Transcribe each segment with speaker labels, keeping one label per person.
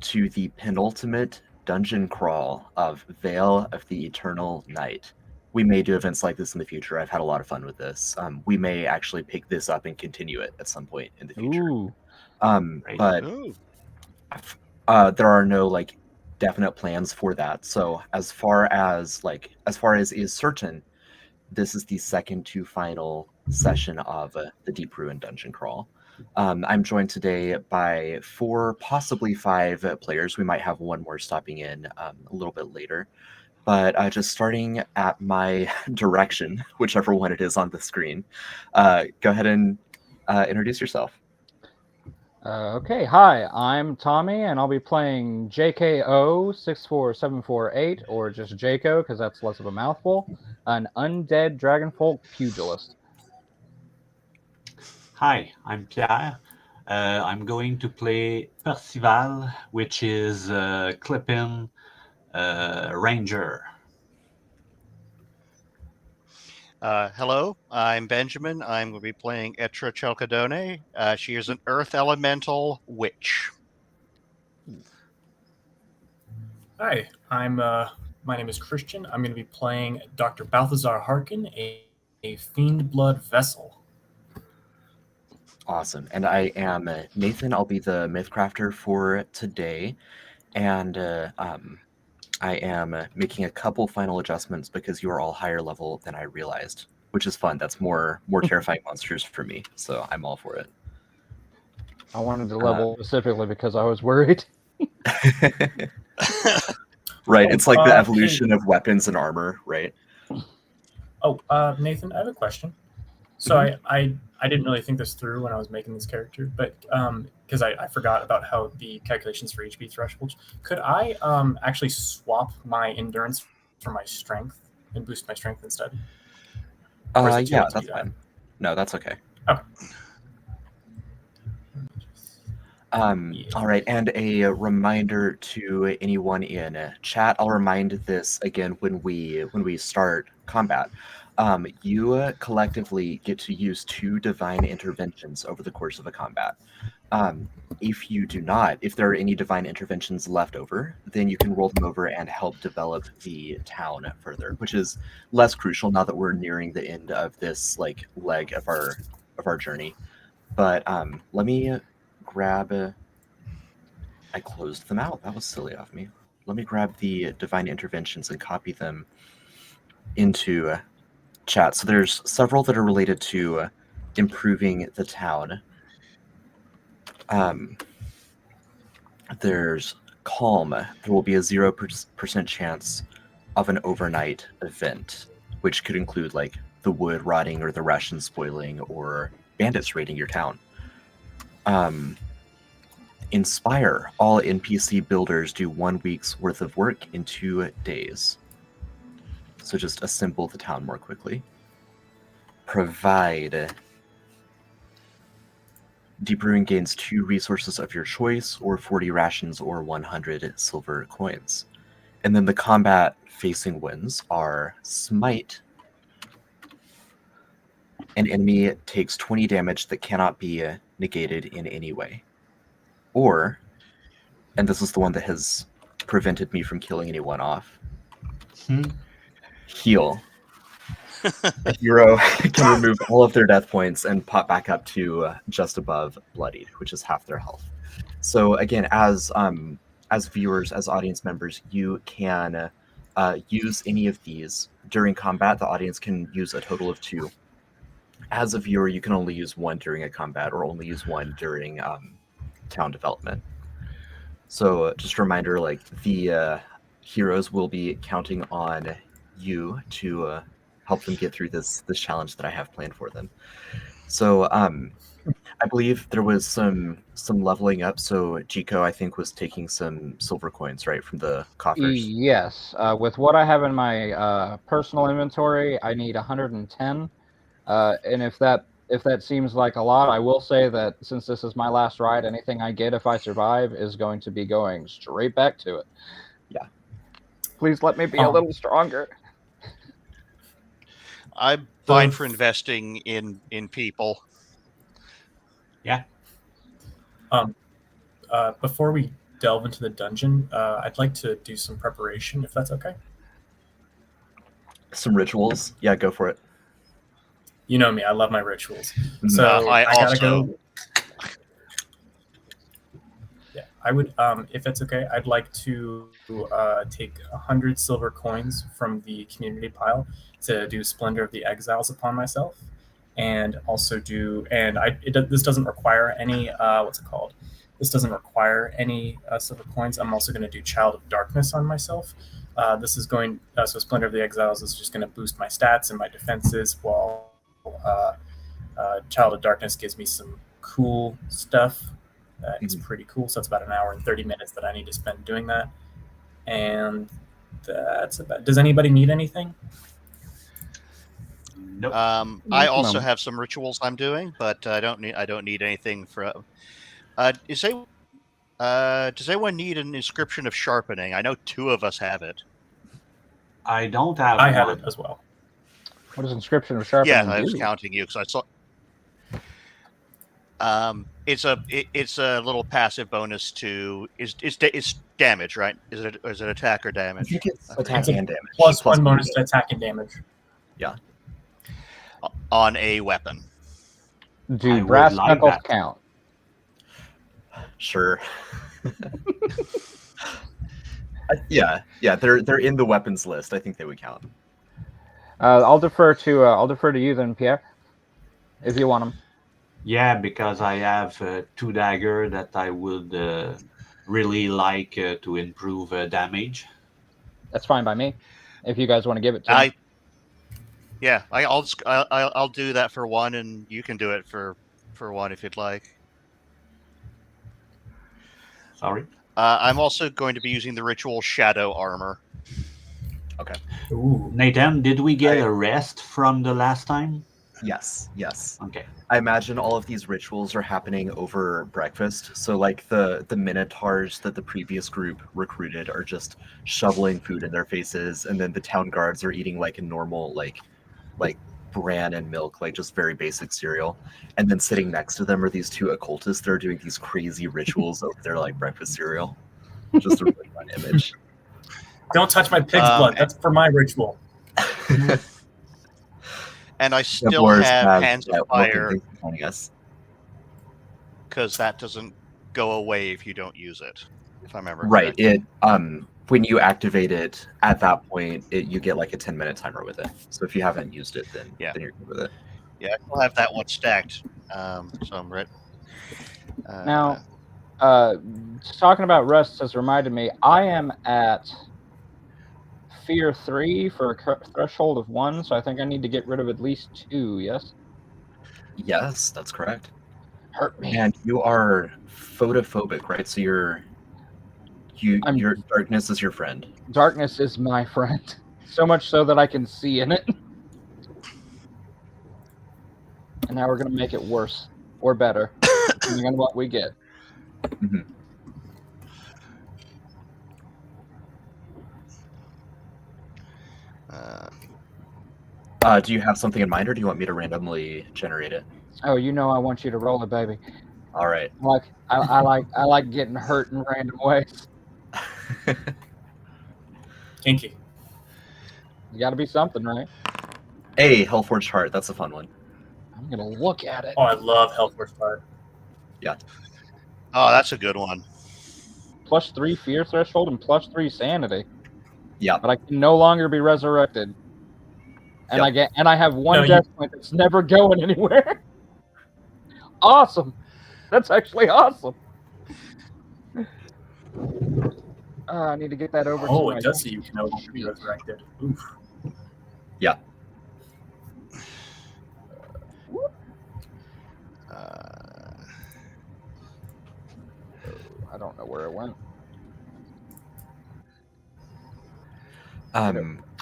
Speaker 1: to the penultimate dungeon crawl of Veil of the Eternal Night. We may do events like this in the future. I've had a lot of fun with this. We may actually pick this up and continue it at some point in the future.
Speaker 2: Ooh.
Speaker 1: But
Speaker 3: Ooh.
Speaker 1: there are no like definite plans for that. So as far as is certain, this is the second to final session of the Deep Ruin Dungeon Crawl. I'm joined today by 4, possibly 5 players. We might have one more stopping in a little bit later. But just starting at my direction, whichever one it is on the screen, go ahead and introduce yourself.
Speaker 2: Okay, hi, I'm Tommy, and I'll be playing JKO64748, or just Jayko, because that's less of a mouthful, an undead dragonfolk pugilist.
Speaker 4: Hi, I'm Pierre. I'm going to play Percival, which is Clippin Ranger.
Speaker 3: Hello, I'm Benjamin. I'm going to be playing Etra Chalcadone. She is an earth elemental witch.
Speaker 5: Hi, my name is Christian. I'm going to be playing Dr. Balthazar Harkin, a fiend blood vessel.
Speaker 1: Awesome. And I am Nathan. I'll be the Mythcrafter for today. And I am making a couple final adjustments because you are all higher level than I realized, which is fun. That's more terrifying monsters for me, so I'm all for it.
Speaker 2: I wanted to level specifically because I was worried.
Speaker 1: Right, it's like the evolution of weapons and armor, right?
Speaker 5: Oh, Nathan, I have a question. So I didn't really think this through when I was making this character, but because I forgot about how the calculations for HP thresholds. Could I actually swap my endurance for my strength and boost my strength instead?
Speaker 1: Yeah, that's fine. No, that's okay.
Speaker 5: Okay.
Speaker 1: All right, and a reminder to anyone in chat. I'll remind this again when we start combat. You collectively get to use 2 divine interventions over the course of a combat. If you do not, if there are any divine interventions left over, then you can roll them over and help develop the town further, which is less crucial now that we're nearing the end of this like leg of our journey. But let me grab. I closed them out. That was silly of me. Let me grab the divine interventions and copy them into chat. So there's several that are related to improving the town. There's calm. There will be a 0% chance of an overnight event, which could include like the wood rotting or the rations spoiling or bandits raiding your town. Inspire. All NPC builders do 1 week's worth of work in 2 days. So just assemble the town more quickly. Provide. Deep Ruin gains 2 resources of your choice, or 40 rations, or 100 silver coins. And then the combat facing wins are Smite. An enemy takes 20 damage that cannot be negated in any way. Or, and this is the one that has prevented me from killing anyone off, heal. A hero can remove all of their death points and pop back up to just above bloodied, which is half their health. So again, as viewers, as audience members, you can use any of these during combat. The audience can use a total of 2. As a viewer, you can only use 1 during a combat, or only use 1 during town development. So just a reminder, like the heroes will be counting on you to help them get through this challenge that I have planned for them. So I believe there was some leveling up. So Jiko, I think, was taking some silver coins, right, from the coffers.
Speaker 2: Yes, with what I have in my personal inventory, I need 110. And if that seems like a lot, I will say that since this is my last ride, anything I get if I survive is going to be going straight back to it.
Speaker 1: Yeah.
Speaker 2: Please let me be a little stronger.
Speaker 3: I'm fine for investing in people.
Speaker 4: Yeah.
Speaker 5: Before we delve into the dungeon, I'd like to do some preparation, if that's okay.
Speaker 1: Some rituals. Yeah, go for it.
Speaker 5: You know me, I love my rituals.
Speaker 1: Mhm.
Speaker 5: So
Speaker 3: I
Speaker 5: gotta
Speaker 3: also-
Speaker 5: go. Yeah, I would, if it's okay, I'd like to take 100 silver coins from the community pile to do Splendor of the Exiles upon myself, and also do, and this doesn't require any, what's it called? This doesn't require any silver coins. I'm also going to do Child of Darkness on myself. This is going, so Splendor of the Exiles is just going to boost my stats and my defenses, while Child of Darkness gives me some cool stuff. It's pretty cool. So it's about an hour and 30 minutes that I need to spend doing that. And that's about. Does anybody need anything?
Speaker 4: Nope.
Speaker 3: I also have some rituals I'm doing, but I don't need anything for. Does anyone need an inscription of sharpening? I know 2 of us have it.
Speaker 4: I don't have
Speaker 5: I have
Speaker 4: one.
Speaker 5: it as well.
Speaker 2: What does inscription of sharpening
Speaker 3: Yeah, I was
Speaker 2: do?
Speaker 3: counting you because I saw. It's a little passive bonus to it's damage, right? Is it attack or
Speaker 1: I
Speaker 3: damage?
Speaker 1: think it's
Speaker 3: I
Speaker 1: attack
Speaker 5: forget.
Speaker 1: and damage.
Speaker 5: Plus
Speaker 1: Plus
Speaker 5: 1 bonus to attack and damage.
Speaker 3: On a weapon.
Speaker 4: I
Speaker 2: Do
Speaker 4: would
Speaker 2: brass
Speaker 4: like
Speaker 2: knuckles
Speaker 4: that.
Speaker 2: count?
Speaker 1: Sure. Yeah, they're in the weapons list. I think they would count.
Speaker 2: I'll defer to you then, Pierre, if you want them.
Speaker 4: Yeah, because I have 2 dagger that I would really like to improve damage.
Speaker 2: That's fine by me. If you guys want to give it to me.
Speaker 3: I'll do that for 1, and you can do it for 1 if you'd like.
Speaker 4: Sorry.
Speaker 3: I'm also going to be using the ritual shadow armor.
Speaker 5: Ooh.
Speaker 4: Nathan, did we get a rest from the last time?
Speaker 1: Yes.
Speaker 4: Okay.
Speaker 1: I imagine all of these rituals are happening over breakfast. So like the minotaurs that the previous group recruited are just shoveling food in their faces, and then the town guards are eating like a normal like bran and milk, like just very basic cereal. And then sitting next to them are these 2 occultists that are doing these crazy rituals over their like breakfast cereal. Just a really fun image.
Speaker 5: Don't touch my pig's blood. That's for my ritual.
Speaker 3: And I still
Speaker 1: Templars
Speaker 3: have Hands of
Speaker 1: welcome,
Speaker 3: Fire
Speaker 1: thanks for joining us.
Speaker 3: because that doesn't go away if you don't use it. If I remember
Speaker 1: Right.
Speaker 3: correctly.
Speaker 1: It when you activate it at that point, you get like a 10-minute timer with it. So if you haven't used it, then you're good with it.
Speaker 3: Yeah, I still have that one stacked. So I'm ready.
Speaker 2: Now, talking about rests has reminded me, I am at Fear 3 for a threshold of 1, so I think I need to get rid of at least 2, yes?
Speaker 1: Yes, that's correct.
Speaker 2: Hurt me.
Speaker 1: And you are photophobic, right? So your darkness is your friend.
Speaker 2: Darkness is my friend. So much so that I can see in it. And now we're going to make it worse. Or better. Depending on what we get.
Speaker 1: Mhm. Do you have something in mind, or do you want me to randomly generate it?
Speaker 2: Oh, you know I want you to roll it, baby.
Speaker 1: All right.
Speaker 2: I like getting hurt in random ways.
Speaker 5: Kinky.
Speaker 2: You got to be something, right?
Speaker 1: Hey, Hellforged Heart. That's a fun one.
Speaker 2: I'm gonna look at it.
Speaker 5: Oh, I love Hellforged Heart.
Speaker 3: Oh, that's a good one.
Speaker 2: +3 fear threshold and +3 sanity.
Speaker 1: Yeah.
Speaker 2: But I can no longer be resurrected. And I have 1
Speaker 5: No,
Speaker 2: death point that's never going anywhere. Awesome. That's actually awesome. I need to get that over to
Speaker 5: Oh,
Speaker 2: my
Speaker 5: it does say you can no longer be resurrected. Oof.
Speaker 1: Yeah.
Speaker 2: I don't know where it went.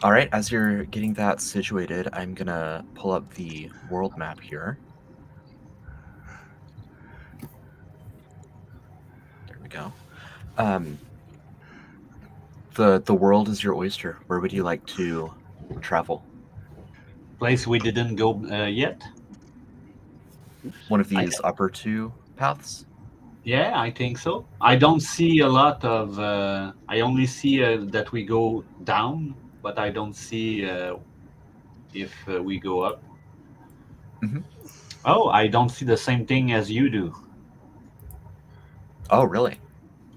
Speaker 1: All right. As you're getting that situated, I'm gonna pull up the world map here. There we go. The world is your oyster. Where would you like to travel?
Speaker 4: Place we didn't go yet.
Speaker 1: One of these upper 2 paths?
Speaker 4: Yeah, I think so. I don't see a lot of. I only see that we go down, but I don't see if we go up.
Speaker 1: Mhm.
Speaker 4: Oh, I don't see the same thing as you do.
Speaker 1: Oh, really?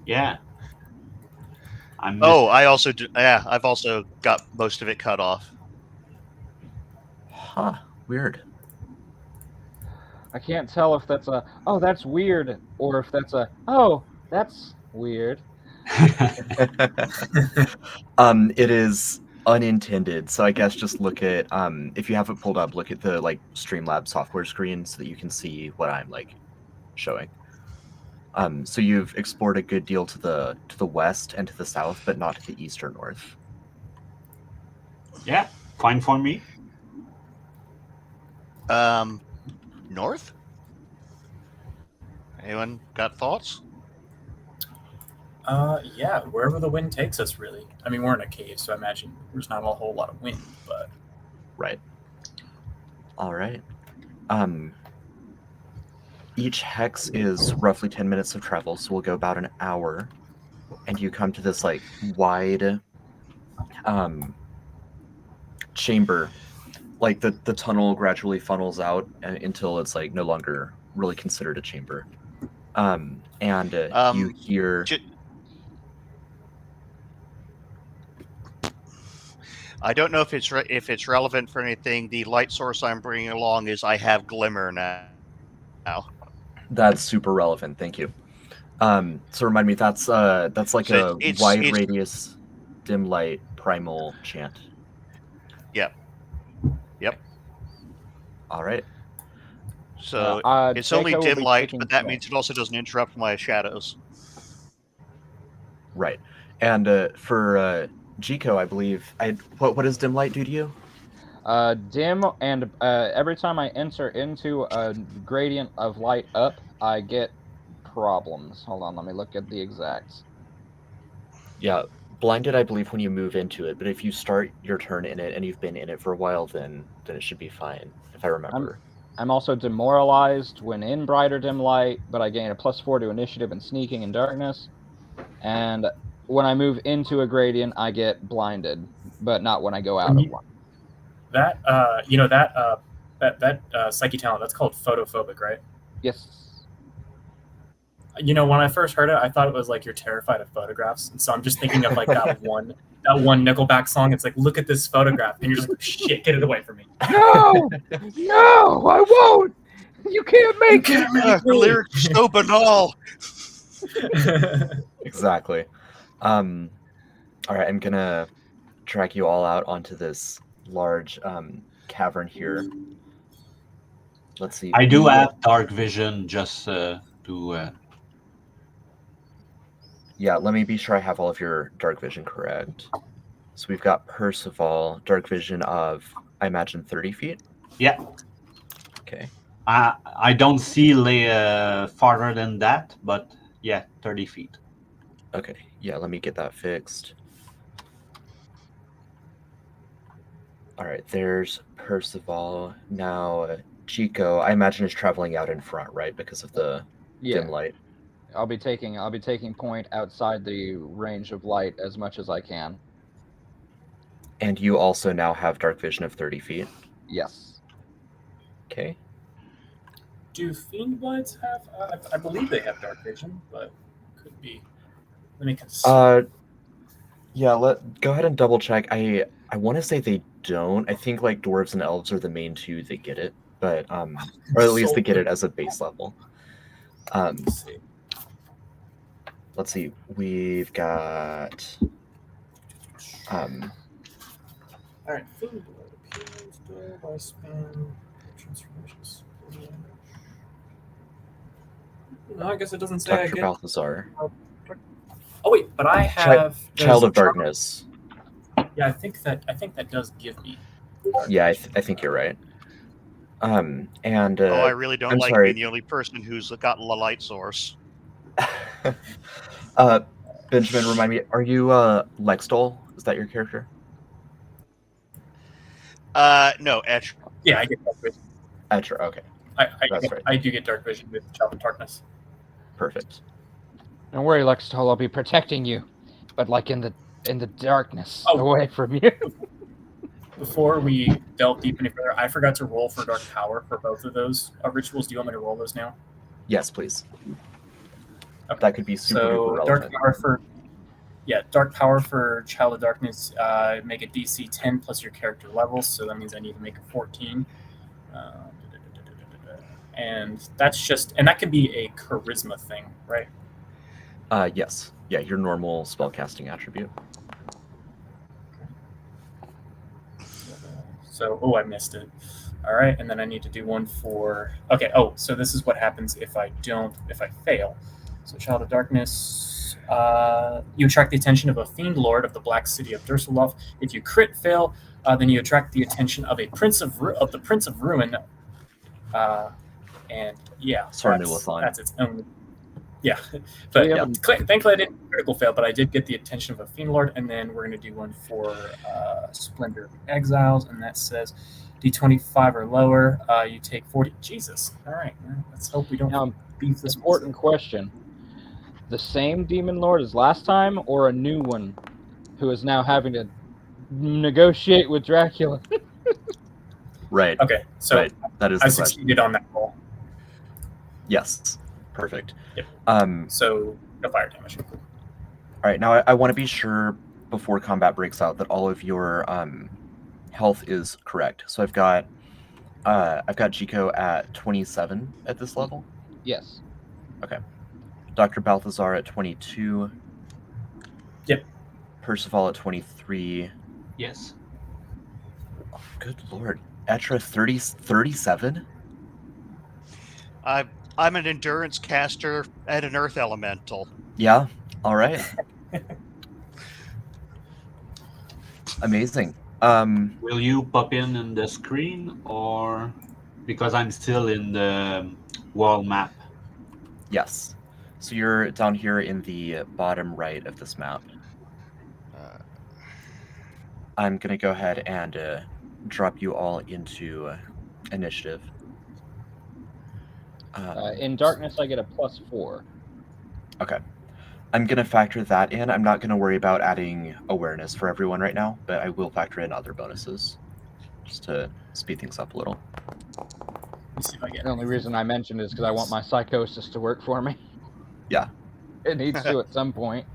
Speaker 4: Yeah, I'm
Speaker 3: Oh,
Speaker 4: missing.
Speaker 3: I also do. Yeah, I've also got most of it cut off.
Speaker 1: Huh. Weird.
Speaker 2: I can't tell if that's a "oh, that's weird" or if that's a "oh, that's weird."
Speaker 1: It is unintended. So I guess just look at if you have it pulled up, look at the like Streamlabs software screen so that you can see what I'm like showing. So you've explored a good deal to the west and to the south, but not to the east or north.
Speaker 4: Yeah, fine for me.
Speaker 3: North? Anyone got thoughts?
Speaker 5: Yeah, wherever the wind takes us, really. I mean, we're in a cave, so I imagine there's not a whole lot of wind, but
Speaker 1: Right. All right. Each hex is roughly 10 minutes of travel, so we'll go about an hour, and you come to this like wide chamber. Like the tunnel gradually funnels out until it's like no longer really considered a chamber. And you hear.
Speaker 3: J- I don't know if it's relevant for anything. The light source I'm bringing along is I have glimmer now.
Speaker 1: That's super relevant. Thank you. So remind me, that's like
Speaker 3: So
Speaker 1: a wide radius, dim light, primal chant.
Speaker 3: Yep.
Speaker 1: All right.
Speaker 3: So it's only
Speaker 2: Jacob will
Speaker 3: dim
Speaker 2: be
Speaker 3: light,
Speaker 2: taking
Speaker 3: but that
Speaker 2: point.
Speaker 3: means it also doesn't interrupt my shadows.
Speaker 1: Right. And for Jico, I believe, what does dim light do to you?
Speaker 2: Dim, and every time I enter into a gradient of light up, I get problems. Hold on, let me look at the exacts.
Speaker 1: Yeah, blinded, I believe, when you move into it, but if you start your turn in it and you've been in it for a while, then it should be fine, if I remember.
Speaker 2: I'm also demoralized when in brighter dim light, but I gain a +4 to initiative and sneaking in darkness. And when I move into a gradient, I get blinded, but not when I go out of one.
Speaker 5: that psyche talent, that's called photophobic, right?
Speaker 2: Yes.
Speaker 5: You know, when I first heard it, I thought it was like you're terrified of photographs, and so I'm just thinking of like that one Nickelback song. It's like, look at this photograph, and you're just like, shit, get it away from me.
Speaker 2: No, no, I won't. You can't make it.
Speaker 3: The lyrics are so banal.
Speaker 1: Exactly. All right, I'm gonna drag you all out onto this large cavern here. Let's see.
Speaker 4: I do have dark vision just to.
Speaker 1: Yeah, let me be sure I have all of your dark vision correct. So we've got Percival, dark vision of, I imagine, 30 feet?
Speaker 4: Yeah.
Speaker 1: Okay.
Speaker 4: I don't see farther than that, but yeah, 30 feet.
Speaker 1: Okay, yeah, let me get that fixed. All right, there's Percival. Now, Chico, I imagine, is traveling out in front, right, because of the dim light.
Speaker 2: I'll be taking point outside the range of light as much as I can.
Speaker 1: And you also now have dark vision of 30 feet.
Speaker 2: Yes.
Speaker 1: Okay.
Speaker 5: Do Fiend Blades have? I believe they have dark vision, but could be. Let me consider.
Speaker 1: Yeah. Go ahead and double check. I want to say they don't. I think like dwarves and elves are the main two that get it, but or at least they get it as a base level.
Speaker 5: Let's see.
Speaker 1: Let's see. We've got.
Speaker 5: All right. Fiend Blade appears by span transformations. No, I guess it doesn't say.
Speaker 1: Dr. Balthazar.
Speaker 5: Oh wait, but I have
Speaker 1: Child of Darkness.
Speaker 5: Yeah, I think that does give me.
Speaker 1: Yeah, I think you're right. And
Speaker 3: I really don't
Speaker 1: I'm
Speaker 3: like
Speaker 1: sorry.
Speaker 3: being the only person who's got the light source.
Speaker 1: Benjamin, remind me, are you Lexdol? Is that your character?
Speaker 3: No, Etch.
Speaker 5: Yeah, I get dark vision.
Speaker 1: Etcher, okay.
Speaker 5: I do get dark vision with Child of Darkness.
Speaker 1: Perfect.
Speaker 2: Don't worry, Luxtol, I'll be protecting you, but like in the darkness,
Speaker 5: Oh.
Speaker 2: away from you.
Speaker 5: Before we delve deep any further, I forgot to roll for Dark Power for both of those rituals. Do you want me to roll those now?
Speaker 1: Yes, please.
Speaker 5: Okay.
Speaker 1: That could be super duper relevant.
Speaker 5: Dark Power for Child of Darkness, make a DC 10 plus your character level, so that means I need to make a 14. And that could be a charisma thing, right?
Speaker 1: Yes. Yeah, your normal spellcasting attribute.
Speaker 5: So, I missed it. All right, and then I need to do one for. Okay. So this is what happens if I fail. So, Child of Darkness, you attract the attention of a fiend lord of the Black City of Dursalov. If you crit fail, then you attract the attention of the Prince of Ruin. And yeah, that's its own. Yeah, but thankfully I didn't critical fail, but I did get the attention of a fiend lord, and then we're going to do one for Splendor of Exiles, and that says D25 or lower, you take 40. Jesus. All right, let's hope we don't beef this.
Speaker 2: Important question: the same demon lord as last time, or a new one who is now having to negotiate with Dracula?
Speaker 1: Right.
Speaker 5: Okay, so
Speaker 1: right. That is the
Speaker 5: I
Speaker 1: question.
Speaker 5: succeeded on that roll.
Speaker 1: Yes. Perfect.
Speaker 5: Yep. So no fire damage.
Speaker 1: All right. Now I want to be sure before combat breaks out that all of your health is correct. So I've got Chico at 27 at this level.
Speaker 2: Yes.
Speaker 1: Okay. Dr. Balthazar at 22.
Speaker 5: Yep.
Speaker 1: Percival at 23.
Speaker 4: Yes.
Speaker 1: Oh, good lord. Etra 37?
Speaker 3: I'm an endurance caster and an earth elemental.
Speaker 1: Yeah. All right. Amazing.
Speaker 4: Will you pop in the screen, or because I'm still in the wall map?
Speaker 1: Yes. So you're down here in the bottom right of this map. I'm going to go ahead and drop you all into initiative.
Speaker 2: In darkness, I get a +4.
Speaker 1: Okay. I'm going to factor that in. I'm not going to worry about adding awareness for everyone right now, but I will factor in other bonuses just to speed things up a little.
Speaker 5: Let's see if I get
Speaker 2: The only reason I mentioned it is because I want my psychosis to work for me.
Speaker 1: Yeah.
Speaker 2: It needs to at some point.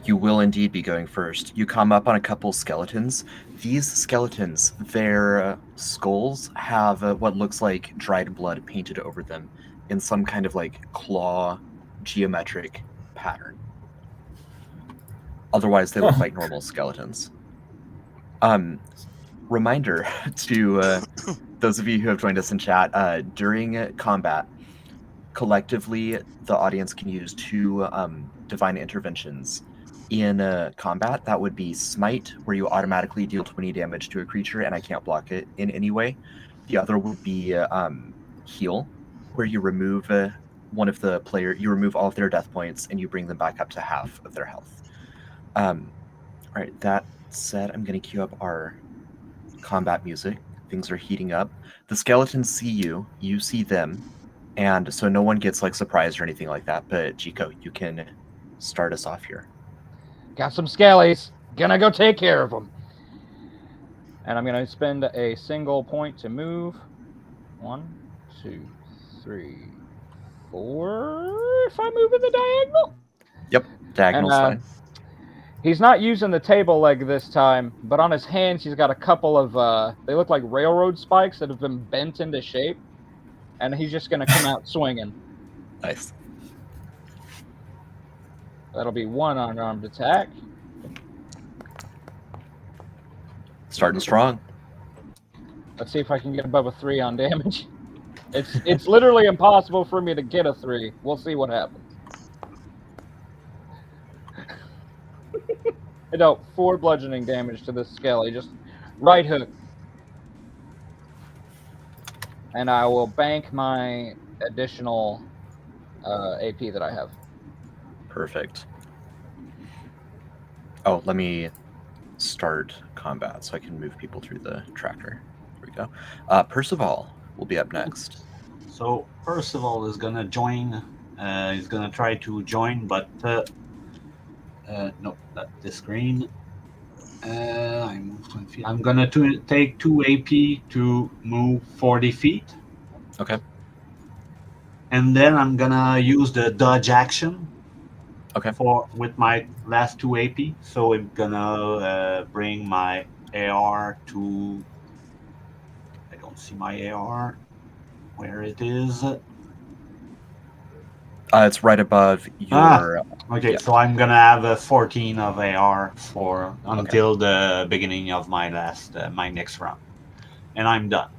Speaker 1: You will indeed be going first. You come up on a couple skeletons. These skeletons, their skulls have what looks like dried blood painted over them in some kind of like claw geometric pattern. Otherwise, they look like normal skeletons. Reminder to those of you who have joined us in chat, during combat, collectively, the audience can use 2 divine interventions in combat. That would be Smite, where you automatically deal 20 damage to a creature and I can't block it in any way. The other would be Heal, where you remove you remove all of their death points and you bring them back up to half of their health. All right, that said, I'm going to queue up our combat music. Things are heating up. The skeletons see you, you see them, and so no one gets like surprised or anything like that. But Chico, you can start us off here.
Speaker 2: Got some skellies. Gonna go take care of them. And I'm gonna spend a single point to move. 1, 2, 3, 4. If I move in the diagonal.
Speaker 1: Yep, diagonal's fine.
Speaker 2: He's not using the table leg this time, but on his hands he's got a couple of they look like railroad spikes that have been bent into shape, and he's just gonna come out swinging.
Speaker 1: Nice.
Speaker 2: That'll be 1 unarmed attack.
Speaker 1: Starting strong.
Speaker 2: Let's see if I can get above a 3 on damage. It's literally impossible for me to get a 3. We'll see what happens. I dealt 4 bludgeoning damage to this skelly, just right hook. And I will bank my additional AP that I have.
Speaker 1: Perfect. Oh, let me start combat so I can move people through the tracker. we go. Percival will be up next.
Speaker 4: So Percival is gonna join. He's gonna try to join, but no, not this screen. I'm gonna take 2 AP to move 40 feet.
Speaker 1: Okay.
Speaker 4: And then I'm gonna use the dodge action.
Speaker 1: Okay.
Speaker 4: With my last 2 AP. So I'm gonna bring my AR to. I don't see my AR. Where it is?
Speaker 1: It's right above your.
Speaker 4: Okay,
Speaker 1: Yeah.
Speaker 4: so I'm gonna have a 14 of AR for until the beginning of my next round, and I'm done.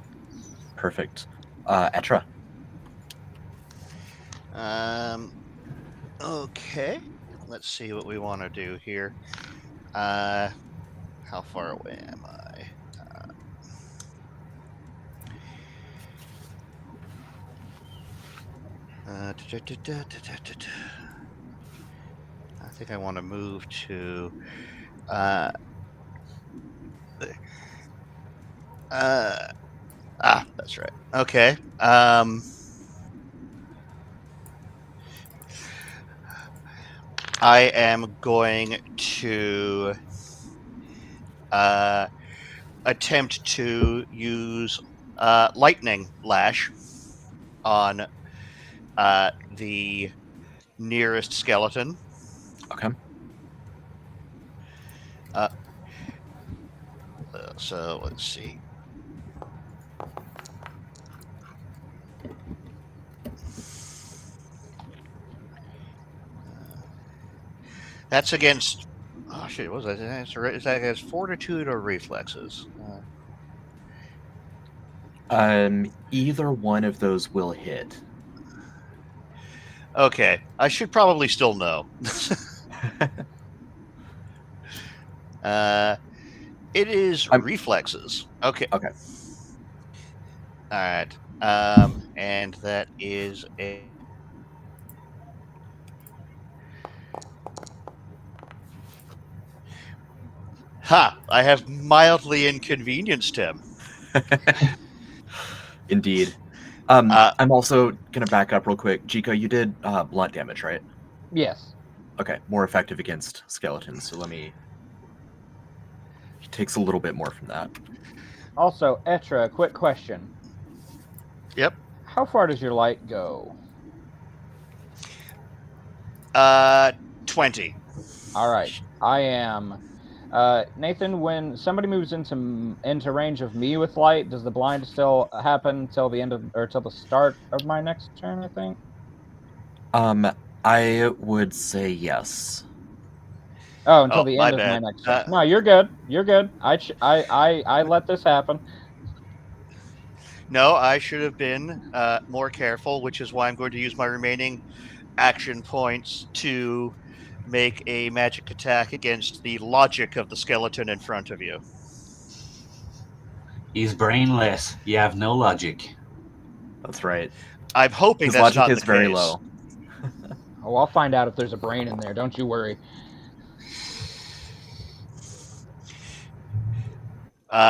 Speaker 1: Perfect. Etra.
Speaker 3: Okay. Let's see what we want to do here. How far away am I? I think I want to move to. That's right. Okay. I am going to attempt to use lightning lash on the nearest skeleton.
Speaker 1: Okay.
Speaker 3: So let's see. That's against. Oh shit! What was that? Is that against fortitude or reflexes?
Speaker 1: Either one of those will hit.
Speaker 3: Okay, I should probably still know. It is reflexes. Okay.
Speaker 1: Okay.
Speaker 3: All right. And that is a. Ha! I have mildly inconvenienced him.
Speaker 1: Indeed. I'm also gonna back up real quick. Jiko, you did blunt damage, right?
Speaker 2: Yes.
Speaker 1: Okay, more effective against skeletons. So he takes a little bit more from that.
Speaker 2: Also, Etra, quick question.
Speaker 3: Yep.
Speaker 2: How far does your light go?
Speaker 3: 20.
Speaker 2: All right. I am. Nathan, when somebody moves into range of me with light, does the blind still happen till the end of or till the start of my next turn? I think.
Speaker 1: I would say yes.
Speaker 2: Oh, until the end of my next turn. No, you're good. You're good. I let this happen.
Speaker 3: No, I should have been more careful, which is why I'm going to use my remaining action points to make a magic attack against the logic of the skeleton in front of you.
Speaker 4: He's brainless. You have no logic.
Speaker 1: That's right.
Speaker 3: I'm hoping
Speaker 1: his
Speaker 3: that's
Speaker 1: logic
Speaker 3: not
Speaker 1: is
Speaker 3: the
Speaker 1: very
Speaker 3: case.
Speaker 1: low.
Speaker 2: Oh, I'll find out if there's a brain in there. Don't you worry.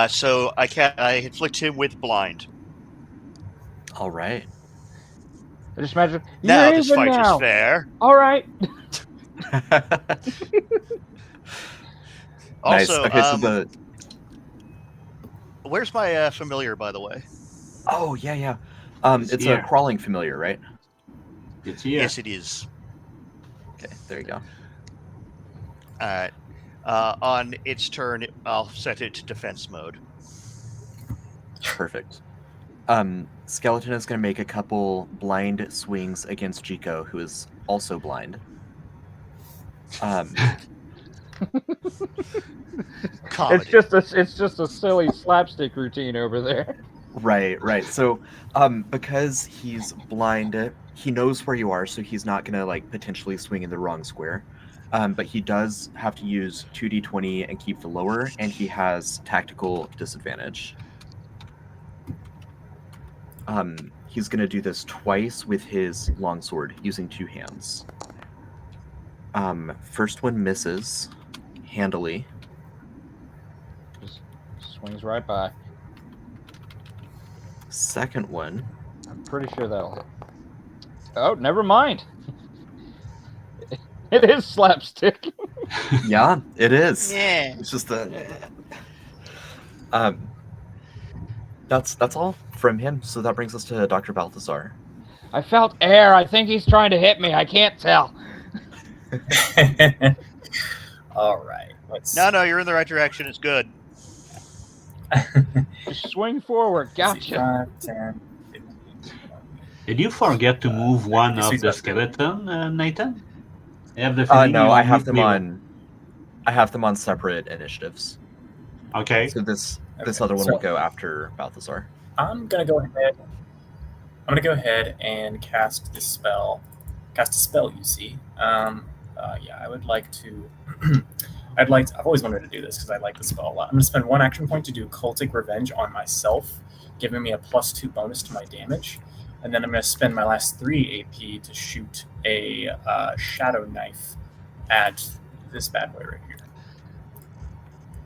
Speaker 3: So I inflict him with blind.
Speaker 1: All right.
Speaker 2: I just imagine.
Speaker 3: Now
Speaker 2: You're
Speaker 3: this
Speaker 2: even
Speaker 3: fight
Speaker 2: now.
Speaker 3: is fair.
Speaker 2: All right.
Speaker 1: Nice.
Speaker 3: Also,
Speaker 1: Okay, so
Speaker 3: where's my familiar, by the way?
Speaker 1: Oh yeah. It's
Speaker 4: here.
Speaker 1: a crawling familiar, right?
Speaker 4: It's here.
Speaker 3: Yes, it is.
Speaker 1: Okay, there you go.
Speaker 3: All right. On its turn, I'll set it to defense mode.
Speaker 1: Perfect. Skeleton is going to make a couple blind swings against Jiko, who is also blind.
Speaker 3: Comedy.
Speaker 2: It's just a silly slapstick routine over there.
Speaker 1: Right. So, because he's blind, he knows where you are, so he's not going to potentially swing in the wrong square. But he does have to use 2d20 and keep the lower, and he has tactical disadvantage. He's going to do this twice with his longsword, using 2 hands. First one misses handily.
Speaker 2: Just swings right by.
Speaker 1: second one.
Speaker 2: I'm pretty sure that'll hit. Oh, never mind. It is slapstick.
Speaker 1: Yeah, it is.
Speaker 3: Yeah.
Speaker 1: It's just that's all from him. So that brings us to Dr. Balthazar.
Speaker 2: I felt air. I think he's trying to hit me. I can't tell.
Speaker 5: All right. Let's.
Speaker 3: No, you're in the right direction. It's good.
Speaker 2: Just swing forward. Gotcha.
Speaker 5: 5, 10, 15, 20.
Speaker 4: Did you forget to move one
Speaker 5: this
Speaker 4: of
Speaker 5: week's
Speaker 4: the
Speaker 5: about-
Speaker 4: skeleton, Nathan? I have the feeling
Speaker 1: No,
Speaker 4: you
Speaker 1: I have
Speaker 4: moved
Speaker 1: them
Speaker 4: me
Speaker 1: on. I have them on separate initiatives.
Speaker 4: one. Okay.
Speaker 1: So this
Speaker 5: Okay,
Speaker 1: other one
Speaker 5: so-
Speaker 1: will go after Balthazar.
Speaker 5: I'm gonna go ahead. I'm gonna go ahead and cast this spell. Cast a spell, you see. Yeah, I would like to. I've always wanted to do this because I like the spell a lot. I'm gonna spend 1 action point to do Cultic Revenge on myself, giving me a +2 bonus to my damage, and then I'm gonna spend my last 3 AP to shoot a shadow knife at this bad boy right here.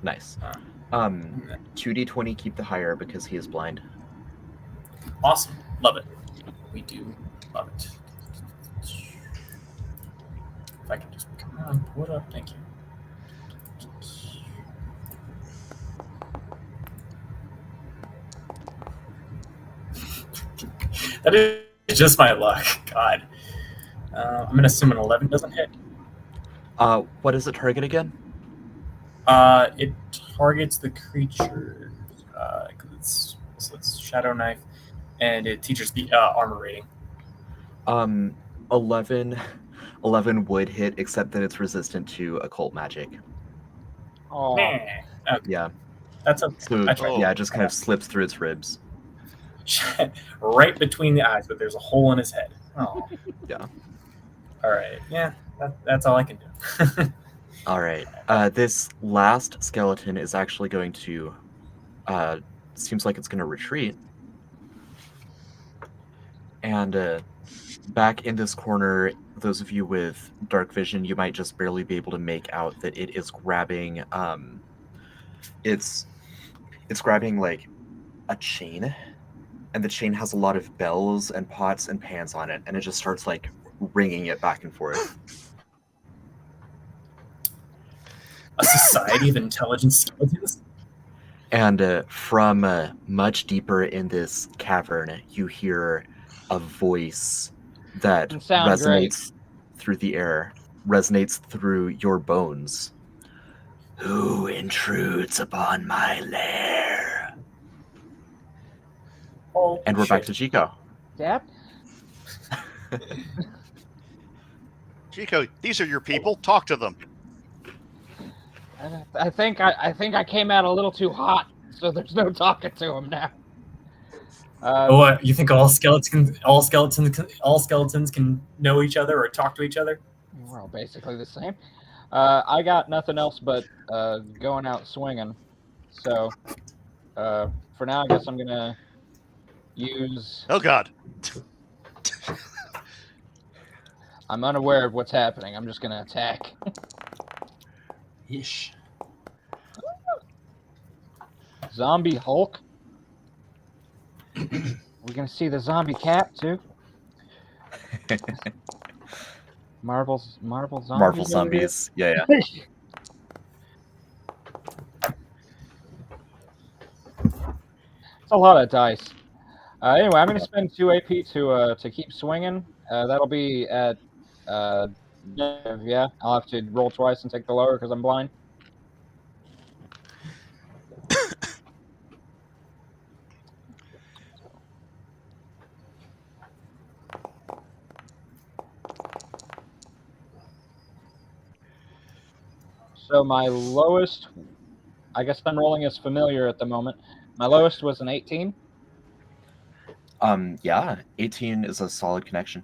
Speaker 1: Nice.
Speaker 5: Um,
Speaker 1: 2d20, keep the higher because he is blind.
Speaker 5: Awesome. Love it. We do love it. If I can just come on, pull it up. Thank you. That is just my luck. God. I'm going to assume an 11 doesn't hit.
Speaker 1: What does it target again?
Speaker 5: It targets the creature. So it's Shadow Knife, and it teaches the armor rating.
Speaker 1: 11 would hit, except that it's resistant to occult magic.
Speaker 2: Oh,
Speaker 5: Okay.
Speaker 1: Yeah.
Speaker 5: That's okay.
Speaker 1: So
Speaker 5: I tried.
Speaker 1: yeah, it just kind of slips through its ribs.
Speaker 5: Right between the eyes, but there's a hole in his head. Oh.
Speaker 1: Yeah.
Speaker 5: All right. Yeah, that's all I can do.
Speaker 1: All right. This last skeleton is actually going to. Seems like it's going to retreat. And back in this corner, those of you with dark vision, you might just barely be able to make out that it is grabbing. It's grabbing like a chain, and the chain has a lot of bells and pots and pans on it, and it just starts like ringing it back and forth.
Speaker 5: A society of intelligent skeletons.
Speaker 1: And from much deeper in this cavern, you hear a voice that
Speaker 2: Doesn't sound
Speaker 1: resonates through the air, resonates through your bones. Who intrudes upon my lair?
Speaker 5: Oh,
Speaker 1: And we're back to
Speaker 5: shit.
Speaker 1: Chico.
Speaker 2: Dad?
Speaker 3: Chico, these are your people. Talk to them.
Speaker 2: I think I came out a little too hot, so there's no talking to him now.
Speaker 5: What you think? All skeletons can know each other or talk to each other?
Speaker 2: We're all basically the same. I got nothing else but going out swinging. So for now, I guess I'm gonna use.
Speaker 3: Oh God.
Speaker 2: I'm unaware of what's happening. I'm just gonna attack.
Speaker 4: Ish.
Speaker 2: Zombie Hulk. We're gonna see the zombie cat too. Marvel zombies.
Speaker 1: Marvel zombies. Yeah.
Speaker 2: It's a lot of dice. Anyway, I'm going to spend 2 AP to keep swinging. That'll be at yeah. I'll have to roll twice and take the lower because I'm blind. So my lowest, I guess I'm rolling as familiar at the moment. My lowest was an 18.
Speaker 1: Yeah. 18 is a solid connection.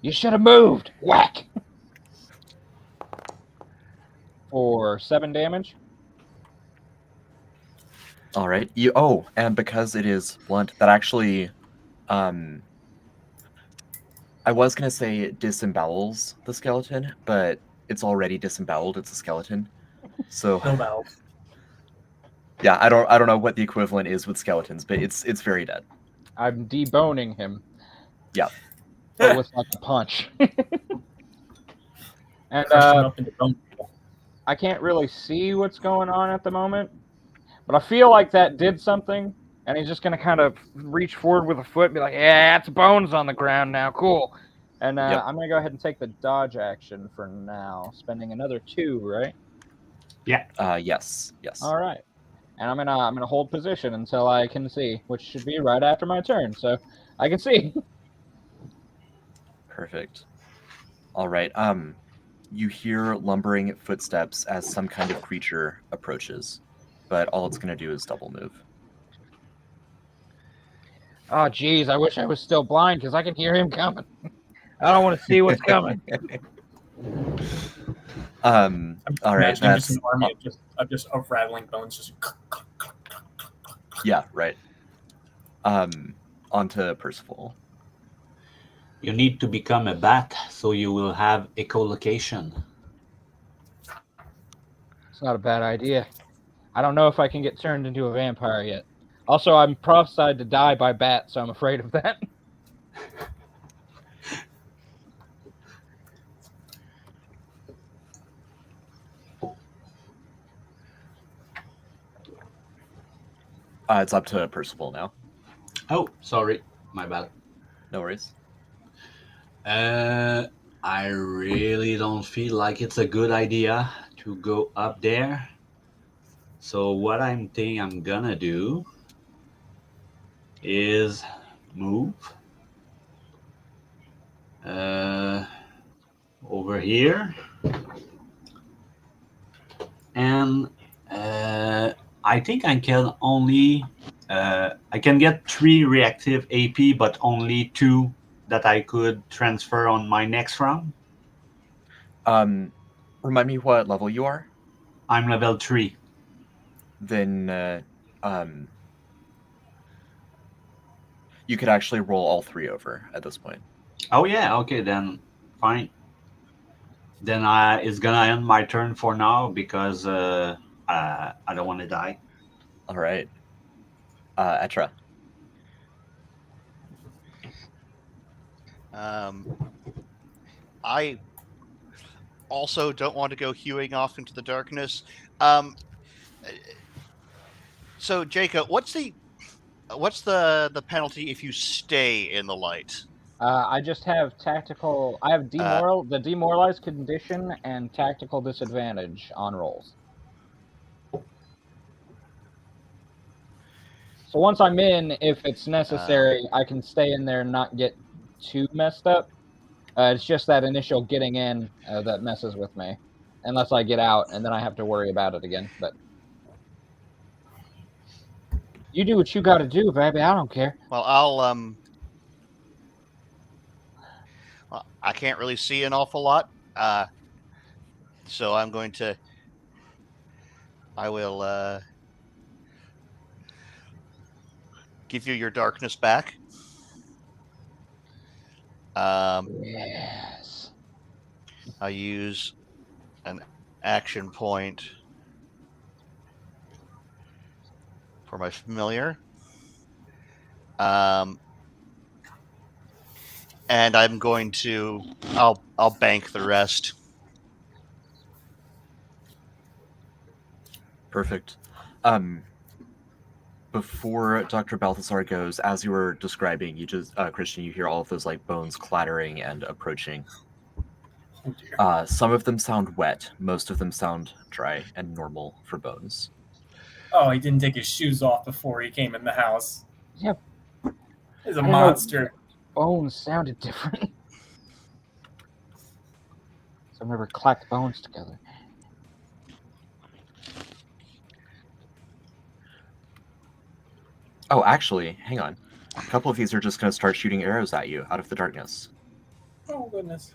Speaker 2: You should have moved. Whack. For 7 damage.
Speaker 1: All right. And because it is blunt, that actually, I was gonna say it disembowels the skeleton, but it's already disemboweled. It's a skeleton, so
Speaker 5: No battle.
Speaker 1: yeah. I don't know what the equivalent is with skeletons, but it's very dead.
Speaker 2: I'm deboning him.
Speaker 1: Yeah.
Speaker 2: But with like a punch. And
Speaker 5: Crush him up into bone.
Speaker 2: I can't really see what's going on at the moment, but I feel like that did something, and he's just going to kind of reach forward with a foot and be like, yeah, it's bones on the ground now, cool. And
Speaker 1: Yep.
Speaker 2: I'm going to go ahead and take the dodge action for now, spending another 2, right?
Speaker 1: Yes.
Speaker 2: All right. And I'm gonna hold position until I can see, which should be right after my turn, so I can see.
Speaker 1: Perfect. All right. You hear lumbering footsteps as some kind of creature approaches, but all it's going to do is double move.
Speaker 2: Oh, geez, I wish I was still blind because I can hear him coming. I don't want to see what's coming.
Speaker 1: All right.
Speaker 5: Imagining just an army of rattling bones, just.
Speaker 1: Yeah. Right. Onto Percival.
Speaker 4: You need to become a bat so you will have echolocation.
Speaker 2: It's not a bad idea. I don't know if I can get turned into a vampire yet. Also, I'm prophesied to die by bats, so I'm afraid of that.
Speaker 1: It's up to Percival now.
Speaker 4: Oh, sorry. My bad.
Speaker 1: No worries.
Speaker 4: I really don't feel like it's a good idea to go up there. So what I'm thinking I'm gonna do is move over here, and I think I can only I can get 3 reactive AP, but only 2 that I could transfer on my next round.
Speaker 1: Remind me what level you are?
Speaker 4: I'm level 3.
Speaker 1: Then you could actually roll all 3 over at this point.
Speaker 4: Oh yeah, okay, then fine. Then it's gonna end my turn for now because I don't want to die.
Speaker 1: All right. Etra.
Speaker 3: I also don't want to go hewing off into the darkness. So Jacob, what's the penalty if you stay in the light?
Speaker 2: I just have tactical. I have the demoralized condition and tactical disadvantage on rolls. So once I'm in, if it's necessary, I can stay in there and not get too messed up. It's just that initial getting in that messes with me, unless I get out and then I have to worry about it again. But you do what you got to do, baby. I don't care.
Speaker 3: Well, I can't really see an awful lot, so I'm going to. I will give you your darkness back.
Speaker 2: Yes.
Speaker 3: I use an action point for my familiar. And I'm going to. I'll bank the rest.
Speaker 1: Perfect. Before Dr. Balthasar goes, as you were describing, you just Christian, you hear all of those like bones clattering and approaching.
Speaker 5: Oh dear.
Speaker 1: Some of them sound wet, most of them sound dry and normal for bones.
Speaker 5: Oh, he didn't take his shoes off before he came in the house.
Speaker 2: Yeah.
Speaker 5: He's a
Speaker 2: I don't know.
Speaker 5: monster.
Speaker 2: Bones sounded different. So I've never clacked bones together.
Speaker 1: Oh, actually, hang on. A couple of these are just going to start shooting arrows at you out of the darkness.
Speaker 5: Oh goodness.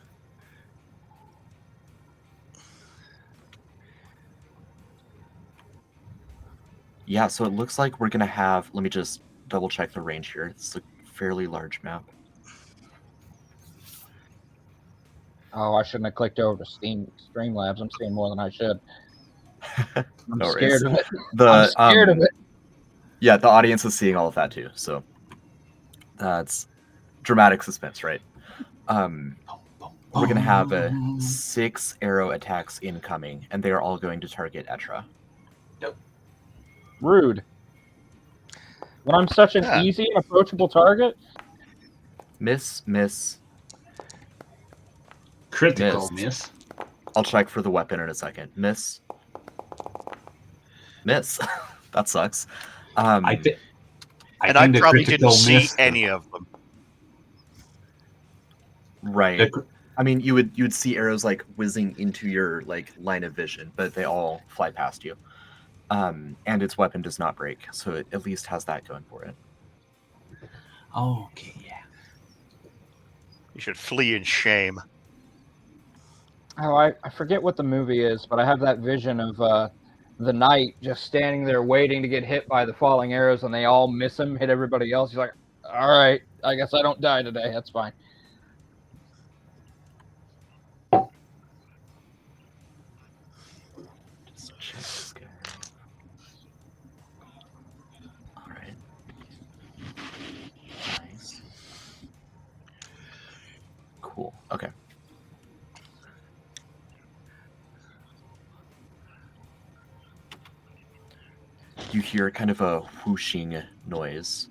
Speaker 1: Yeah, so it looks like we're going to have... Let me just double check the range here. It's a fairly large map.
Speaker 2: Oh, I shouldn't have clicked over to Streamlabs. I'm seeing more than I should. I'm
Speaker 1: No
Speaker 2: scared
Speaker 1: worries.
Speaker 2: of it. I'm scared of it.
Speaker 1: Yeah, the audience is seeing all of that too. So, It's dramatic suspense, right? We're going to have 6 arrow attacks incoming, and they are all going to target Etra.
Speaker 2: Rude. When I'm such an easy and approachable target.
Speaker 1: Miss.
Speaker 4: Critical miss.
Speaker 1: I'll check for the weapon in a second. Miss. That sucks.
Speaker 3: I probably didn't see any of them.
Speaker 1: Right. I mean, you would see arrows like whizzing into your like line of vision, but they all fly past you. And its weapon does not break, so it at least has that going for it.
Speaker 4: Okay, yeah.
Speaker 3: You should flee in shame.
Speaker 2: Oh, I forget what the movie is, but I have that vision of the knight just standing there waiting to get hit by the falling arrows, and they all miss him, hit everybody else. He's like, all right, I guess I don't die today. That's fine.
Speaker 1: Just check this guy. All right. Nice. Cool. Okay. You hear kind of a whooshing noise.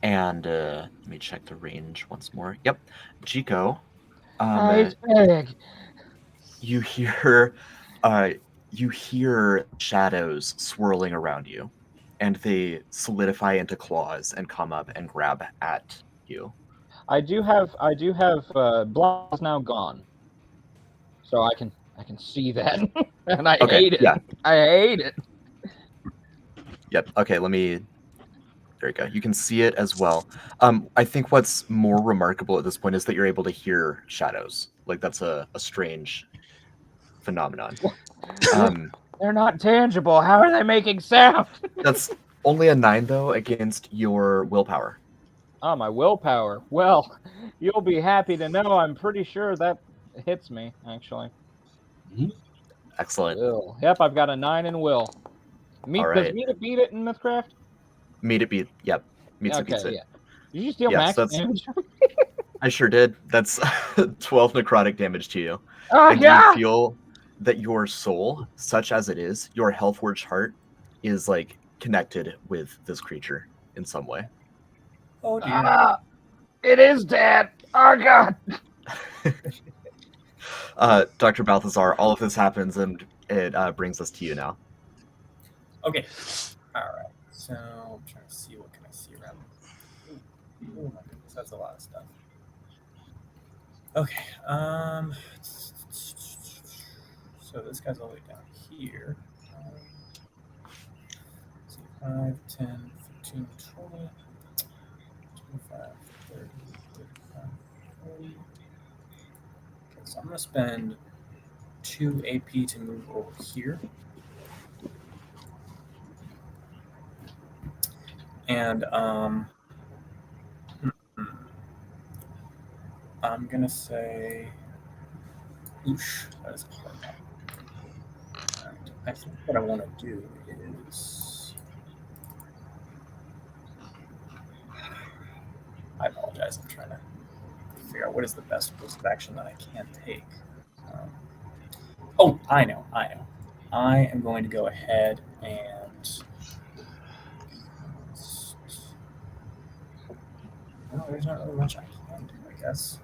Speaker 1: And let me check the range once more. Yep. Chico.
Speaker 2: It's big.
Speaker 1: You hear shadows swirling around you, and they solidify into claws and come up and grab at you.
Speaker 2: I do have blood is now gone. So I can see that. And I hate it.
Speaker 1: Yeah.
Speaker 2: I hate it.
Speaker 1: Yep. Okay, there you go. You can see it as well. I think what's more remarkable at this point is that you're able to hear shadows. Like, that's a strange phenomenon.
Speaker 2: They're not tangible. How are they making sound?
Speaker 1: That's only a 9, though, against your willpower.
Speaker 2: Oh, my willpower. Well, you'll be happy to know I'm pretty sure that hits me, actually.
Speaker 1: Excellent.
Speaker 2: Will. Yep, I've got a 9 in will.
Speaker 1: All right.
Speaker 2: Does Meet It beat it in Mythcraft?
Speaker 1: Yep. Meets it.
Speaker 2: Yeah. Did you steal max damage?
Speaker 1: I sure did. That's 12 necrotic damage to you.
Speaker 2: Oh,
Speaker 1: and
Speaker 2: yeah!
Speaker 1: you feel that your soul, such as it is, your Hellforged heart, is like connected with this creature in some way.
Speaker 5: Oh dear.
Speaker 2: It is, Dad. Oh God.
Speaker 1: Dr. Balthazar, all of this happens, and it brings us to you now.
Speaker 5: Okay. All right. So I'm trying to see what can I see around. Oh my goodness, that's a lot of stuff. Okay. So this guy's all the way down here. 5, 10, 15, 20, 25, 30, 35, 40. Okay, so I'm going to spend 2 AP to move over here. And I'm going to say, oosh, that is a hard one. Right. I think what I want to do is, I apologize, I'm trying to figure out what is the best course of action that I can take. Oh, I know. I am going to go ahead and, no, there's not really much I can do, I guess.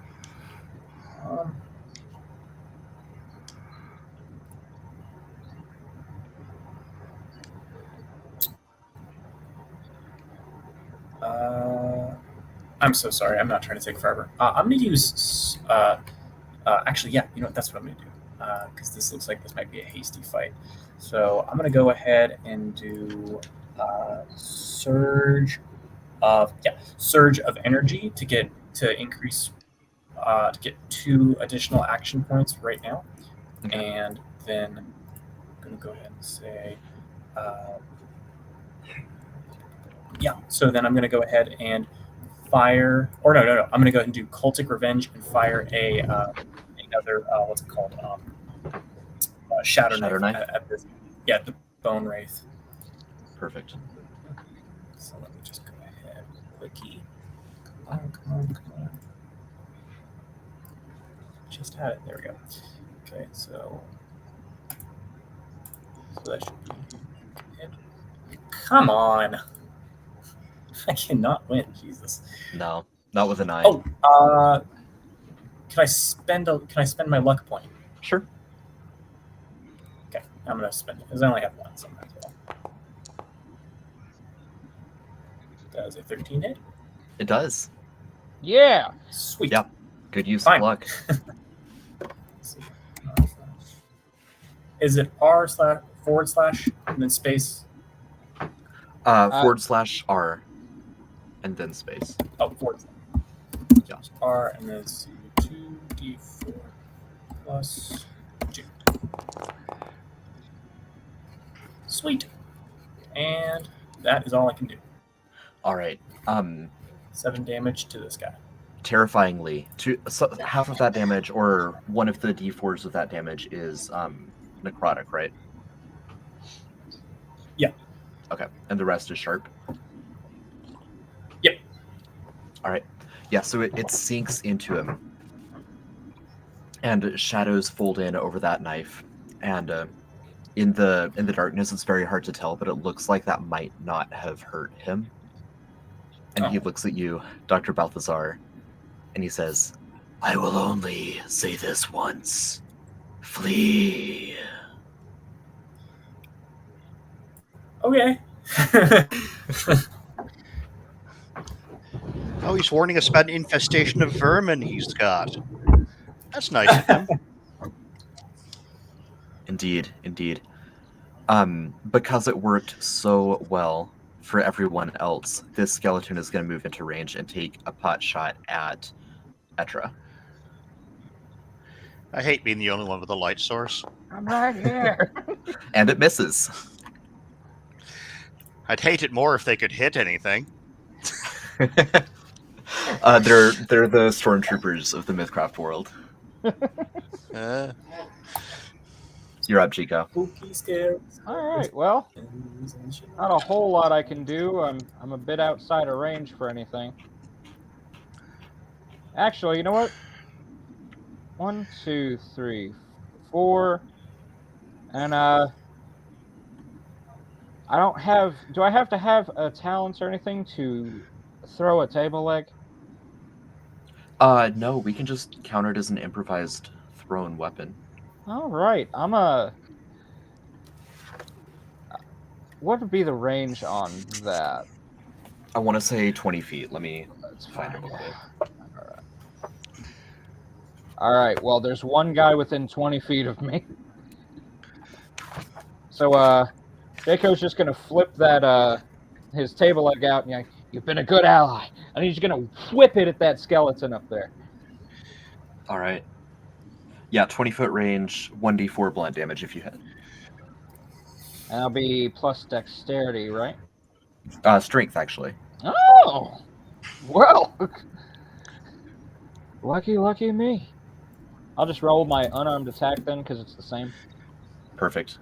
Speaker 5: I'm so sorry. I'm not trying to take forever. I'm going to use... actually, yeah, you know what? That's what I'm going to do. Because this looks like this might be a hasty fight. So I'm going to go ahead and do Surge of Energy to get 2 additional action points right now. And then I'm going to go ahead and say... so then I'm going to go ahead and fire, or no. I'm going to go ahead and do Cultic Revenge and fire another, what's it called? Shatter Knife. At this, the Bone Wraith.
Speaker 1: Perfect.
Speaker 5: So let me just go ahead. Quickie. Come on. Just had it. There we go. Okay, so that should be it. Come on. I cannot win. Jesus.
Speaker 1: No, not with a 9.
Speaker 5: Oh, can I spend my luck point?
Speaker 1: Sure.
Speaker 5: Okay, I'm gonna spend it because I only have one, so I might as well. Does a 13 hit?
Speaker 1: It does.
Speaker 2: Yeah.
Speaker 5: Sweet.
Speaker 1: Yeah. Good use
Speaker 5: Fine.
Speaker 1: of luck.
Speaker 5: Let's see. Is it r// and then space?
Speaker 1: /R and then space.
Speaker 5: Oh, forward.
Speaker 1: Yeah.
Speaker 5: R and then 2d4 plus 2. Sweet. And that is all I can do.
Speaker 1: All right.
Speaker 5: 7 damage to this guy.
Speaker 1: Terrifyingly, half of that damage, or one of the d4s of that damage, is necrotic, right?
Speaker 5: Yeah.
Speaker 1: Okay, and the rest is sharp.
Speaker 5: Yep.
Speaker 1: All right. Yeah. So it sinks into him, and shadows fold in over that knife, and in the darkness, it's very hard to tell, but it looks like that might not have hurt him. And he looks at you, Dr. Balthazar, and he says, "I will only say this once. Flee."
Speaker 5: Okay.
Speaker 3: Oh, he's warning us about an infestation of vermin he's got. That's nice of him.
Speaker 1: Indeed. Because it worked so well for everyone else, this skeleton is going to move into range and take a pot shot at Etra.
Speaker 3: I hate being the only one with a light source.
Speaker 2: I'm right here.
Speaker 1: And it misses.
Speaker 3: I'd hate it more if they could hit anything.
Speaker 1: They're the stormtroopers of the Mythcraft world. You're up, Chico.
Speaker 5: Spooky, scary.
Speaker 2: All right. Well, not a whole lot I can do. I'm a bit outside of range for anything. Actually, you know what? 1, 2, 3, 4, and I don't have. Do I have to have a talent or anything to throw a table leg?
Speaker 1: No, we can just counter it as an improvised thrown weapon.
Speaker 2: All right. What would be the range on that?
Speaker 1: I want to say 20 feet. Let me
Speaker 2: Let's
Speaker 1: find it
Speaker 2: find
Speaker 1: real
Speaker 2: it.
Speaker 1: quick.
Speaker 2: All right. Well, there's one guy within 20 feet of me. So, Jaco's just gonna flip that his table leg out, and you've been a good ally. And he's gonna whip it at that skeleton up there.
Speaker 1: All right. Yeah, 20-foot range, 1d4 blunt damage if you hit.
Speaker 2: And I'll be plus dexterity, right?
Speaker 1: Strength, actually.
Speaker 2: Oh, well, lucky me. I'll just roll my unarmed attack then, because it's the same.
Speaker 1: Perfect.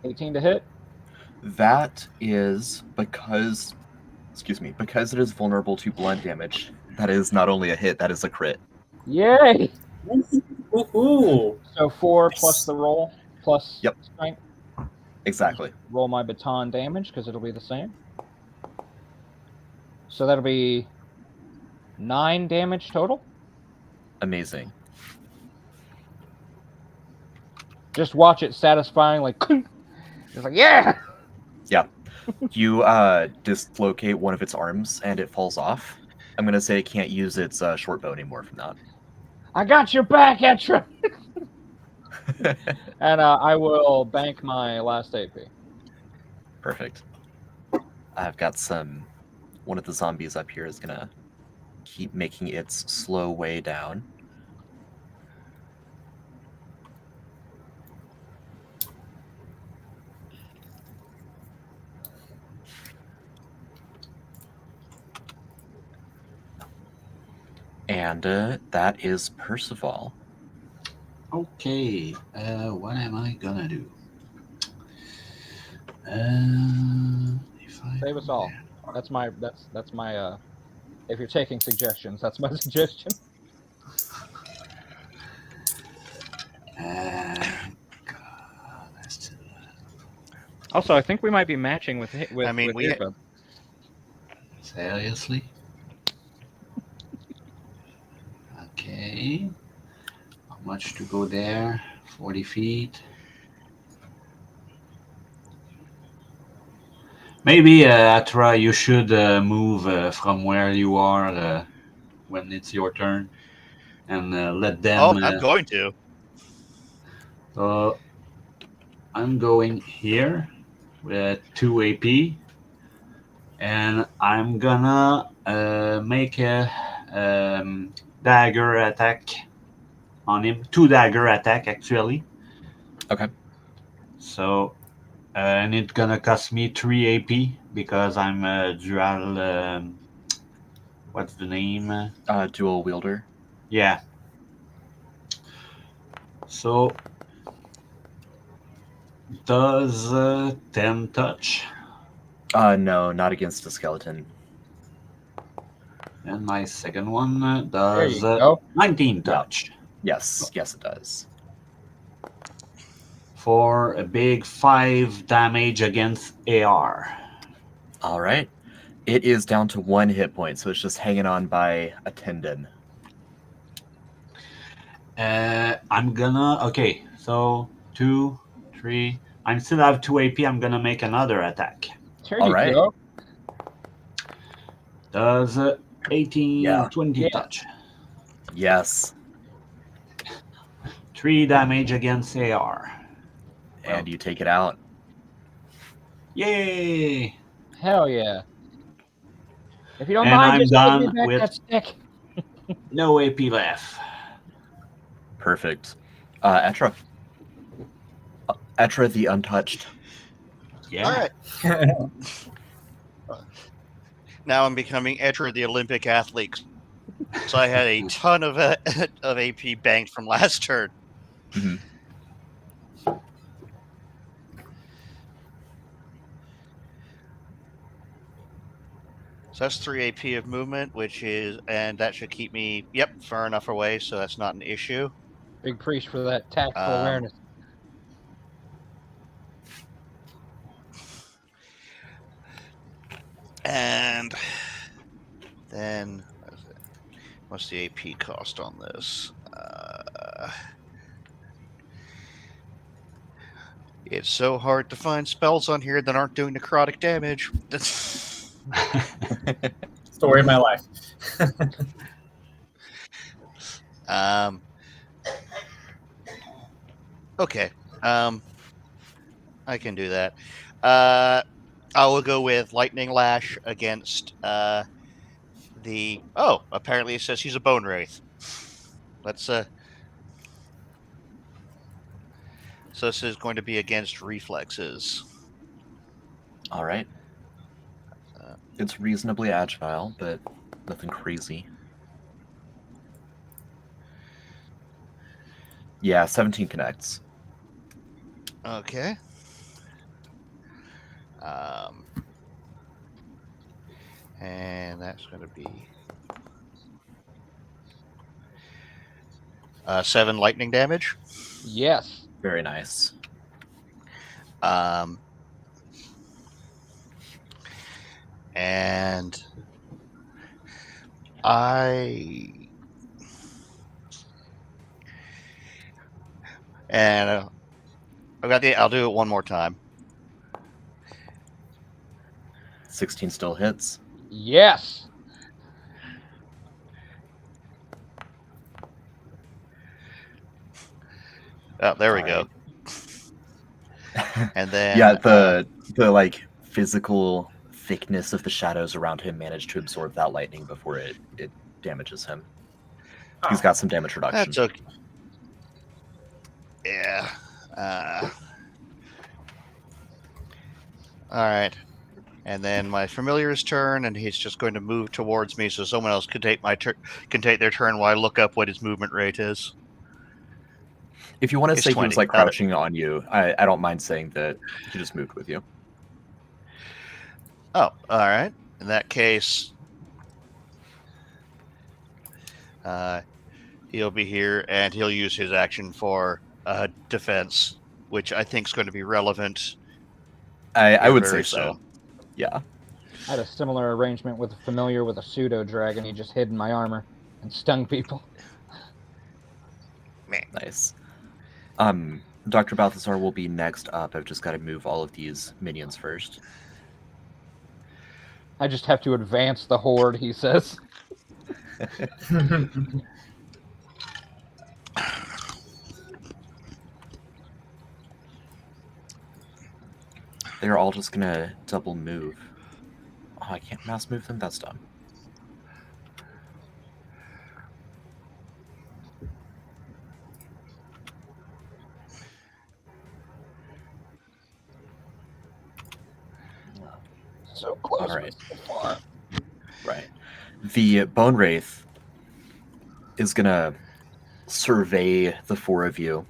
Speaker 2: 18 to hit.
Speaker 1: That is because it is vulnerable to blunt damage. That is not only a hit, that is a crit.
Speaker 2: Yay!
Speaker 5: Woohoo!
Speaker 2: So 4 plus the roll plus
Speaker 1: Yep.
Speaker 2: strength.
Speaker 1: Exactly.
Speaker 2: Roll my baton damage because it'll be the same. So that'll be 9 damage total.
Speaker 1: Amazing.
Speaker 2: Just watch it satisfying, like, just like, yeah!
Speaker 1: Yeah. You dislocate one of its arms and it falls off. I'm going to say it can't use its short bow anymore from that.
Speaker 2: I got your back, Etra! And I will bank my last AP.
Speaker 1: Perfect. I've got one of the zombies up here is going to keep making its slow way down. And that is Percival.
Speaker 4: Okay, what am I gonna do?
Speaker 2: Save us all. That's my. If you're taking suggestions, that's my suggestion. Also, I think we might be matching with
Speaker 3: I mean, we
Speaker 2: Earbud.
Speaker 4: Seriously? Okay. How much to go there? 40 feet. Maybe, Atra, you should move from where you are when it's your turn, and let them.
Speaker 3: Oh, I'm going to.
Speaker 4: So I'm going here with 2 AP, and I'm gonna make a dagger attack on him. 2 dagger attack, actually.
Speaker 1: Okay.
Speaker 4: So, and it's gonna cost me 3 AP because I'm a dual. What's the name?
Speaker 1: Dual wielder.
Speaker 4: Yeah. So, does 10 touch?
Speaker 1: No, not against a skeleton.
Speaker 4: And my second one
Speaker 2: There
Speaker 4: does
Speaker 2: you go.
Speaker 4: 19 touch.
Speaker 1: Yes, it does.
Speaker 4: For a big 5 damage against AR.
Speaker 1: All right. It is down to 1 hit point, so it's just hanging on by a tendon.
Speaker 4: I'm gonna. Okay, so 2, 3. I still have 2 AP. I'm gonna make another attack.
Speaker 2: There
Speaker 1: All
Speaker 2: you
Speaker 1: right.
Speaker 2: go.
Speaker 4: Does 18,
Speaker 1: Yeah.
Speaker 4: 20
Speaker 2: Yeah.
Speaker 4: touch.
Speaker 1: Yes.
Speaker 4: 3 damage against AR.
Speaker 1: And you take it out.
Speaker 4: Yay!
Speaker 2: Hell yeah. If you don't
Speaker 4: And
Speaker 2: mind,
Speaker 4: I'm
Speaker 2: just give me
Speaker 4: done
Speaker 2: back
Speaker 4: with-
Speaker 2: that stick.
Speaker 4: No AP left.
Speaker 1: Perfect. Etra. Etra the Untouched.
Speaker 4: Yeah.
Speaker 3: All right. Now I'm becoming Edger the Olympic athlete. So I had a ton of AP banked from last turn.
Speaker 1: Mhm.
Speaker 3: So that's 3 AP of movement, and that should keep me, far enough away, so that's not an issue.
Speaker 2: Big priest for that tactical awareness.
Speaker 3: And then, what's the AP cost on this? It's so hard to find spells on here that aren't doing necrotic damage.
Speaker 5: Story of my life.
Speaker 3: Okay. I can do that. I will go with Lightning Lash against the. Oh, apparently it says he's a Bone Wraith. Let's. So this is going to be against reflexes.
Speaker 1: All right. It's reasonably agile, but nothing crazy. Yeah, 17 connects.
Speaker 3: Okay. And that's going to be 7 lightning damage.
Speaker 2: Yes.
Speaker 1: Very nice.
Speaker 3: And I'll do it one more time.
Speaker 1: 16 still hits.
Speaker 2: Yes.
Speaker 3: Oh, there we
Speaker 1: All
Speaker 3: go. And then
Speaker 1: yeah, the like physical thickness of the shadows around him managed to absorb that lightning before it damages him. He's got some damage reduction.
Speaker 3: that's okay. Yeah. All right. And then my familiar's turn, and he's just going to move towards me, so someone else can take their turn while I look up what his movement rate is.
Speaker 1: If you want to
Speaker 3: It's
Speaker 1: say
Speaker 3: 20.
Speaker 1: he was like crouching on you, I don't mind saying that he just moved with you.
Speaker 3: Oh, all right. In that case, he'll be here and he'll use his action for defense, which I think is going to be relevant.
Speaker 1: I would say
Speaker 3: very
Speaker 1: so.
Speaker 3: soon.
Speaker 1: Yeah.
Speaker 2: I had a similar arrangement with a familiar with a pseudo dragon. He just hid in my armor and stung people.
Speaker 1: Nice. Dr. Balthazar will be next up. I've just got to move all of these minions first.
Speaker 2: I just have to advance the horde, he says.
Speaker 1: They're all just gonna double move. Oh, I can't mouse move them? That's dumb.
Speaker 2: So close.
Speaker 1: All right.
Speaker 2: So far.
Speaker 1: Right. The Bone Wraith is gonna survey the four of you,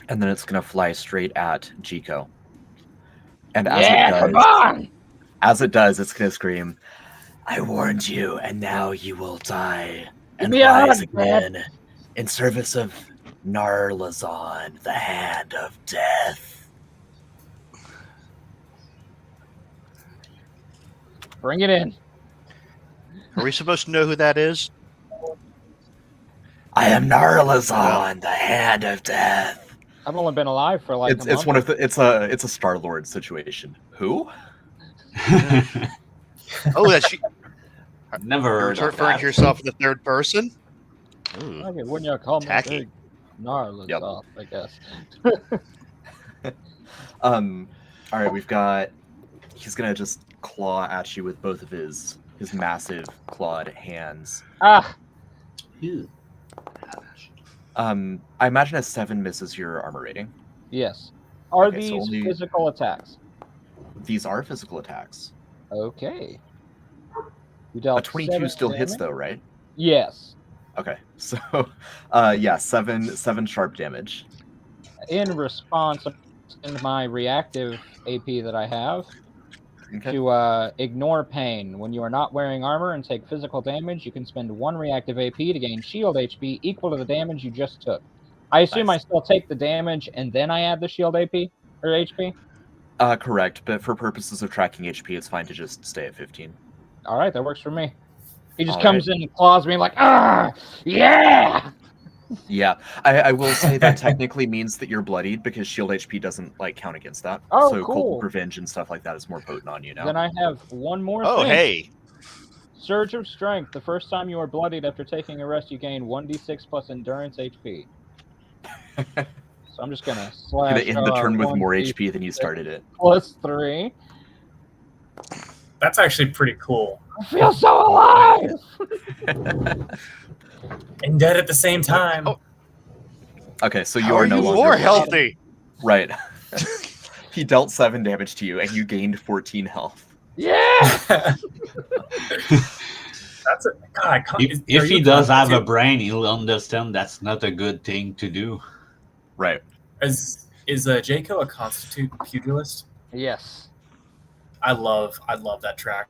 Speaker 1: and then it's gonna fly straight at Jiko. And as it does, it's gonna scream, "I warned you, and now you will die and rise again in service of Narlazon, the Hand of Death."
Speaker 2: Bring it in.
Speaker 3: Are we supposed to know who that is?
Speaker 1: I am Narlazon, the Hand of Death.
Speaker 2: I've only been alive for like a month.
Speaker 1: It's one of the it's a Star-Lord situation. Who?
Speaker 3: Oh, that's she.
Speaker 4: Never heard
Speaker 3: You're
Speaker 4: of
Speaker 3: referring
Speaker 4: that.
Speaker 3: to yourself in the third person? Ooh.
Speaker 2: Okay, wouldn't you call me
Speaker 3: Tacky.
Speaker 2: big gnarly
Speaker 1: Yep.
Speaker 2: off, I guess.
Speaker 1: All right, we've got. He's gonna just claw at you with both of his massive clawed hands.
Speaker 2: Ah!
Speaker 4: Ew.
Speaker 1: I imagine a 7 misses your armor rating.
Speaker 2: Yes. Are
Speaker 1: Okay, so
Speaker 2: these
Speaker 1: only-
Speaker 2: physical attacks?
Speaker 1: These are physical attacks.
Speaker 2: Okay. You
Speaker 1: A
Speaker 2: dealt
Speaker 1: 22
Speaker 2: 7
Speaker 1: still hits
Speaker 2: damage?
Speaker 1: though, right?
Speaker 2: Yes.
Speaker 1: Okay, so yeah, seven sharp damage.
Speaker 2: In response, in my reactive AP that I have,
Speaker 1: Okay.
Speaker 2: to ignore pain. When you are not wearing armor and take physical damage, you can spend 1 reactive AP to gain shield HP equal to the damage you just took. I assume
Speaker 1: Nice.
Speaker 2: I still take the damage and then I add the shield AP or HP?
Speaker 1: Correct, but for purposes of tracking HP, it's fine to just stay at 15.
Speaker 2: All right, that works for me. He just
Speaker 1: All
Speaker 2: comes in and claws me like, ah, yeah!
Speaker 1: Yeah, I will say that technically means that you're bloodied because shield HP doesn't like count against that.
Speaker 2: Oh,
Speaker 1: so
Speaker 2: cool.
Speaker 1: Cold Revenge and stuff like that is more potent on you now.
Speaker 2: Then I have one more
Speaker 3: Oh,
Speaker 2: thing.
Speaker 3: hey.
Speaker 2: Surge of Strength. The first time you are bloodied after taking a rest, you gain 1d6 plus Endurance HP. So I'm just going to slash
Speaker 1: Gonna end the turn with more
Speaker 2: 1d6
Speaker 1: HP than you started it.
Speaker 2: plus 3.
Speaker 5: That's actually pretty cool.
Speaker 2: I feel so alive!
Speaker 5: And dead at the same time.
Speaker 3: Oh.
Speaker 1: Okay, so you
Speaker 3: How
Speaker 1: are no
Speaker 3: you
Speaker 1: longer
Speaker 3: more
Speaker 1: bloodied.
Speaker 3: healthy?
Speaker 1: Right. He dealt 7 damage to you, and you gained 14 health.
Speaker 2: Yeah!
Speaker 5: That's a God. I can't,
Speaker 4: If
Speaker 5: are
Speaker 4: he
Speaker 5: you
Speaker 4: does have a
Speaker 5: constitute-
Speaker 4: brain, he'll understand that's not a good thing to do.
Speaker 1: Right.
Speaker 5: is Jayco a constitute pugilist?
Speaker 2: Yes.
Speaker 5: I love that track.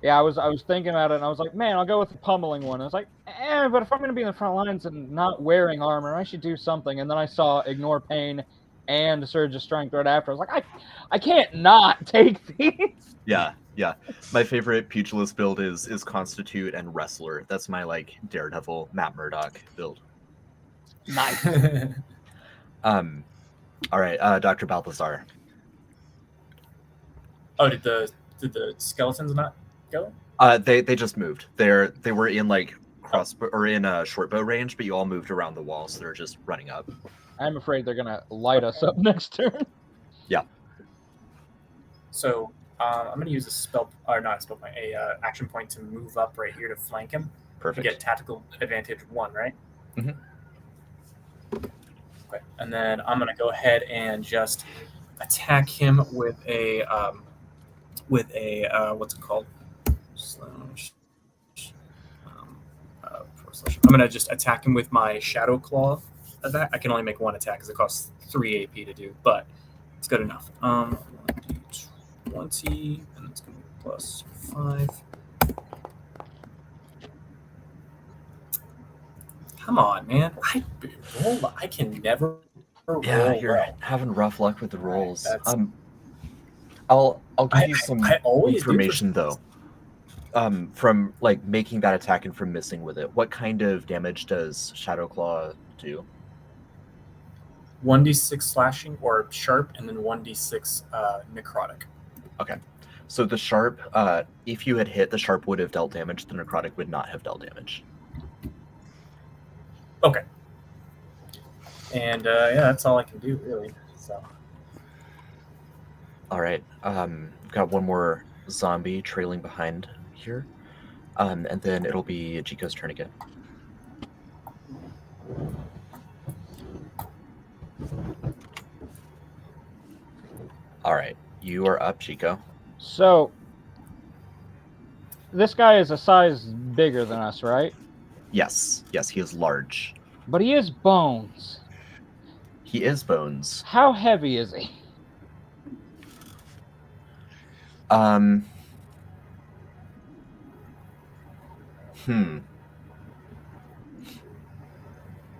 Speaker 2: Yeah, I was thinking about it, and I was like, man, I'll go with the pummeling one. I was like, but if I'm going to be in the front lines and not wearing armor, I should do something. And then I saw Ignore Pain and Surge of Strength right after. I was like, I can't not take these.
Speaker 1: Yeah. My favorite pugilist build is Constitute and Wrestler. That's my like Daredevil Matt Murdock build.
Speaker 2: Nice.
Speaker 1: All right, Dr. Balthazar.
Speaker 5: Oh, did the skeletons not go?
Speaker 1: They just moved. They were in like crossbow or in short bow range, but you all moved around the wall, so they're just running up.
Speaker 2: I'm afraid they're going to light us up next turn.
Speaker 5: So I'm going to use a spell, or not a spell point, a action point to move up right here to flank him. To
Speaker 1: Perfect.
Speaker 5: get tactical advantage 1, right?
Speaker 1: Mhm.
Speaker 5: Okay, and then I'm going to go ahead and just attack him with a what's it called? Slash. I'm going to just attack him with my Shadow Claw attack. I can only make 1 attack because it costs 3 AP to do, but it's good enough. 20, and it's going to be plus 5. Come on, man. I can never roll
Speaker 1: you're
Speaker 5: well.
Speaker 1: having rough luck with the rolls.
Speaker 5: That's-
Speaker 1: I'll give you some
Speaker 5: I always do for
Speaker 1: information
Speaker 5: some
Speaker 1: though. From like making that attack and from missing with it. What kind of damage does Shadow Claw do?
Speaker 5: 1d6 slashing or sharp, and then 1d6 necrotic.
Speaker 1: Okay. So the sharp, if you had hit, the sharp would have dealt damage. The necrotic would not have dealt damage.
Speaker 5: Okay. And yeah, that's all I can do, really. So.
Speaker 1: All right. We've got one more zombie trailing behind here. And then it'll be Chico's turn again. All right. You are up, Chico.
Speaker 2: So, this guy is a size bigger than us, right?
Speaker 1: Yes. Yes, he is large.
Speaker 2: But he is bones.
Speaker 1: He is bones.
Speaker 2: How heavy is he?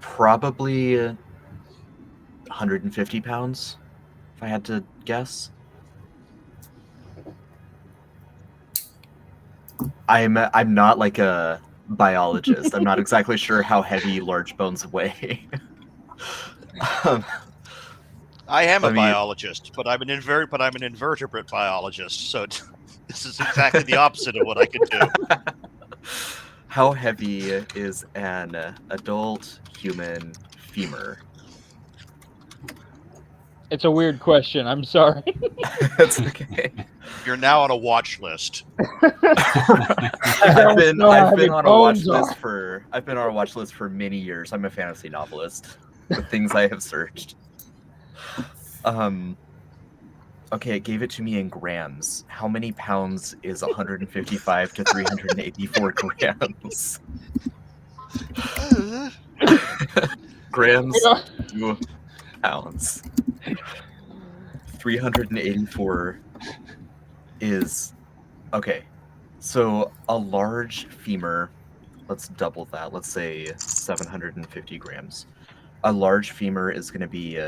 Speaker 1: Probably 150 pounds, if I had to guess. I'm not like a biologist. I'm not exactly sure how heavy large bones weigh.
Speaker 3: I am a biologist, but I'm an invertebrate biologist, so this is exactly the opposite of what I can do.
Speaker 1: How heavy is an adult human femur?
Speaker 2: It's a weird question. I'm sorry.
Speaker 1: That's okay.
Speaker 3: You're now on a watch list.
Speaker 1: I've been on a watch list for many years. I'm a fantasy novelist. The things I have searched. Okay, it gave it to me in grams. How many pounds is 155 to 384 grams? Grams to pounds. 384 is... Okay, so a large femur, let's double that. Let's say 750 grams. A large femur is going to be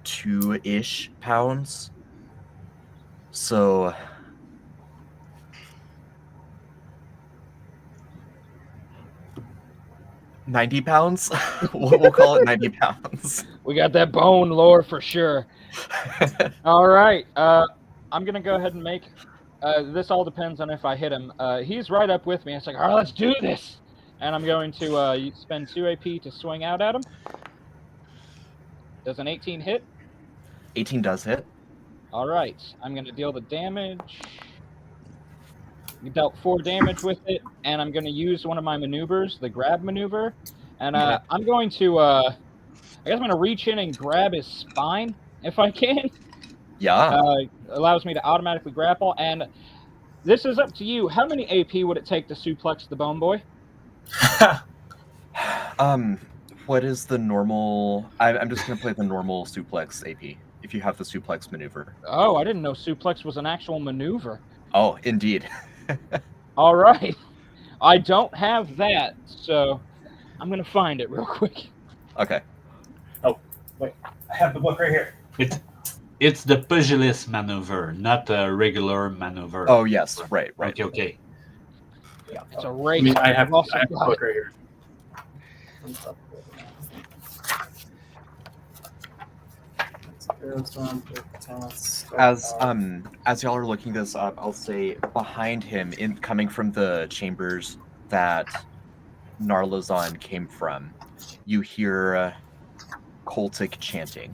Speaker 1: 2-ish pounds. So... $90 pounds? We'll call it 90 pounds.
Speaker 2: We got that bone lore for sure. All right. I'm going to go ahead and make... this all depends on if I hit him. He's right up with me. It's like, all right, let's do this. And I'm going to spend 2 AP to swing out at him. Does an 18 hit?
Speaker 1: 18 does hit.
Speaker 2: All right. I'm going to deal the damage. We dealt 4 damage with it, and I'm going to use one of my maneuvers, the grab maneuver. And I'm going to, I guess I'm going to reach in and grab his spine, if I can.
Speaker 1: Yeah.
Speaker 2: Allows me to automatically grapple. And this is up to you. How many AP would it take to suplex the bone boy?
Speaker 1: What is the normal... I'm just going to play the normal suplex AP, if you have the suplex maneuver.
Speaker 2: Oh, I didn't know suplex was an actual maneuver.
Speaker 1: Oh, indeed.
Speaker 2: All right. I don't have that, so I'm going to find it real quick.
Speaker 1: Okay.
Speaker 5: Oh, wait. I have the book right here.
Speaker 4: It's the pugilist maneuver, not a regular maneuver.
Speaker 1: Oh, yes. Right.
Speaker 4: Okay.
Speaker 1: Yeah.
Speaker 2: It's a race.
Speaker 5: I have the
Speaker 2: also
Speaker 5: book right here.
Speaker 1: As y'all are looking this up, I'll say behind him, coming from the chambers that Narlazon came from, you hear cultic chanting.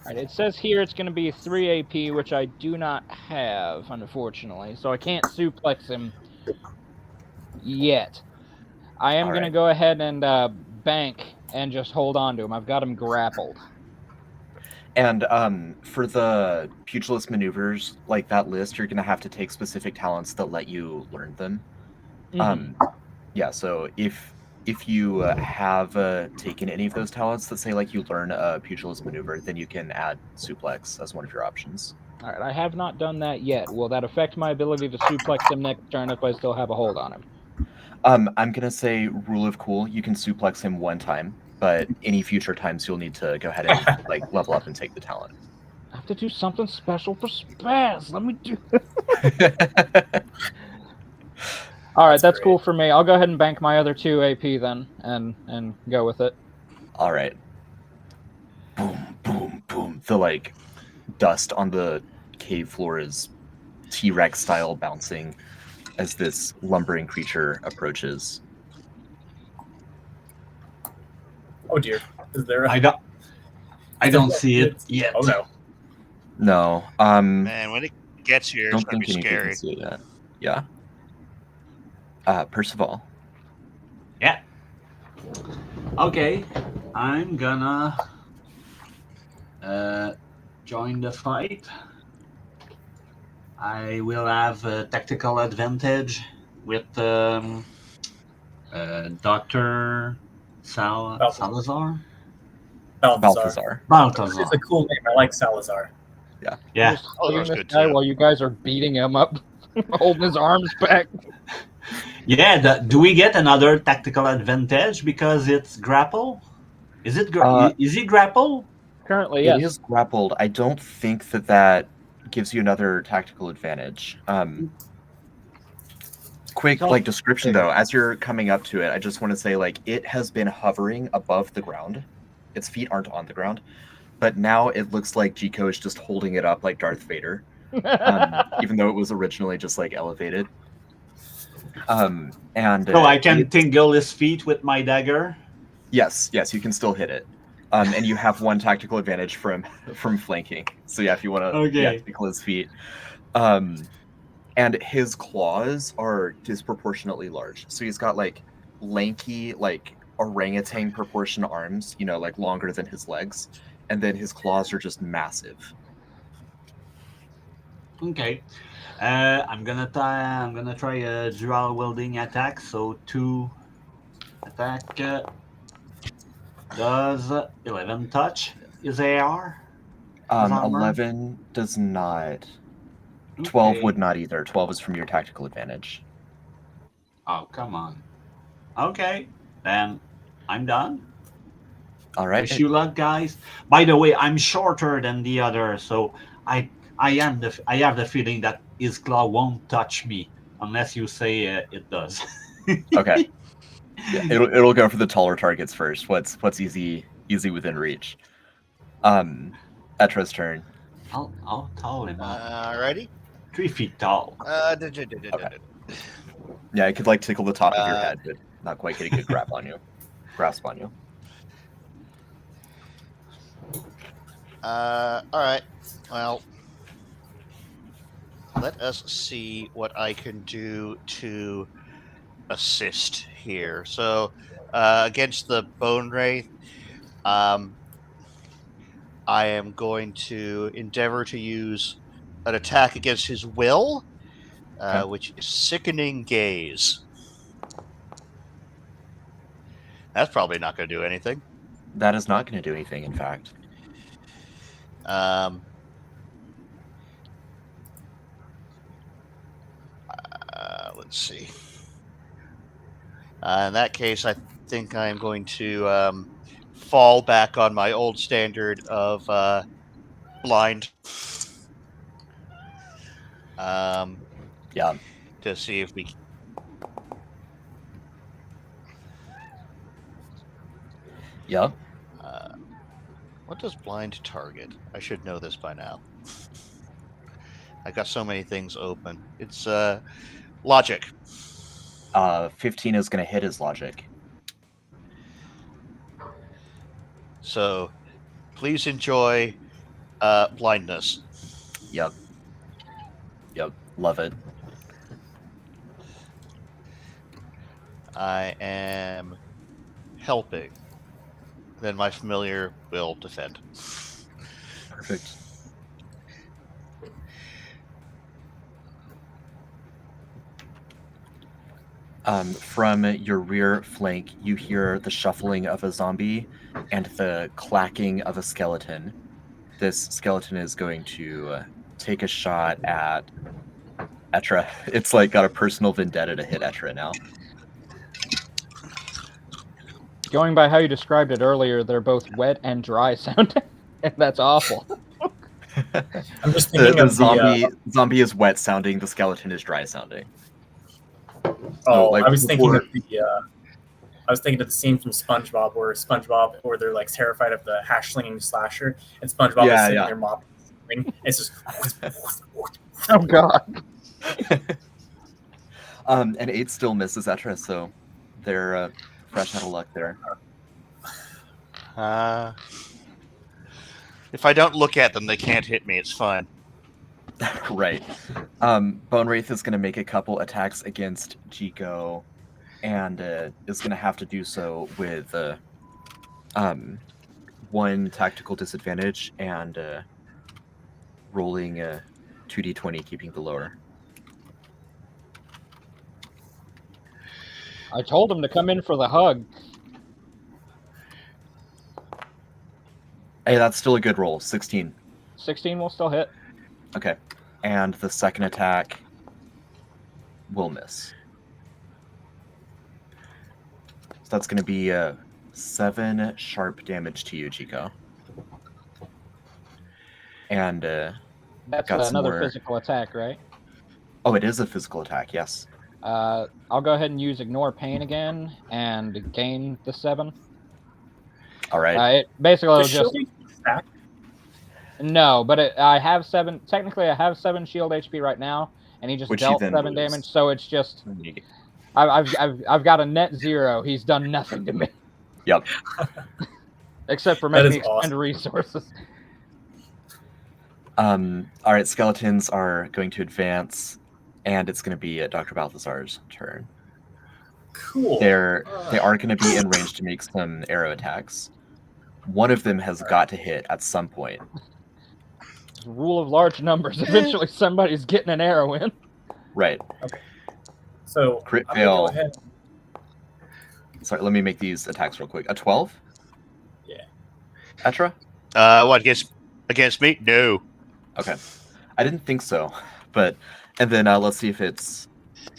Speaker 2: All right, it says here it's going to be 3 AP, which I do not have, unfortunately, so I can't suplex him yet. I am going to go ahead and bank and just hold on to him. I've got him grappled.
Speaker 1: And for the pugilist maneuvers, like that list, you're going to have to take specific talents that let you learn them.
Speaker 2: Mm-hmm.
Speaker 1: Yeah, so if if you have taken any of those talents, let's say like you learn a pugilist maneuver, then you can add suplex as one of your options.
Speaker 2: All right, I have not done that yet. Will that affect my ability to suplex him next turn if I still have a hold on him?
Speaker 1: I'm gonna say rule of cool. You can suplex him one time, but any future times you'll need to go ahead and like level up and take the talent.
Speaker 2: I have to do something special for Spaz. Let me do. All right, that's
Speaker 5: great.
Speaker 2: cool for me. I'll go ahead and bank my other 2 AP then, and go with it.
Speaker 1: All right. Boom, boom, boom. The like dust on the cave floor is T-Rex style bouncing as this lumbering creature approaches.
Speaker 5: Oh dear. Is there?
Speaker 4: I don't see it yet.
Speaker 5: Oh no.
Speaker 1: No.
Speaker 3: Man, when it gets here, it's
Speaker 1: Don't
Speaker 3: gonna
Speaker 1: think
Speaker 3: be
Speaker 1: anything
Speaker 3: scary.
Speaker 1: can see it yet. Yeah. Percival.
Speaker 4: Yeah. Okay, I'm gonna join the fight. I will have a tactical advantage with Dr. Salazar.
Speaker 5: Balthazar.
Speaker 1: Balthazar.
Speaker 5: It's a cool name. I like Salazar.
Speaker 4: Yeah.
Speaker 2: Just
Speaker 3: Oh,
Speaker 2: seeing
Speaker 3: that's
Speaker 2: this
Speaker 3: good
Speaker 2: guy
Speaker 3: too.
Speaker 2: while you guys are beating him up, holding his arms back.
Speaker 4: Yeah, do we get another tactical advantage because it's grapple? Is it is he grapple?
Speaker 2: Currently,
Speaker 1: It
Speaker 2: yes.
Speaker 1: is grappled. I don't think that gives you another tactical advantage. Quick
Speaker 2: Tell-
Speaker 1: like description though, as you're coming up to it, I just want to say like it has been hovering above the ground. Its feet aren't on the ground, but now it looks like Jico is just holding it up like Darth Vader, even though it was originally just like elevated. And
Speaker 4: So I can tingle his feet with my dagger.
Speaker 1: Yes, you can still hit it. And you have one tactical advantage from flanking. So yeah, if you want to tickle his feet. And his claws are disproportionately large. So he's got like lanky, like orangutan proportion arms, you know, like longer than his legs, and then his claws are just massive.
Speaker 4: Okay. I'm gonna try a dual wielding attack. So 2 attack does 11 touch. Is AR?
Speaker 1: 11 does not. 12 would not either. 12 is from your tactical advantage.
Speaker 4: Oh, come on. Okay, then I'm done.
Speaker 1: All right.
Speaker 4: Wish you luck, guys. By the way, I'm shorter than the other, so I have the feeling that his claw won't touch me unless you say it does.
Speaker 1: Okay. Yeah, it'll go for the taller targets first. What's easy within reach. Etra's turn.
Speaker 4: I'll tall him up.
Speaker 3: Alrighty.
Speaker 4: 3 feet tall.
Speaker 1: Okay. Yeah, it could like tickle the top of your head, but not quite get a good grasp on you.
Speaker 3: All right. Well, let us see what I can do to assist here. So, against the Bone Wraith, I am going to endeavor to use an attack against his will, which is Sickening Gaze. That's probably not going to do anything.
Speaker 1: That is not going to do anything, in fact.
Speaker 3: Let's see. In that case, I think I'm going to fall back on my old standard of blind.
Speaker 1: Yeah.
Speaker 3: To see if we.
Speaker 1: Yeah.
Speaker 3: What does blind target? I should know this by now. I got so many things open. It's logic.
Speaker 1: 15 is going to hit his logic.
Speaker 3: So, please enjoy blindness.
Speaker 1: Yep. Love it.
Speaker 3: I am helping. Then my familiar will defend.
Speaker 1: Perfect. From your rear flank, you hear the shuffling of a zombie and the clacking of a skeleton. This skeleton is going to take a shot at Etra. It's like got a personal vendetta to hit Etra now.
Speaker 2: Going by how you described it earlier, they're both wet and dry sounding, and that's awful.
Speaker 5: I'm just thinking
Speaker 1: the
Speaker 5: of
Speaker 1: zombie is wet sounding. The skeleton is dry sounding.
Speaker 5: Oh,
Speaker 1: like,
Speaker 5: I was thinking
Speaker 1: before-
Speaker 5: of the scene from SpongeBob where they're like terrified of the hash slinging slasher, and SpongeBob is sitting there mopping. It's just
Speaker 2: Oh god.
Speaker 1: And 8 still misses Etra, so they're fresh out of luck there.
Speaker 3: If I don't look at them, they can't hit me. It's fine.
Speaker 1: Right. Bone Wraith is going to make a couple attacks against Chico, and is going to have to do so with 1 tactical disadvantage and rolling 2d20, keeping the lower.
Speaker 2: I told him to come in for the hug.
Speaker 1: Hey, that's still a good roll. 16.
Speaker 2: 16 will still hit.
Speaker 1: Okay. And the second attack will miss. So that's going to be 7 sharp damage to you, Chico. And
Speaker 2: That's
Speaker 1: got some
Speaker 2: another
Speaker 1: more-
Speaker 2: physical attack, right?
Speaker 1: oh, it is a physical attack, yes.
Speaker 2: I'll go ahead and use Ignore Pain again and gain the 7.
Speaker 1: All right.
Speaker 2: It basically
Speaker 5: Does
Speaker 2: just
Speaker 5: Shield back?
Speaker 2: no, but I have 7. Technically, I have 7 shield HP right now, and he just
Speaker 1: Which he
Speaker 2: dealt
Speaker 1: then
Speaker 2: 7
Speaker 1: lose.
Speaker 2: damage. So it's just I've got a net 0. He's done nothing to me.
Speaker 1: Yep.
Speaker 2: Except for
Speaker 5: That
Speaker 2: making me
Speaker 5: is
Speaker 2: expend
Speaker 5: awesome.
Speaker 2: resources.
Speaker 1: All right, skeletons are going to advance, and it's going to be Dr. Balthazar's turn.
Speaker 5: Cool.
Speaker 1: They are going to be in range to make some arrow attacks. One of them has got to hit at some point.
Speaker 2: Rule of large numbers. Eventually, somebody's getting an arrow in.
Speaker 1: Right.
Speaker 5: So
Speaker 1: Crit
Speaker 5: I'm gonna go
Speaker 1: fail.
Speaker 5: ahead.
Speaker 1: Sorry, let me make these attacks real quick. A 12?
Speaker 5: Yeah.
Speaker 1: Etra?
Speaker 3: What, against me? No.
Speaker 1: Okay. I didn't think so. But, and then let's see if it's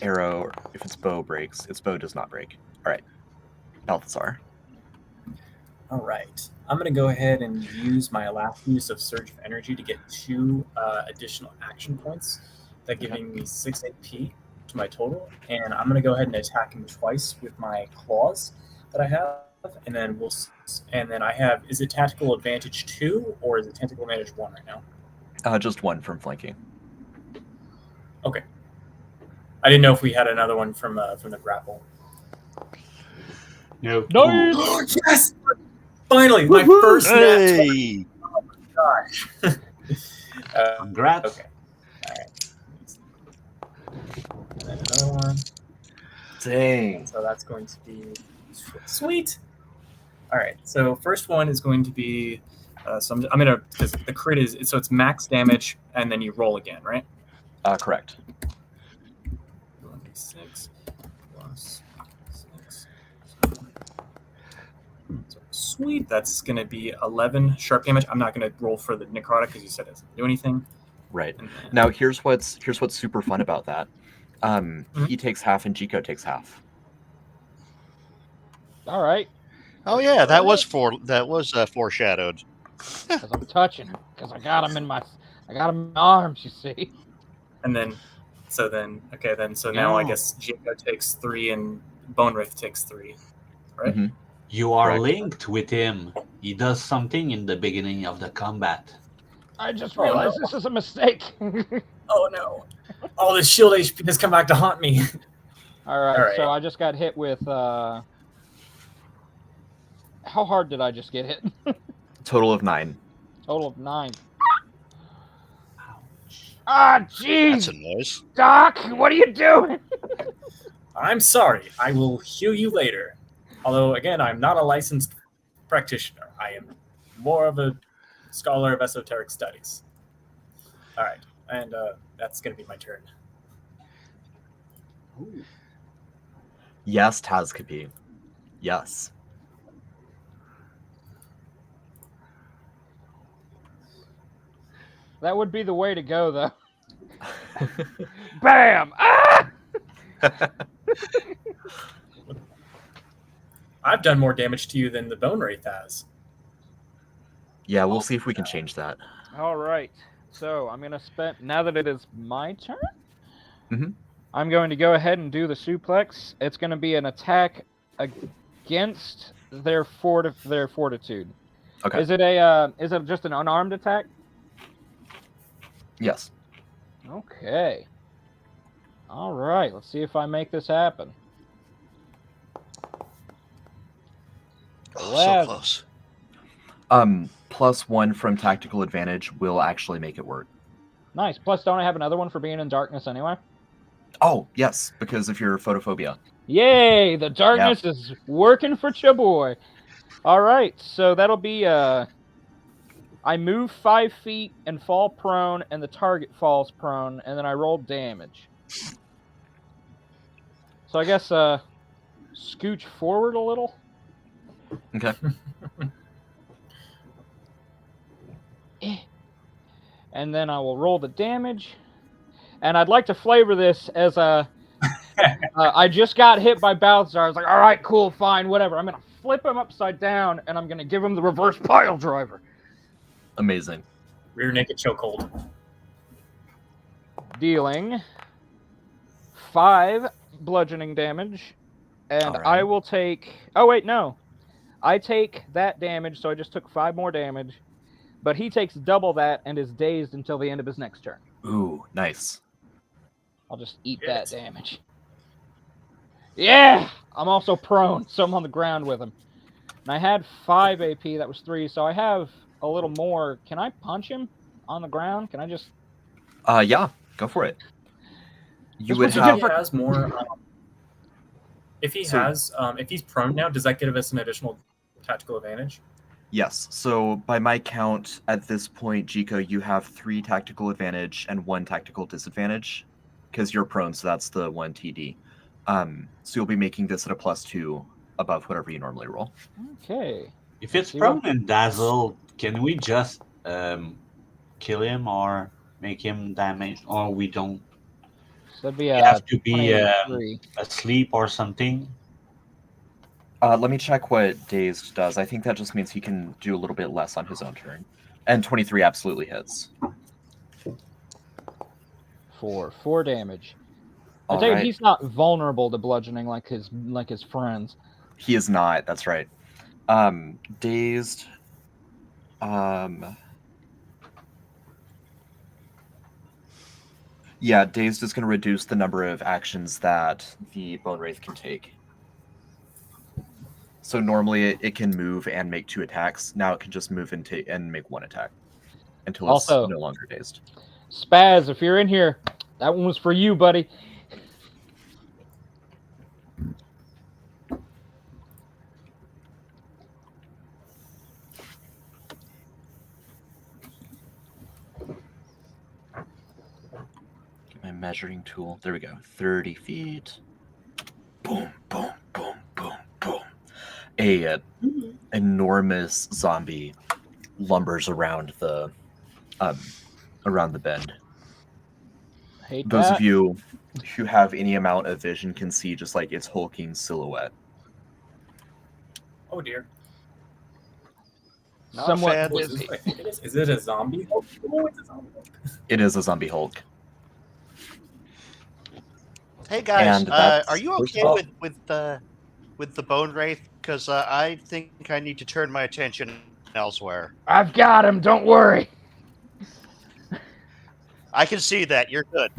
Speaker 1: arrow, or if its bow breaks. Its bow does not break. All right. Balthazar.
Speaker 5: All right. I'm going to go ahead and use my last use of Surge of Energy to get 2 additional action points. That giving me 6 AP to my total. And I'm going to go ahead and attack him twice with my claws that I have. And then I have, is it tactical advantage 2 or is it tactical advantage 1 right now?
Speaker 1: Just 1 from flanking.
Speaker 5: Okay. I didn't know if we had another one from the grapple.
Speaker 4: No.
Speaker 2: Nice!
Speaker 5: Yes! Finally, my first net 20.
Speaker 3: Hey!
Speaker 5: Oh my gosh.
Speaker 4: Congrats.
Speaker 5: Okay. All right. And then another one.
Speaker 1: Dang.
Speaker 5: So that's going to be sweet. All right. So first one is going to be. So I'm gonna, because the crit is, so it's max damage and then you roll again, right?
Speaker 1: Correct.
Speaker 5: 1d6 plus 6. So sweet. That's going to be 11 sharp damage. I'm not going to roll for the necrotic because you said it doesn't do anything.
Speaker 1: Right.
Speaker 5: And then-
Speaker 1: Now here's what's super fun about that. He takes half and Chico takes half.
Speaker 2: All right.
Speaker 3: Oh yeah, that was foreshadowed.
Speaker 2: Because I'm touching him. Because I got him in my arms, you see.
Speaker 5: And then, so now I guess Jaco takes 3 and Bone Wraith takes 3, right?
Speaker 1: Mhm.
Speaker 4: You are
Speaker 1: Correct.
Speaker 4: linked with him. He does something in the beginning of the combat.
Speaker 2: I just
Speaker 5: Oh,
Speaker 2: realized
Speaker 5: no.
Speaker 2: this is a mistake.
Speaker 5: Oh no! All this shield HP has come back to haunt me.
Speaker 2: All right,
Speaker 5: All right.
Speaker 2: so I just got hit with. How hard did I just get hit?
Speaker 1: Total of 9.
Speaker 2: Total of 9. Ah, jeez,
Speaker 3: That's a noise.
Speaker 2: Doc, what are you doing?
Speaker 5: I'm sorry. I will heal you later. Although, again, I'm not a licensed practitioner. I am more of a scholar of esoteric studies. All right, and that's going to be my turn.
Speaker 1: Yes, Taz could be. Yes.
Speaker 2: That would be the way to go, though. Bam! Ah!
Speaker 5: I've done more damage to you than the Bone Wraith has.
Speaker 1: Yeah, we'll see if we can change that.
Speaker 2: All right. So I'm going to spend, now that it is my turn,
Speaker 1: Mhm.
Speaker 2: I'm going to go ahead and do the suplex. It's going to be an attack against their fortitude.
Speaker 1: Okay.
Speaker 2: Is it just an unarmed attack?
Speaker 1: Yes.
Speaker 2: Okay. All right. Let's see if I make this happen.
Speaker 3: Oh,
Speaker 2: 11.
Speaker 3: so close.
Speaker 1: +1 from tactical advantage will actually make it work.
Speaker 2: Nice. Plus, don't I have another one for being in darkness anyway?
Speaker 1: Oh, yes, because of your photophobia.
Speaker 2: Yay! The darkness is working for Chaboy. All right. So that'll be I move 5 feet and fall prone, and the target falls prone, and then I roll damage. So I guess scooch forward a little.
Speaker 1: Okay.
Speaker 2: And then I will roll the damage. And I'd like to flavor this as I just got hit by Balthazar. I was like, all right, cool, fine, whatever. I'm going to flip him upside down, and I'm going to give him the reverse pile driver.
Speaker 1: Amazing.
Speaker 5: Rear naked chokehold.
Speaker 2: Dealing 5 bludgeoning damage. And
Speaker 1: Alright.
Speaker 2: I will take... Oh, wait, no. I take that damage, so I just took 5 more damage. But he takes double that and is dazed until the end of his next turn.
Speaker 1: Ooh, nice.
Speaker 2: I'll just eat
Speaker 5: Yes.
Speaker 2: that damage. Yeah! I'm also prone, so I'm on the ground with him. And I had 5 AP, that was 3, so I have a little more. Can I punch him on the ground? Can I just...
Speaker 1: Yeah, go for it. You
Speaker 2: This
Speaker 1: would
Speaker 2: was a
Speaker 1: have...
Speaker 5: If he has more... if he's prone now, does that give us an additional tactical advantage?
Speaker 1: Yes. So by my count, at this point, Jiko, you have 3 tactical advantage and 1 tactical disadvantage, because you're prone, so that's the 1 TD. So you'll be making this at a +2 above whatever you normally roll.
Speaker 2: Okay.
Speaker 4: If it's
Speaker 2: See
Speaker 4: prone
Speaker 2: what-
Speaker 4: and dazzle, can we just kill him or make him damage, or we don't
Speaker 2: So that'd be
Speaker 4: We have to be
Speaker 2: 23.
Speaker 4: asleep or something?
Speaker 1: Let me check what Dazed does. I think that just means he can do a little bit less on his own turn. And 23 absolutely hits.
Speaker 2: 4 damage. I
Speaker 1: All
Speaker 2: take it
Speaker 1: right.
Speaker 2: he's not vulnerable to bludgeoning like his friends.
Speaker 1: He is not. That's right. Dazed. Yeah, Dazed is going to reduce the number of actions that the Bone Wraith can take. So normally it can move and make 2 attacks. Now it can just move and make 1 attack until it's
Speaker 2: Also-
Speaker 1: no longer dazed.
Speaker 2: Spaz, if you're in here, that one was for you, buddy.
Speaker 1: Get my measuring tool. There we go. 30 feet. Boom, boom, boom, boom, boom. A enormous zombie lumbers around the bend.
Speaker 2: Hate
Speaker 1: Those
Speaker 2: that.
Speaker 1: of you who have any amount of vision can see just like its hulking silhouette.
Speaker 5: Oh dear.
Speaker 3: Not a
Speaker 2: Somewhat
Speaker 3: fan.
Speaker 5: What is
Speaker 2: busy.
Speaker 5: this? Is it a zombie? Oh, it's a zombie.
Speaker 1: It is a zombie Hulk.
Speaker 3: Hey guys,
Speaker 1: And that's-
Speaker 3: are you okay
Speaker 1: Oh.
Speaker 3: with the Bone Wraith? Because I think I need to turn my attention elsewhere.
Speaker 2: I've got him. Don't worry.
Speaker 3: I can see that. You're good.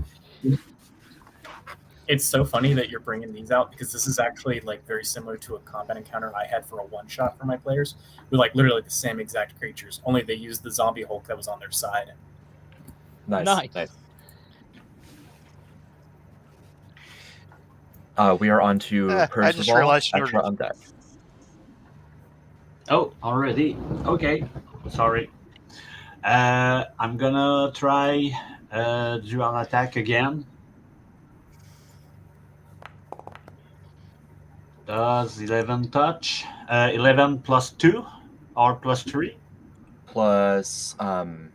Speaker 5: It's so funny that you're bringing these out because this is actually like very similar to a combat encounter I had for a one-shot for my players with like literally the same exact creatures, only they used the zombie Hulk that was on their side.
Speaker 2: Nice.
Speaker 1: We are on to
Speaker 3: I
Speaker 1: Percival,
Speaker 3: just realized you
Speaker 1: extra
Speaker 3: were-
Speaker 1: on deck.
Speaker 4: Oh, already? Okay, sorry. I'm gonna try do an attack again. Does 11 touch? 11 plus 2 or plus 3?
Speaker 1: Plus 2.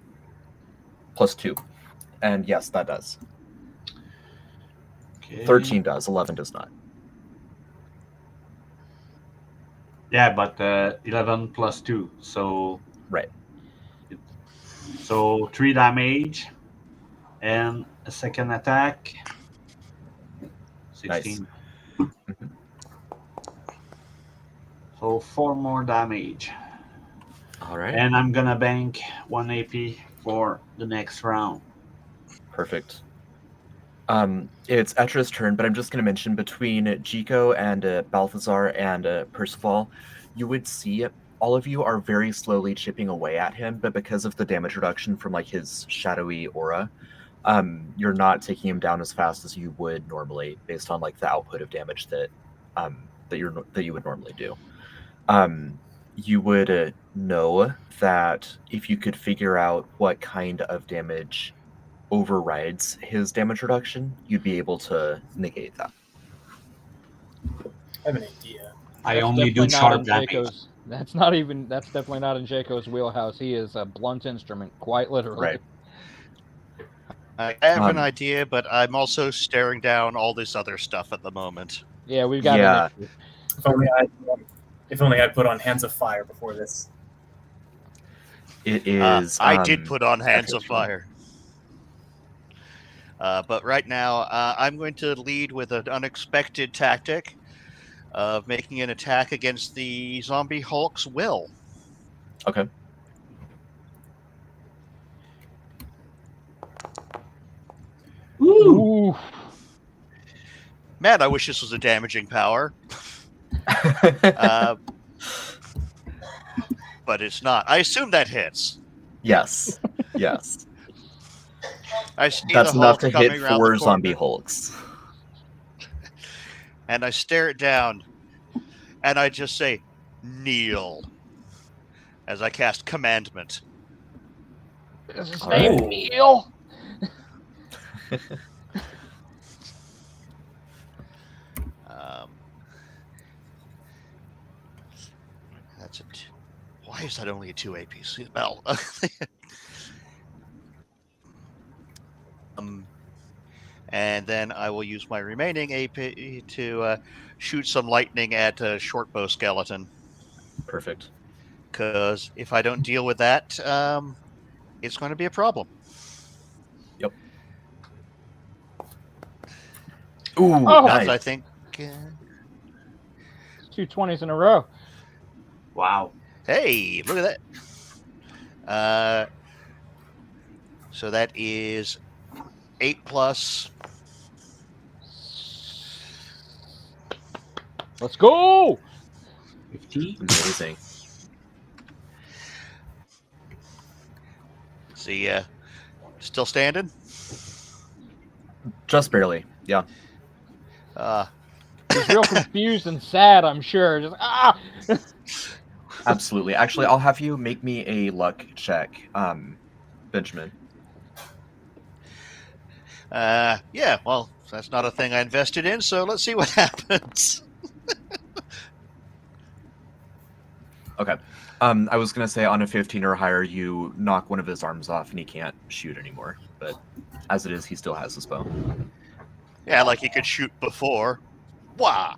Speaker 1: And yes, that does.
Speaker 4: Okay.
Speaker 1: 13 does, 11 does not.
Speaker 4: Yeah, but 11 plus 2. So
Speaker 1: Right.
Speaker 4: So 3 damage and a second attack. 16.
Speaker 1: Nice.
Speaker 4: So 4 more damage.
Speaker 1: All right.
Speaker 4: And I'm gonna bank 1 AP for the next round.
Speaker 1: Perfect. It's Etra's turn, but I'm just going to mention between Jiko and Balthazar and Percival, you would see all of you are very slowly chipping away at him, but because of the damage reduction from like his shadowy aura, you're not taking him down as fast as you would normally, based on like the output of damage that you would normally do. You would know that if you could figure out what kind of damage overrides his damage reduction, you'd be able to negate that.
Speaker 5: I have an idea.
Speaker 4: I
Speaker 2: That's
Speaker 4: only do
Speaker 2: definitely not
Speaker 4: sharp
Speaker 2: in
Speaker 4: damage.
Speaker 2: Jaco's. That's definitely not in Jaco's wheelhouse. He is a blunt instrument, quite literally.
Speaker 1: Right.
Speaker 3: I have an idea, but I'm also staring down all this other stuff at the moment.
Speaker 2: Yeah, we've got
Speaker 1: Yeah.
Speaker 2: an issue.
Speaker 5: If only I'd put on Hands of Fire before this.
Speaker 1: It is.
Speaker 3: I did put on Hands of
Speaker 1: Etra's turn.
Speaker 3: Fire. But right now, I'm going to lead with an unexpected tactic of making an attack against the zombie Hulk's will.
Speaker 1: Okay.
Speaker 2: Ooh.
Speaker 3: Man, I wish this was a damaging power. But it's not. I assume that hits.
Speaker 1: Yes. Yes.
Speaker 3: I see
Speaker 1: That's
Speaker 3: the
Speaker 1: enough
Speaker 3: Hulk
Speaker 1: to
Speaker 3: coming
Speaker 1: hit
Speaker 3: around
Speaker 1: 4
Speaker 3: the
Speaker 1: zombie
Speaker 3: corner,
Speaker 1: Hulks.
Speaker 3: and I stare it down, and I just say, "Kneel," as I cast Commandment.
Speaker 2: Is his
Speaker 1: All
Speaker 2: name
Speaker 5: right.
Speaker 2: Neil?
Speaker 3: That's a. Why is that only a 2 AP spell? And then I will use my remaining AP to shoot some lightning at a shortbow skeleton.
Speaker 1: Perfect.
Speaker 3: Because if I don't deal with that, it's going to be a problem.
Speaker 1: Yep. Ooh,
Speaker 2: Oh!
Speaker 1: nice.
Speaker 3: I think.
Speaker 2: 2 20s in a row.
Speaker 4: Wow.
Speaker 3: Hey, look at that. So that is 8 plus.
Speaker 2: Let's go!
Speaker 4: 15.
Speaker 1: Amazing.
Speaker 3: See, still standing?
Speaker 1: Just barely. Yeah.
Speaker 2: He's real confused and sad, I'm sure. Just
Speaker 1: Absolutely. Actually, I'll have you make me a luck check, Benjamin.
Speaker 3: Yeah, well, that's not a thing I invested in, so let's see what happens.
Speaker 1: Okay. I was going to say on a 15 or higher, you knock one of his arms off and he can't shoot anymore. But as it is, he still has his bow.
Speaker 3: Yeah, like he could shoot before. Wah!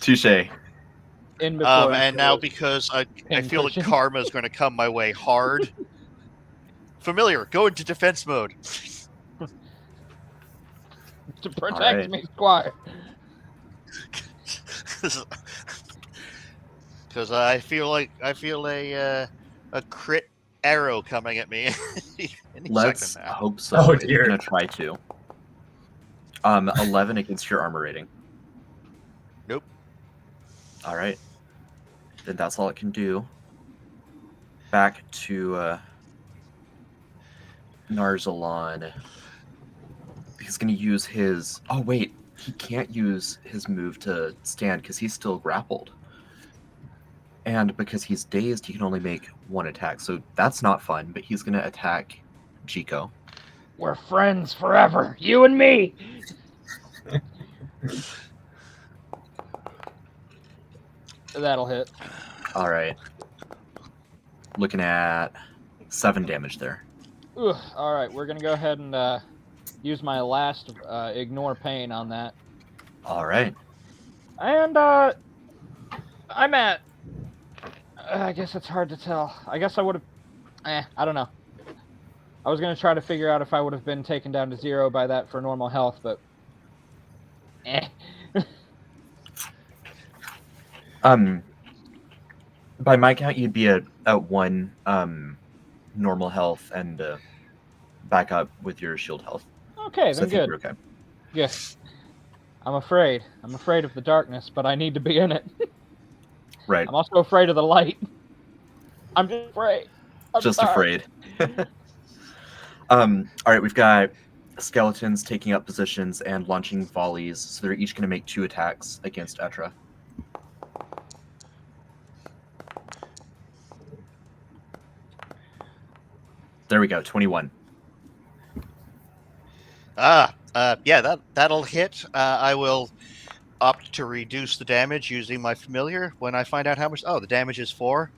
Speaker 1: Touche.
Speaker 2: in before.
Speaker 3: And now because I feel that
Speaker 2: Pincushion.
Speaker 3: karma is going to come my way hard. Familiar, go into defense mode.
Speaker 2: to protect
Speaker 1: Alright.
Speaker 2: me, Squire.
Speaker 3: Because I feel a crit arrow coming at me. Any
Speaker 1: Let's
Speaker 3: second now.
Speaker 1: hope so.
Speaker 5: Oh,
Speaker 1: It's
Speaker 5: dear.
Speaker 1: going to try to. 11 against your armor rating.
Speaker 3: Nope.
Speaker 1: All right. Then that's all it can do. Back to Narzalon. He's going to use his... Oh, wait. He can't use his move to stand because he's still grappled. And because he's dazed, he can only make 1 attack. So that's not fun, but he's going to attack Jiko.
Speaker 2: We're friends forever, you and me. That'll hit.
Speaker 1: All right. Looking at 7 damage there.
Speaker 2: Ugh, all right, we're gonna go ahead and use my last ignore pain on that.
Speaker 1: All right.
Speaker 2: And I'm at. I guess it's hard to tell. I guess I would have. I don't know. I was gonna try to figure out if I would have been taken down to 0 by that for normal health, but.
Speaker 1: By my count, you'd be at 1 normal health and back up with your shield health.
Speaker 2: Okay,
Speaker 1: So
Speaker 2: then
Speaker 1: I think
Speaker 2: good.
Speaker 1: you're okay.
Speaker 2: Yes. I'm afraid. I'm afraid of the darkness, but I need to be in it.
Speaker 1: Right.
Speaker 2: I'm also afraid of the light. I'm just afraid.
Speaker 1: Just afraid. All right, we've got skeletons taking up positions and launching volleys, so they're each going to make 2 attacks against Etra. There we go, 21.
Speaker 3: Yeah, that'll hit. I will opt to reduce the damage using my familiar when I find out how much. Oh, the damage is 4.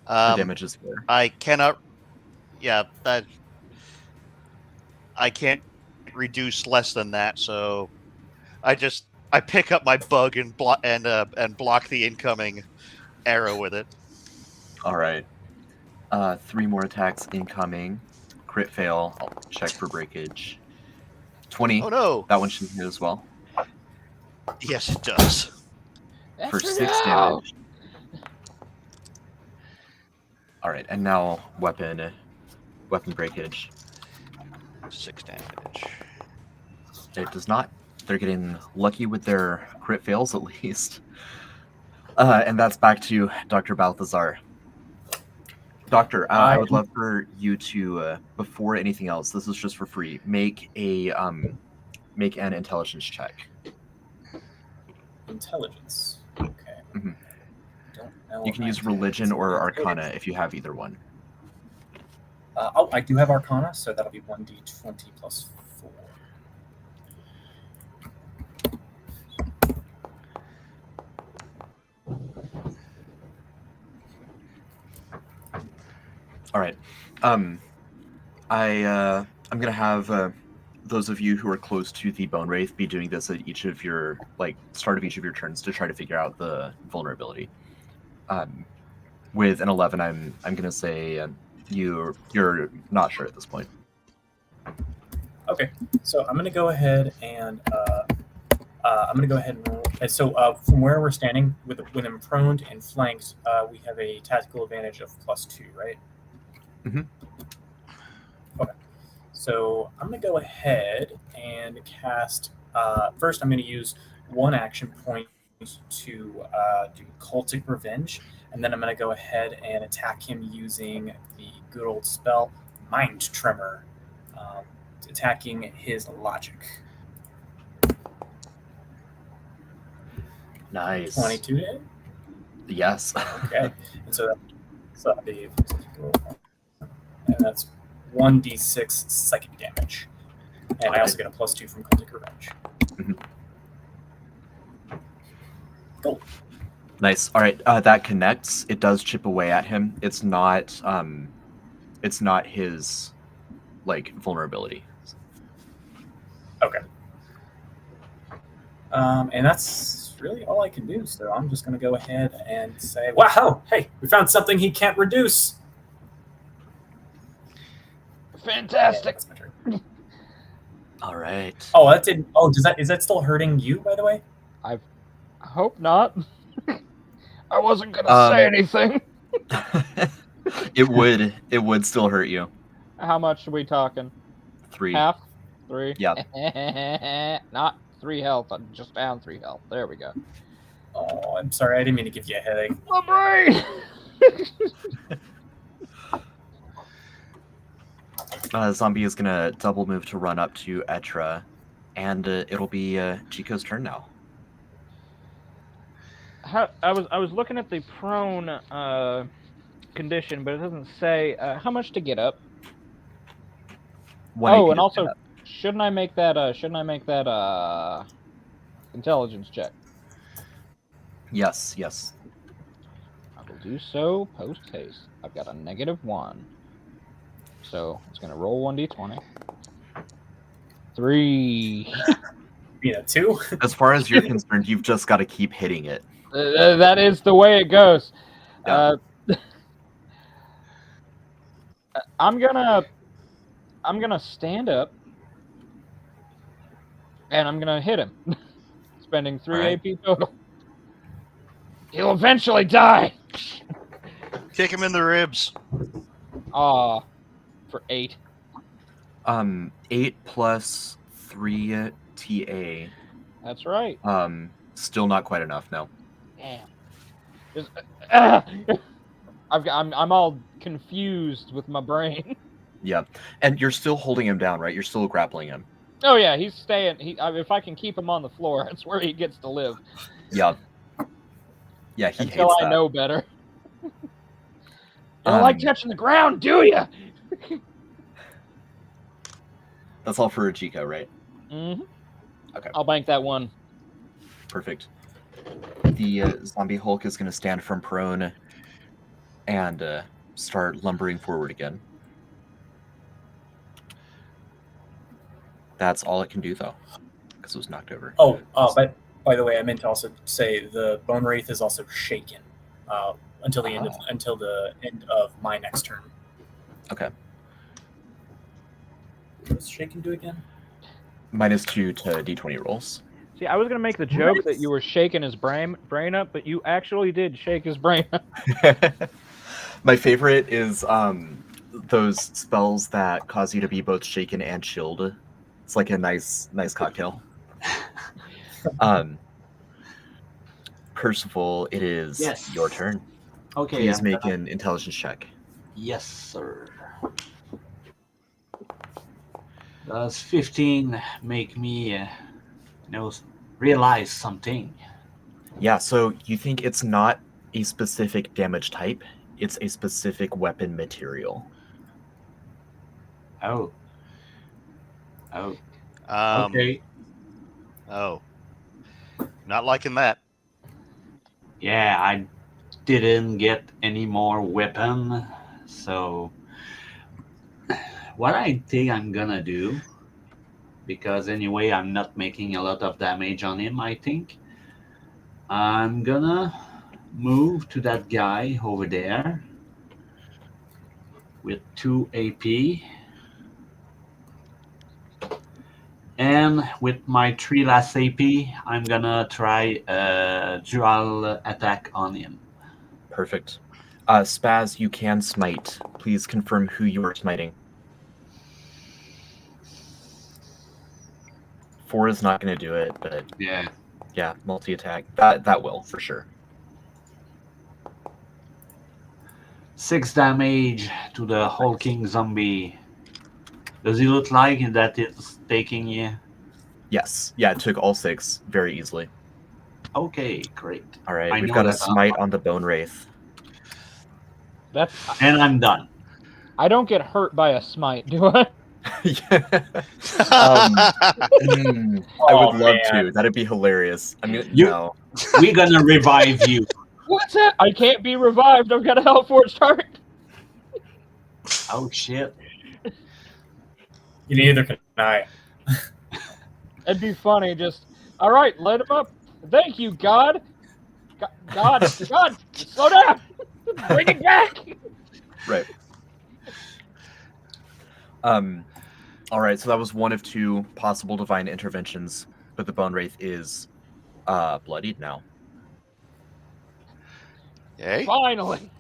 Speaker 1: The damage is 4.
Speaker 3: I cannot. Yeah, I can't reduce less than that. So I pick up my bug and block the incoming arrow with it.
Speaker 1: All right. 3 more attacks incoming. Crit fail. I'll check for breakage. 20.
Speaker 3: Oh no!
Speaker 1: That one should hit as well.
Speaker 3: Yes, it does.
Speaker 1: For 6 damage. All right, and now weapon breakage.
Speaker 3: 6 damage.
Speaker 1: It does not. They're getting lucky with their crit fails at least. And that's back to Dr. Balthazar. Doctor, I would love for you to, before anything else, this is just for free, make an intelligence check.
Speaker 5: Intelligence. Okay.
Speaker 1: Mhm.
Speaker 5: Don't know.
Speaker 1: You can use religion or arcana if you have either one.
Speaker 5: I do have arcana, so that'll be 1d20 plus 4.
Speaker 1: All right. I'm gonna have those of you who are close to the Bone Wraith be doing this at each of your start of each of your turns to try to figure out the vulnerability. With an 11, I'm gonna say you're not sure at this point.
Speaker 5: Okay, so I'm gonna go ahead and roll. So from where we're standing, with him prone and flanked, we have a tactical advantage of +2, right?
Speaker 1: Mhm.
Speaker 5: Okay. So I'm going to go ahead and cast. First, I'm going to use 1 action point to do Cultic Revenge, and then I'm going to go ahead and attack him using the good old spell Mind Tremor, attacking his logic.
Speaker 1: Nice.
Speaker 5: 22 to hit?
Speaker 1: Yes.
Speaker 5: Okay. And so that'll be, and that's 1d6 psychic damage. And I also get a +2 from Cultic Revenge.
Speaker 1: Mhm.
Speaker 5: Cool.
Speaker 1: Nice. All right. That connects. It does chip away at him. It's not his vulnerability.
Speaker 5: Okay. And that's really all I can do. So I'm just going to go ahead and say, wow, hey, we found something he can't reduce.
Speaker 2: Fantastic.
Speaker 5: Yeah, that's my turn.
Speaker 1: All right.
Speaker 5: Oh, that didn't. Oh, is that still hurting you, by the way?
Speaker 2: I hope not. I wasn't gonna say anything.
Speaker 1: It would still hurt you.
Speaker 2: How much are we talking?
Speaker 1: 3.
Speaker 2: Half? 3?
Speaker 1: Yeah.
Speaker 2: Not 3 health. I'm just down 3 health. There we go.
Speaker 5: Oh, I'm sorry. I didn't mean to give you a headache.
Speaker 2: My brain!
Speaker 1: Zombie is gonna double move to run up to Etra, and it'll be Chico's turn now.
Speaker 2: I was looking at the prone condition, but it doesn't say how much to get up. Oh, and also, shouldn't I make that intelligence check?
Speaker 1: Yes.
Speaker 2: do so post haste. I've got a -1. So it's going to roll 1d20. 3.
Speaker 5: Being a 2.
Speaker 1: As far as you're concerned, you've just got to keep hitting it.
Speaker 2: That is the way it goes.
Speaker 1: Yeah.
Speaker 2: I'm gonna stand up and I'm gonna hit him, spending 3
Speaker 1: All right.
Speaker 2: AP total. He'll eventually die.
Speaker 3: Kick him in the ribs.
Speaker 2: For 8.
Speaker 1: 8 plus 3 TA.
Speaker 2: That's right.
Speaker 1: Still not quite enough. No.
Speaker 2: Damn. I'm all confused with my brain.
Speaker 1: Yeah, and you're still holding him down, right? You're still grappling him.
Speaker 2: Oh yeah, he's staying. If I can keep him on the floor, that's where he gets to live.
Speaker 1: Yeah. Yeah, he
Speaker 2: Until
Speaker 1: hates
Speaker 2: I
Speaker 1: that.
Speaker 2: know better. You don't like touching the ground, do you?
Speaker 1: That's all for Ajiko, right?
Speaker 2: Mm-hmm.
Speaker 1: Okay.
Speaker 2: I'll bank that one.
Speaker 1: Perfect. The zombie Hulk is going to stand from prone and start lumbering forward again. That's all it can do, though, because it was knocked over.
Speaker 5: But by the way, I meant to also say the Bone Wraith is also shaken until the end of my next turn.
Speaker 1: Okay.
Speaker 5: What does shaken do again?
Speaker 1: -2 to D20 rolls.
Speaker 2: See, I was gonna make the joke that you were shaking his brain up, but you actually did shake his brain up.
Speaker 1: My favorite is those spells that cause you to be both shaken and chilled. It's like a nice cocktail. Percival, it is your turn.
Speaker 4: Okay.
Speaker 1: Please make an intelligence check.
Speaker 4: Yes, sir. Does 15 make me realize something?
Speaker 1: Yeah, so you think it's not a specific damage type, it's a specific weapon material.
Speaker 4: Oh.
Speaker 3: Okay. Oh. Not liking that.
Speaker 4: Yeah, I didn't get any more weapon, so what I think I'm gonna do, because anyway I'm not making a lot of damage on him, I think I'm gonna move to that guy over there with 2 AP, and with my 3 last AP I'm gonna try a dual attack on him.
Speaker 1: Perfect. Spaz, you can smite. Please confirm who you are smiting. 4 is not going to do it, but yeah, multi-attack. That will, for sure.
Speaker 4: 6 damage to the hulking zombie. Does it look like that it's taking you?
Speaker 1: Yes. Yeah, it took all 6 very easily.
Speaker 4: Okay, great.
Speaker 1: All right, we've got a smite on the Bone Wraith.
Speaker 4: And I'm done.
Speaker 2: I don't get hurt by a smite, do I?
Speaker 1: I would love to. That'd be hilarious. I mean, no.
Speaker 4: We're gonna revive you.
Speaker 2: What's that? I can't be revived. I've got a Hellforged heart.
Speaker 4: Oh shit.
Speaker 5: Neither can I.
Speaker 2: It'd be funny. Just all right. Light him up. Thank you, God. God, slow down. Bring it back.
Speaker 1: Right. All right, so that was one of 2 possible divine interventions, but the Bone Wraith is bloodied now.
Speaker 3: Yay.
Speaker 2: Finally.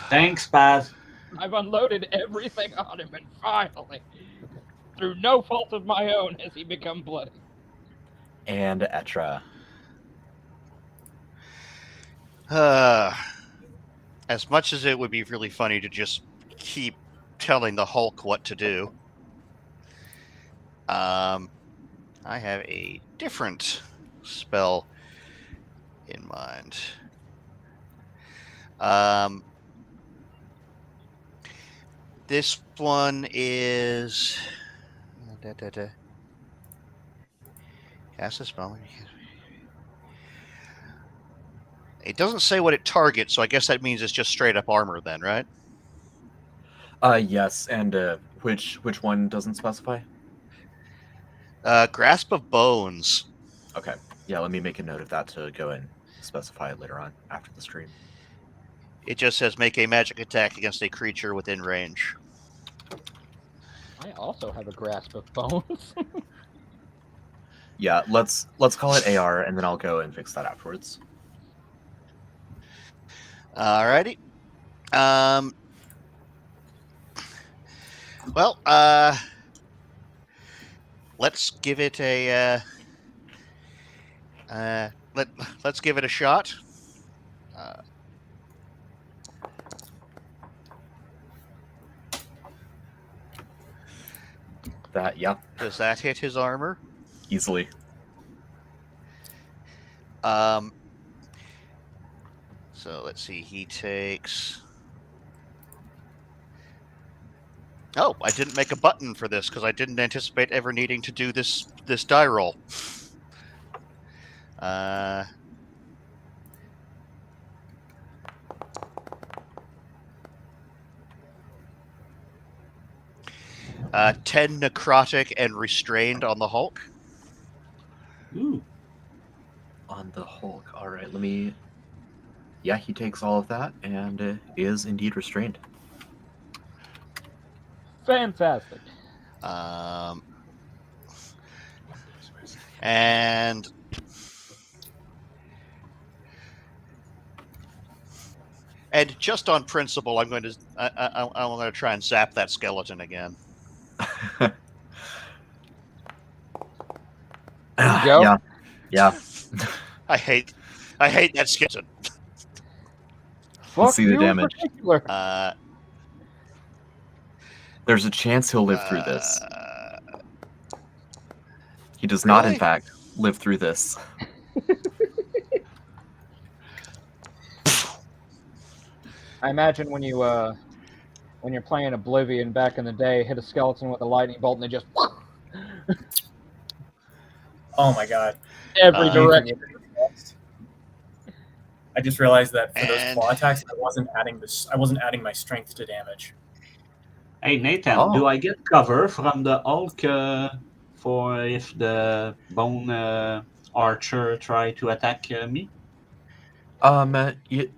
Speaker 4: Thanks, Paz.
Speaker 2: I've unloaded everything on him, and finally, through no fault of my own, has he become bloody.
Speaker 1: And Etra.
Speaker 3: As much as it would be really funny to just keep telling the Hulk what to do, I have a different spell in mind. This one is cast a spell. It doesn't say what it targets, so I guess that means it's just straight up armor then, right?
Speaker 1: Yes, and which one doesn't specify?
Speaker 3: Grasp of Bones.
Speaker 1: Okay. Yeah, let me make a note of that to go and specify it later on after the stream.
Speaker 3: It just says make a magic attack against a creature within range.
Speaker 2: I also have a grasp of bones.
Speaker 1: Yeah, let's call it AR, and then I'll go and fix that afterwards.
Speaker 3: Alrighty. Well, let's give it a let's give it a shot.
Speaker 1: That, yeah,
Speaker 3: Does that hit his armor?
Speaker 1: easily.
Speaker 3: So let's see. He takes. Oh, I didn't make a button for this because I didn't anticipate ever needing to do this die roll. 10 necrotic and restrained on the Hulk.
Speaker 4: Ooh.
Speaker 1: On the Hulk. All right, let me... Yeah, he takes all of that and is indeed restrained.
Speaker 2: Fantastic.
Speaker 3: And just on principle, I'm going to try and zap that skeleton again.
Speaker 2: There you go.
Speaker 1: Yeah.
Speaker 3: I hate that skeleton.
Speaker 2: Fuck
Speaker 1: see the
Speaker 2: you
Speaker 1: damage.
Speaker 2: in particular.
Speaker 1: There's a chance he'll live through this. He does not, in
Speaker 3: Really?
Speaker 1: fact, live through this.
Speaker 2: I imagine when you're playing Oblivion back in the day, hit a skeleton with a lightning bolt and they just
Speaker 5: Oh my god.
Speaker 2: every
Speaker 3: Uh,
Speaker 2: direction.
Speaker 5: I just realized that for those
Speaker 3: And-
Speaker 5: claw attacks, I wasn't adding my strength to damage.
Speaker 4: Hey, Nathan,
Speaker 1: Oh.
Speaker 4: do I get cover from the Hulk for if the bone archer try to attack me?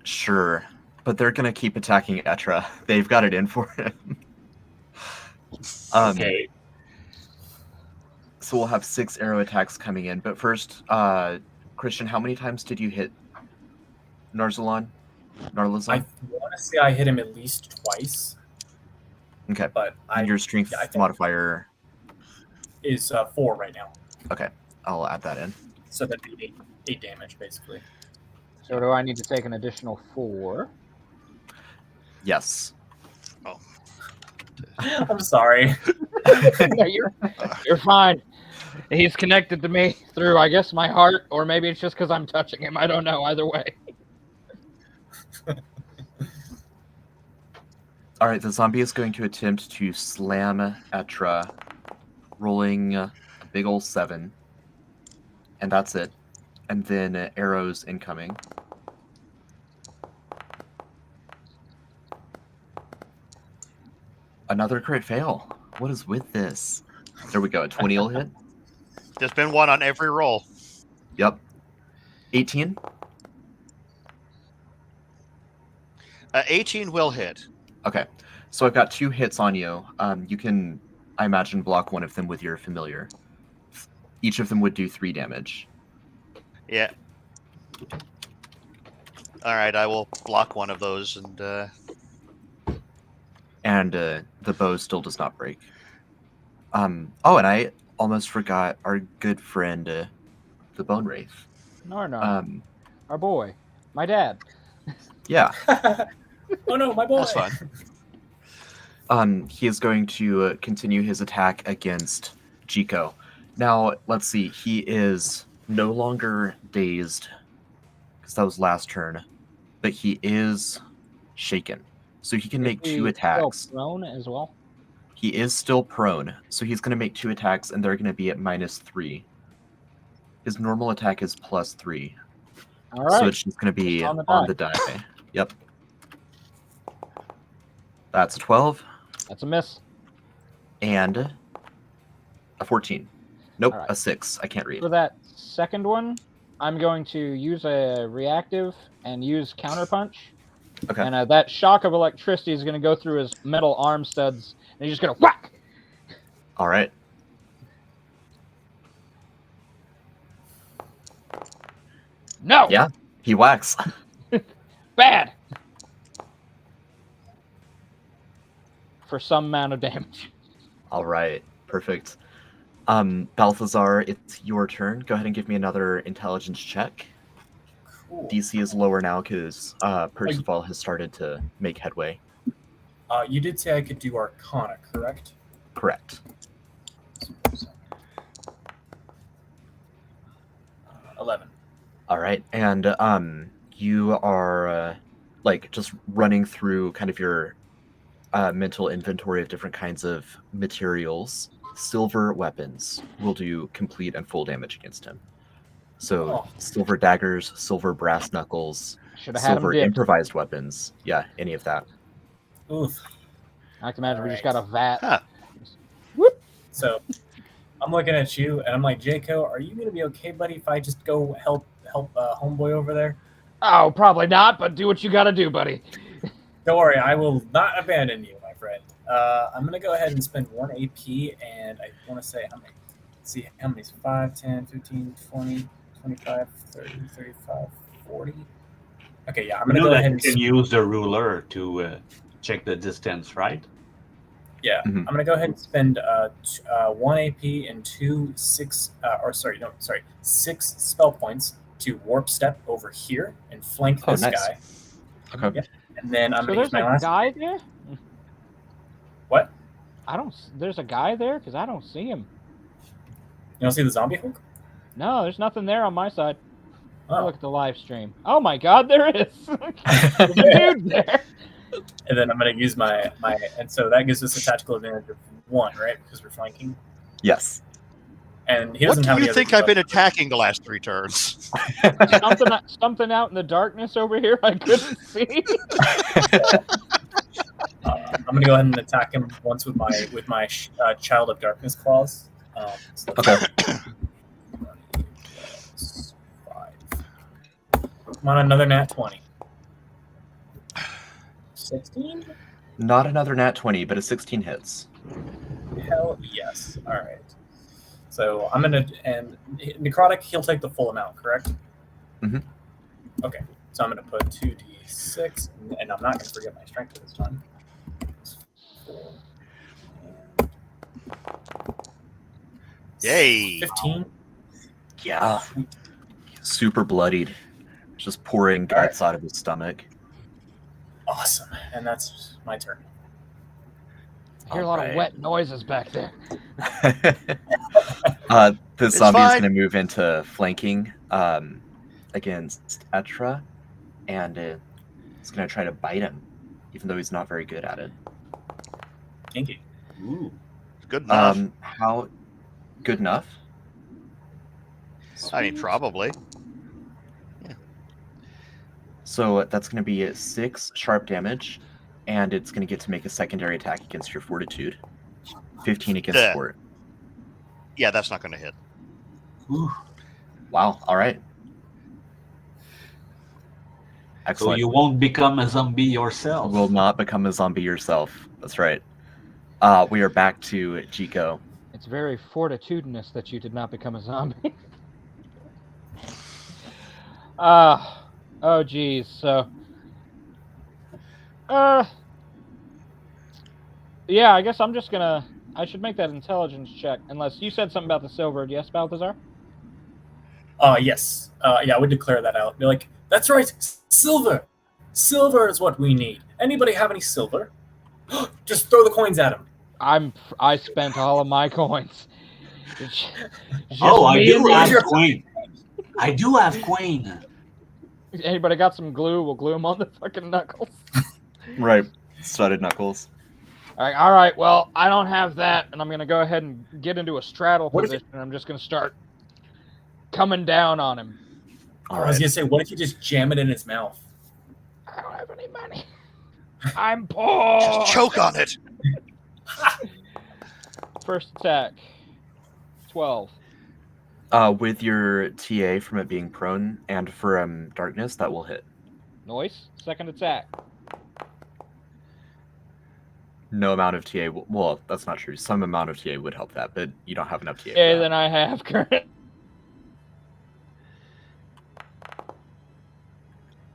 Speaker 1: Sure. But they're gonna keep attacking Etra. They've got it in for him.
Speaker 4: Okay.
Speaker 1: So we'll have 6 arrow attacks coming in. But first, Christian, how many times did you hit Narlazon?
Speaker 5: I want to say I hit him at least twice.
Speaker 1: Okay.
Speaker 5: But
Speaker 1: And your strength
Speaker 5: I think-
Speaker 1: modifier...
Speaker 5: is 4 right now.
Speaker 1: Okay, I'll add that in.
Speaker 5: So that'd be 8 damage, basically.
Speaker 2: So do I need to take an additional 4?
Speaker 1: Yes.
Speaker 5: I'm sorry.
Speaker 2: No, you're fine. He's connected to me through, I guess, my heart, or maybe it's just because I'm touching him. I don't know. Either way.
Speaker 1: All right, the zombie is going to attempt to slam Etra, rolling a big ol' 7. And that's it. And then arrows incoming. Another crit fail. What is with this? There we go. A 20 will hit.
Speaker 3: There's been one on every roll.
Speaker 1: Yep. 18.
Speaker 3: 18 will hit.
Speaker 1: Okay. So I've got 2 hits on you. You can, I imagine, block one of them with your familiar. Each of them would do 3 damage.
Speaker 3: Yeah. All right, I will block one of those
Speaker 1: And the bow still does not break. Oh, and I almost forgot our good friend, the Bone Wraith.
Speaker 2: No. Our boy. My dad.
Speaker 1: Yeah.
Speaker 5: Oh no, my boy!
Speaker 3: That's fine.
Speaker 1: He is going to continue his attack against Chico. Now, let's see. He is no longer dazed, because that was last turn, but he is shaken. So he can make 2 attacks.
Speaker 2: Still prone as well.
Speaker 1: He is still prone, so he's going to make 2 attacks, and they're going to be at -3. His normal attack is +3.
Speaker 2: All right.
Speaker 1: So it's just going to be
Speaker 2: Just
Speaker 1: on the die. Yep. That's a 12
Speaker 2: That's a miss.
Speaker 1: and a 14. Nope,
Speaker 2: All right.
Speaker 1: a 6. I can't read.
Speaker 2: For that second one, I'm going to use a reactive and use counterpunch.
Speaker 1: Okay.
Speaker 2: And that shock of electricity is going to go through his metal arm studs, and he's just going to whack.
Speaker 1: All right.
Speaker 2: No.
Speaker 1: Yeah, he whacks.
Speaker 2: Bad. For some amount of damage.
Speaker 1: All right, perfect. Balthazar, it's your turn. Go ahead and give me another intelligence check.
Speaker 5: Cool.
Speaker 1: DC is lower now because Percival has started to make headway.
Speaker 5: You did say I could do Arcana, correct?
Speaker 1: Correct.
Speaker 5: 11.
Speaker 1: All right, and you are like just running through kind of your mental inventory of different kinds of materials. Silver weapons will do complete and full damage against him. So silver daggers, silver brass knuckles,
Speaker 2: Should have had him
Speaker 1: silver
Speaker 2: dipped.
Speaker 1: improvised weapons. Yeah, any of that.
Speaker 5: Oof.
Speaker 2: I can imagine we just got
Speaker 5: Alright.
Speaker 2: a vat.
Speaker 3: Huh.
Speaker 2: Whoop.
Speaker 5: So I'm looking at you, and I'm like, Jaco, are you going to be okay, buddy, if I just go help Homeboy over there?
Speaker 2: Oh, probably not, but do what you got to do, buddy.
Speaker 5: Don't worry, I will not abandon you, my friend. I'm going to go ahead and spend 1 AP, and I want to say how many. Let's see, how many? 5, 10, 15, 20, 25, 30, 35, 40. Okay, yeah, I'm going to go ahead and
Speaker 4: you can use the ruler to check the distance, right?
Speaker 5: Yeah,
Speaker 1: Mhm.
Speaker 5: I'm going to go ahead and spend 1 AP and 6 spell points to warp step over here and flank
Speaker 1: Oh,
Speaker 5: this
Speaker 1: nice.
Speaker 5: guy.
Speaker 1: Okay.
Speaker 5: Yep. And then I'm
Speaker 2: So
Speaker 5: going to use
Speaker 2: there's
Speaker 5: my
Speaker 2: a
Speaker 5: last.
Speaker 2: guy there?
Speaker 5: What?
Speaker 2: There's a guy there? Because I don't see him.
Speaker 5: You don't see the zombie Hulk?
Speaker 2: No, there's nothing there on my side.
Speaker 5: Oh.
Speaker 2: Look at the live stream. Oh my god, there is. There's a dude there.
Speaker 5: And then I'm going to use my, and so that gives us a tactical advantage of 1, right? Because we're flanking.
Speaker 1: Yes.
Speaker 5: And he
Speaker 3: What
Speaker 5: doesn't
Speaker 3: do
Speaker 5: have
Speaker 3: you
Speaker 5: any
Speaker 3: think
Speaker 5: other
Speaker 3: I've been attacking the last 3 turns?
Speaker 2: Something out in the darkness over here I couldn't see.
Speaker 5: I'm going to go ahead and attack him once with my Child of Darkness claws. So
Speaker 1: Okay.
Speaker 5: 5. Come on, another nat 20. 16?
Speaker 1: Not another nat 20, but a 16 hits.
Speaker 5: Hell yes. All right. So I'm gonna and necrotic. He'll take the full amount, correct?
Speaker 1: Mhm.
Speaker 5: Okay. So I'm gonna put 2d6, and I'm not gonna forget my strength this time.
Speaker 3: Yay.
Speaker 5: 15.
Speaker 1: Yeah. Super bloodied. Just pouring guts out of his stomach.
Speaker 5: Awesome. And that's my turn.
Speaker 2: I hear a lot of wet noises back there.
Speaker 1: This
Speaker 3: It's
Speaker 1: zombie is
Speaker 3: fine.
Speaker 1: going to move into flanking against Etra, and it's going to try to bite him, even though he's not very good at it.
Speaker 5: Kinky.
Speaker 4: Ooh.
Speaker 3: Good enough.
Speaker 1: How good enough?
Speaker 3: I mean, probably.
Speaker 1: So that's going to be 6 sharp damage, and it's going to get to make a secondary attack against your fortitude. 15 against
Speaker 3: Yeah.
Speaker 1: fort.
Speaker 3: Yeah, that's not going to hit.
Speaker 4: Ooh.
Speaker 1: Wow. All right.
Speaker 4: So
Speaker 1: Excellent.
Speaker 4: you won't become a zombie yourself.
Speaker 1: will not become a zombie yourself. That's right. We are back to Chico.
Speaker 2: It's very fortitudinous that you did not become a zombie. Oh geez. So, yeah, I guess I'm just gonna. I should make that intelligence check, unless you said something about the silver. Yes, Balthazar?
Speaker 5: Yes. Yeah, I would declare that out. Be like, that's right, silver. Silver is what we need. Anybody have any silver? Just throw the coins at him.
Speaker 2: I spent all of my coins. It's
Speaker 4: Oh, I
Speaker 2: me
Speaker 4: do
Speaker 2: and
Speaker 4: have
Speaker 5: your-
Speaker 4: coin. I do have coin.
Speaker 2: Anybody got some glue? We'll glue them on the fucking knuckles.
Speaker 1: Right. Studded knuckles.
Speaker 2: All right. Well, I don't have that, and I'm gonna go ahead and get into a straddle
Speaker 5: What if
Speaker 2: position. And I'm just gonna start coming down on him.
Speaker 1: All
Speaker 5: I was
Speaker 1: right.
Speaker 5: gonna say, what if you just jam it in its mouth?
Speaker 2: I don't have any money. I'm poor.
Speaker 3: Just choke on it.
Speaker 2: First attack. 12.
Speaker 1: With your TA from it being prone and for darkness, that will hit.
Speaker 2: Noise. Second attack.
Speaker 1: No amount of TA. Well, that's not true. Some amount of TA would help that, but you don't have enough TA.
Speaker 2: Okay,
Speaker 1: For that.
Speaker 2: then I have current.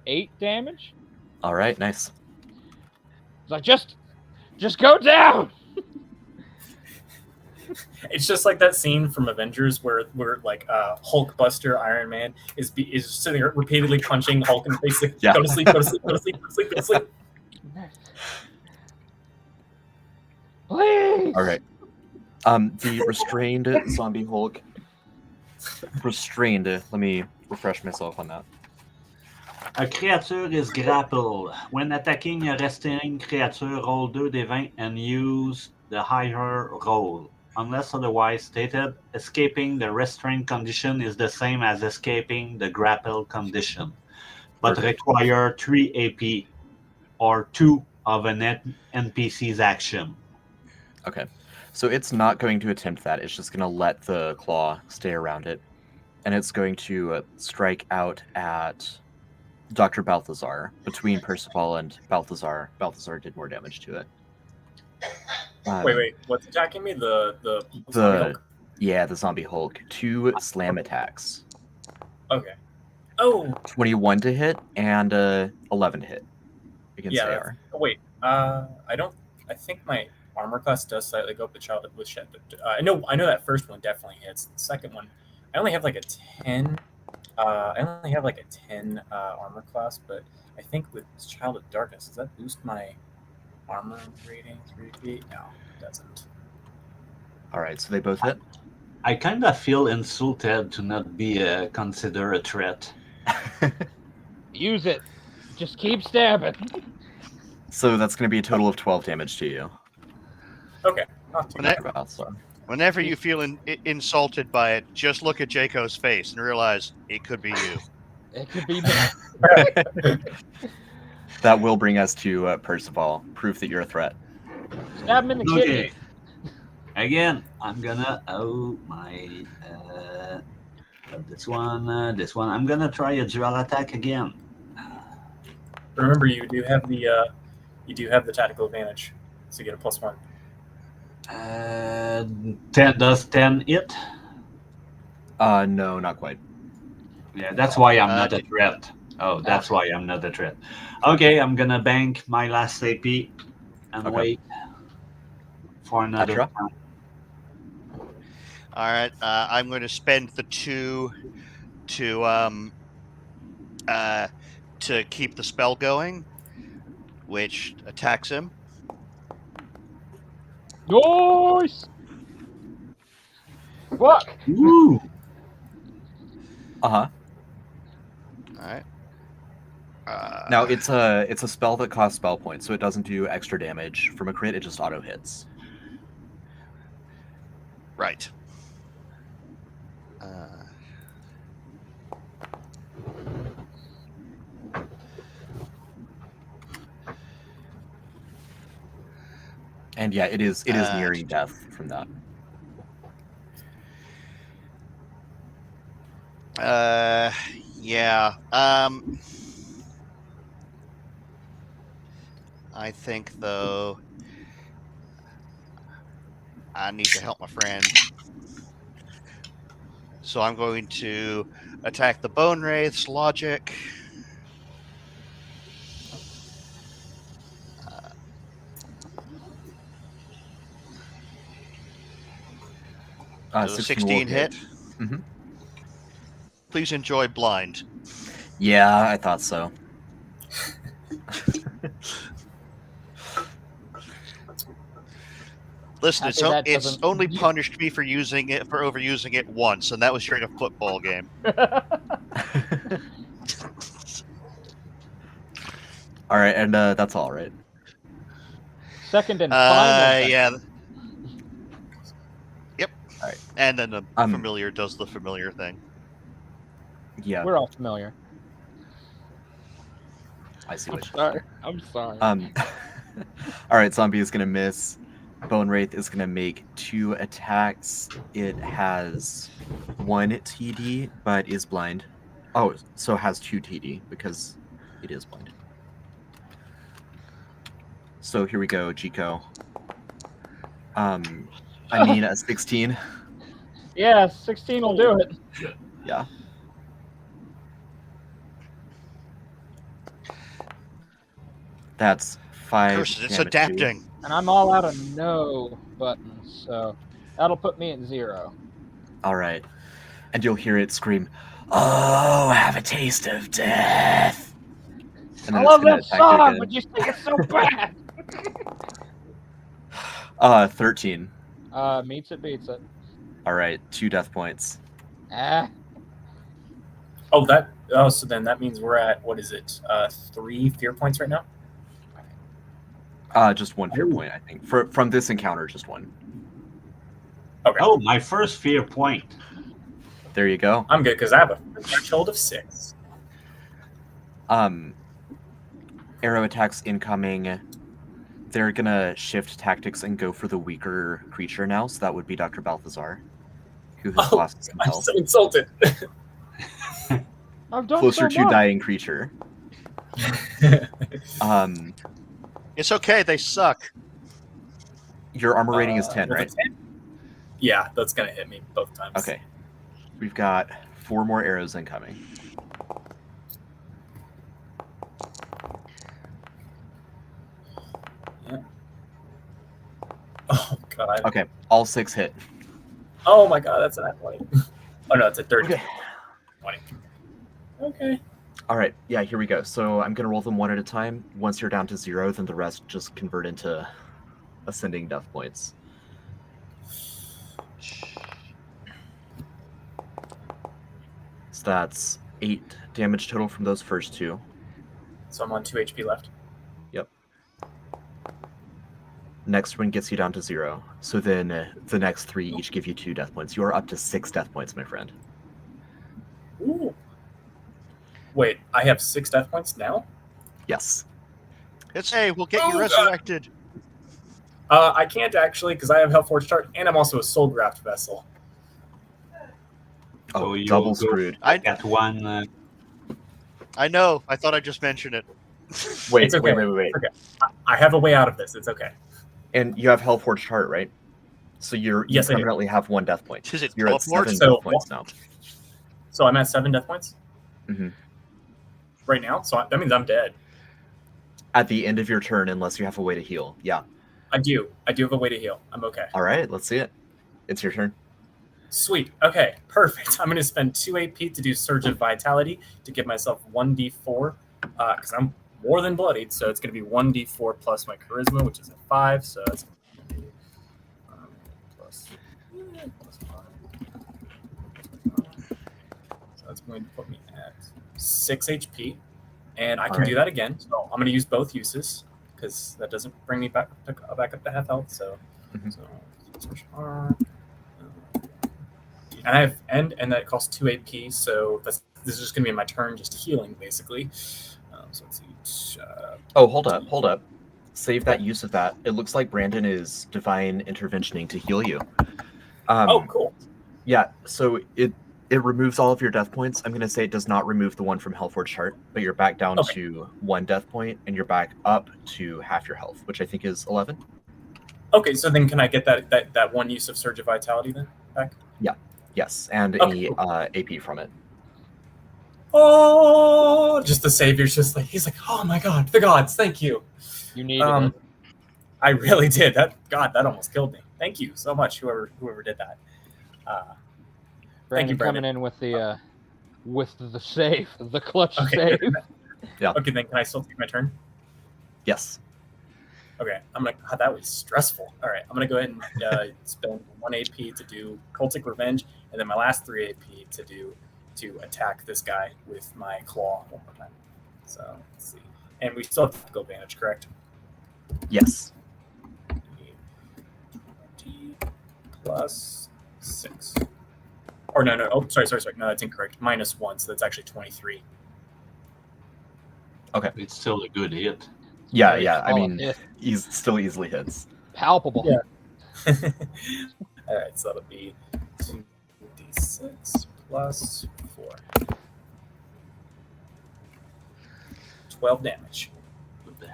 Speaker 2: 8 damage.
Speaker 1: All right, nice.
Speaker 2: It's like just go down.
Speaker 5: It's just like that scene from Avengers where like Hulkbuster Iron Man is sitting there repeatedly punching Hulk in the face. Like,
Speaker 1: Yeah.
Speaker 5: Go to sleep. Go to sleep. Go to sleep. Go to sleep. Go to sleep.
Speaker 2: Please.
Speaker 1: All right. The restrained zombie Hulk. Restrained. Let me refresh myself on that.
Speaker 4: A creature is grappled. When attacking a restrained creature, roll 2d20 and use the higher roll. Unless otherwise stated, escaping the restrained condition is the same as escaping the grapple condition, but require 3 AP or 2 of an NPC's action.
Speaker 1: Okay. So it's not going to attempt that. It's just going to let the claw stay around it. And it's going to strike out at Dr. Balthazar. Between Percival and Balthazar, Balthazar did more damage to it.
Speaker 5: Wait. What's attacking me? The
Speaker 1: zombie Hulk. 2 slam attacks.
Speaker 5: Okay. Oh.
Speaker 1: 21 to hit and 11 to hit against AR.
Speaker 5: Wait. I think my armor class does slightly go up the child with shed. I know that first one definitely hits. The second one, I only have like a 10. I only have like a 10 armor class, but I think with Child of Darkness, does that boost my armor rating 3 feet? No, it doesn't.
Speaker 1: All right, so they both hit.
Speaker 4: I kind of feel insulted to not be considered a threat.
Speaker 2: Use it. Just keep stabbing.
Speaker 1: So that's going to be a total of 12 damage to you.
Speaker 5: Okay.
Speaker 3: Whenever you feel insulted by it, just look at Jaco's face and realize it could be you.
Speaker 2: It could be me.
Speaker 1: That will bring us to Percival. Proof that you're a threat.
Speaker 2: Stab him in the kidney.
Speaker 4: Again, I'm gonna this one. I'm gonna try a dual attack again.
Speaker 5: Remember, you do have the tactical advantage, so you get a +1.
Speaker 4: 10 does 10 hit?
Speaker 1: No, not quite.
Speaker 4: Yeah, that's why I'm not a threat. Oh, that's why I'm not a threat. Okay, I'm gonna bank my last AP and wait for another
Speaker 1: Petra?
Speaker 4: time.
Speaker 3: All right, I'm going to spend the 2 to keep the spell going, which attacks him.
Speaker 2: Nice. Fuck.
Speaker 4: Woo!
Speaker 1: Uh-huh.
Speaker 3: All right.
Speaker 1: Now it's a spell that costs spell points, so it doesn't do extra damage from a crit. It just auto hits.
Speaker 3: Right.
Speaker 1: And yeah, it is nearing death from that.
Speaker 3: Yeah. I think though I need to help my friend. So I'm going to attack the Bone Wraith's logic. Does a 16 hit?
Speaker 1: Mm-hmm.
Speaker 3: Please enjoy blind.
Speaker 1: Yeah, I thought so.
Speaker 3: Listen,
Speaker 2: Happy
Speaker 3: it's only punished me for overusing it once, and that was during a football game.
Speaker 1: All right, and that's all right.
Speaker 2: Second and final.
Speaker 3: Yeah. Yep.
Speaker 1: All right.
Speaker 3: And then the familiar does the familiar thing.
Speaker 1: Yeah,
Speaker 2: We're all familiar.
Speaker 1: I see
Speaker 2: I'm
Speaker 1: what you're
Speaker 2: sorry. I'm sorry.
Speaker 1: All right, zombie is gonna miss. Bone Wraith is gonna make 2 attacks. It has 1 TD, but is blind. Oh, so it has 2 TD because it is blind. So here we go, Chico. I mean a 16.
Speaker 2: Yeah, 16 will do it.
Speaker 1: Yeah. That's 5
Speaker 3: Curses, it's
Speaker 1: damage to you.
Speaker 3: adapting.
Speaker 2: And I'm all out of no buttons, so that'll put me at 0.
Speaker 1: All right. And you'll hear it scream, "Oh, have a taste of death." And
Speaker 2: I
Speaker 1: then
Speaker 2: love
Speaker 1: it's gonna
Speaker 2: that
Speaker 1: attack you
Speaker 2: song,
Speaker 1: again.
Speaker 2: but you sing it so bad.
Speaker 1: 13.
Speaker 2: Meets it, beats it.
Speaker 1: All right, 2 death points.
Speaker 2: Ah,
Speaker 5: So then that means we're at, what is it? 3 fear points right now?
Speaker 1: Just 1 fear point, I think. From this encounter, just 1.
Speaker 5: Okay.
Speaker 4: Oh, my first fear point.
Speaker 1: There you go.
Speaker 5: I'm good because I have a threshold of 6.
Speaker 1: Arrow attacks incoming. They're gonna shift tactics and go for the weaker creature now. So that would be Dr. Balthazar, who has lost some
Speaker 5: I'm
Speaker 1: health.
Speaker 5: so insulted.
Speaker 2: I've done
Speaker 1: Closer
Speaker 2: so
Speaker 1: to
Speaker 2: much.
Speaker 1: dying creature.
Speaker 3: It's okay. They suck.
Speaker 1: Your armor rating is 10,
Speaker 5: was
Speaker 1: right?
Speaker 5: it 10? Yeah, that's going to hit me both times.
Speaker 1: Okay. We've got 4 more arrows incoming.
Speaker 5: Yeah. Oh, God.
Speaker 1: Okay, all 6 hit.
Speaker 5: Oh, my God, that's an 20. Oh, no, it's a 30.
Speaker 1: Okay.
Speaker 5: 20. Okay.
Speaker 1: All right, yeah, here we go. So I'm going to roll them one at a time. Once you're down to 0, then the rest just convert into ascending death points. So that's 8 damage total from those first 2.
Speaker 5: So I'm on 2 HP left.
Speaker 1: Yep. Next one gets you down to 0. So then the next 3 each give you 2 death points. You are up to 6 death points, my friend.
Speaker 5: Ooh. Wait, I have 6 death points now?
Speaker 1: Yes.
Speaker 3: It's hey, we'll get you
Speaker 5: Oh, God.
Speaker 3: resurrected.
Speaker 5: I can't actually because I have Hellforged Heart and I'm also a Soul Graft Vessel.
Speaker 1: Oh,
Speaker 4: So you
Speaker 1: double
Speaker 4: will go
Speaker 1: screwed.
Speaker 3: I
Speaker 4: At one.
Speaker 3: I know. I thought I just mentioned it.
Speaker 1: Wait,
Speaker 5: It's okay.
Speaker 1: wait.
Speaker 5: Okay. I have a way out of this. It's okay.
Speaker 1: And you have Hellforged Heart, right? So you
Speaker 5: Yes, I do.
Speaker 1: permanently have 1 death point.
Speaker 3: Is it
Speaker 1: You're at
Speaker 3: teleport?
Speaker 1: 7
Speaker 5: So-
Speaker 1: death points now.
Speaker 5: So I'm at 7 death points
Speaker 1: Mhm.
Speaker 5: right now. So that means I'm dead.
Speaker 1: At the end of your turn, unless you have a way to heal. Yeah.
Speaker 5: I do have a way to heal. I'm okay.
Speaker 1: All right, let's see it. It's your turn.
Speaker 5: Sweet. Okay. Perfect. I'm going to spend 2 AP to do Surge of Vitality to give myself 1d4 because I'm more than bloodied. So it's going to be 1d4 plus my Charisma, which is at 5. So that's going to be plus 5. So that's going to put me at 6 HP. And I can
Speaker 1: All
Speaker 5: do that again. So I'm going to use both uses because that doesn't bring me back up to half health. So,
Speaker 1: Mhm.
Speaker 5: and I have and that costs 2 AP. So this is just going to be my turn, just healing basically. So let's see.
Speaker 1: Oh, hold up. Save that use of that. It looks like Brandon is divine interventioning to heal you.
Speaker 5: Oh, cool.
Speaker 1: Yeah, so it removes all of your death points. I'm going to say it does not remove the one from Hellforged Heart, but you're back down
Speaker 5: Okay.
Speaker 1: to 1 death point, and you're back up to half your health, which I think is 11.
Speaker 5: Okay, so then can I get that one use of Surge of Vitality then back?
Speaker 1: Yes, and
Speaker 5: Okay,
Speaker 1: any
Speaker 5: cool.
Speaker 1: AP from it.
Speaker 5: Oh, just the Savior's just like, he's like, oh my God, the gods, thank you.
Speaker 2: You needed it.
Speaker 5: I really did. That almost killed me. Thank you so much, whoever did that.
Speaker 2: Brandon
Speaker 5: you, Brandon.
Speaker 2: coming in with the save, the clutch
Speaker 5: Okay.
Speaker 2: save.
Speaker 5: Okay, then can I still take my turn?
Speaker 1: Yes.
Speaker 5: Okay, I'm like, God, that was stressful. All right, I'm gonna go ahead and spend 1 AP to do Cultic Revenge, and then my last 3 AP to attack this guy with my claw one more time. So let's see, and we still have tactical advantage, correct?
Speaker 1: Yes.
Speaker 5: 20 plus 6. Or Or no. Oh, sorry. No, that's incorrect. -1, so that's actually 23.
Speaker 4: It's still a good hit.
Speaker 1: Yeah,
Speaker 2: Very
Speaker 1: yeah. I
Speaker 2: solid
Speaker 1: mean,
Speaker 2: hit.
Speaker 1: he's still easily hits.
Speaker 2: Palpable.
Speaker 5: Yeah. All right, so that'll be 2d6 plus 4. 12 damage.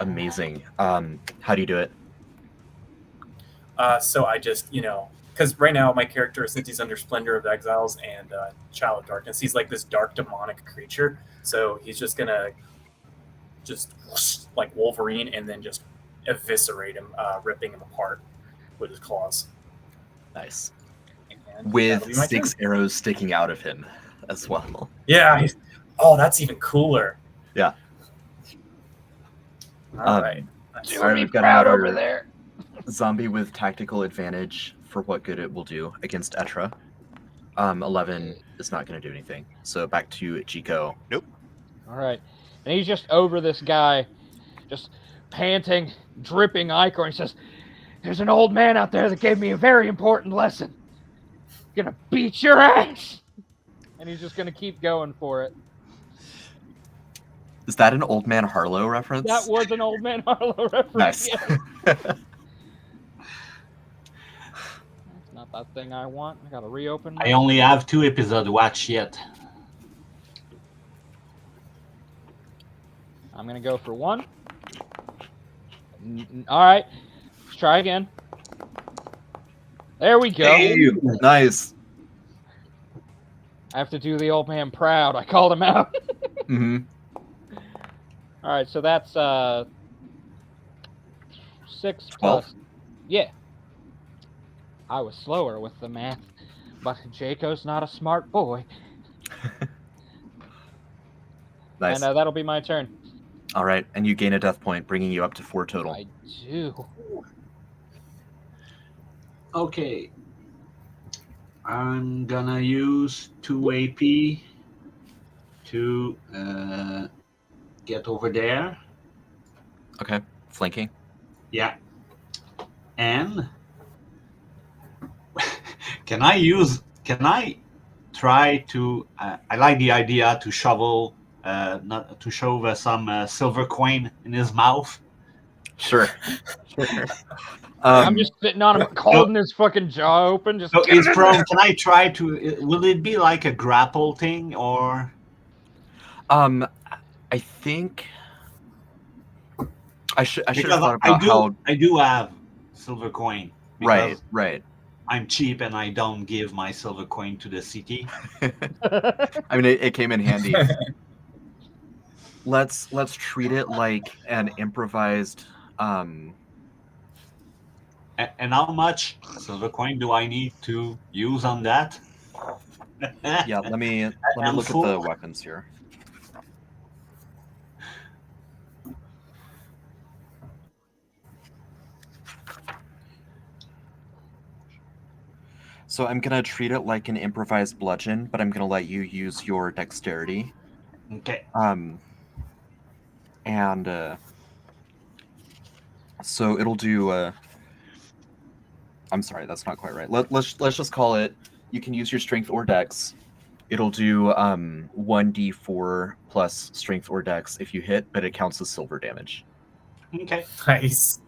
Speaker 1: Amazing. How do you do it?
Speaker 5: So I just, because right now my character, since he's under Splendor of Exiles and Child of Darkness, he's like this dark demonic creature. So he's just gonna like Wolverine and then just eviscerate him, ripping him apart with his claws.
Speaker 1: Nice.
Speaker 5: And
Speaker 1: With
Speaker 5: that'll be my
Speaker 1: 6
Speaker 5: turn.
Speaker 1: arrows sticking out of him as well.
Speaker 5: Yeah. That's even cooler.
Speaker 1: Yeah.
Speaker 5: All right.
Speaker 1: All right, we've got another zombie with tactical advantage for what good it will do against Etra. 11 is not going to do anything. So back to Chico.
Speaker 3: Nope.
Speaker 2: All right. And he's just over this guy, just panting, dripping ichor, and he says, "There's an old man out there that gave me a very important lesson. Gonna beat your ass!" And he's just gonna keep going for it.
Speaker 1: Is that an Old Man Harlow reference?
Speaker 2: That was an Old Man Harlow reference.
Speaker 1: Nice.
Speaker 2: Yes. That's not that thing I want. I gotta reopen.
Speaker 4: I only have 2 episodes watched yet.
Speaker 2: I'm gonna go for 1. All right, let's try again. There we go.
Speaker 1: Hey, nice.
Speaker 2: I have to do the old man proud. I called him out.
Speaker 1: Mm-hmm.
Speaker 2: All right, so that's 6
Speaker 1: 12.
Speaker 2: plus. Yeah. I was slower with the math, but Jaco's not a smart boy.
Speaker 1: Nice.
Speaker 2: And that'll be my turn.
Speaker 1: All right, and you gain a death point, bringing you up to 4 total.
Speaker 2: I do.
Speaker 4: Okay. I'm gonna use 2 AP to get over there.
Speaker 1: Okay, flanking.
Speaker 4: Yeah. And can I try to I like the idea to shovel not to shove some silver coin in his mouth.
Speaker 1: Sure.
Speaker 2: I'm just sitting on him, holding his fucking jaw open. Just
Speaker 4: So he's prone. Can I try to? Will it be like a grapple thing or?
Speaker 1: I think I should have
Speaker 4: Because
Speaker 1: thought about how.
Speaker 4: I do have silver coin. because
Speaker 1: Right.
Speaker 4: I'm cheap and I don't give my silver coin to the city.
Speaker 1: I mean, it came in handy. Let's treat it like an improvised.
Speaker 4: And how much silver coin do I need to use on that?
Speaker 1: Yeah, let me look at the weapons here. So I'm gonna treat it like an improvised bludgeon, but I'm gonna let you use your dexterity.
Speaker 4: Okay.
Speaker 1: So it'll do. I'm sorry, that's not quite right. Let's just call it. You can use your strength or dex. It'll do 1d4 plus strength or dex if you hit, but it counts as silver damage.
Speaker 4: Okay.
Speaker 5: Nice.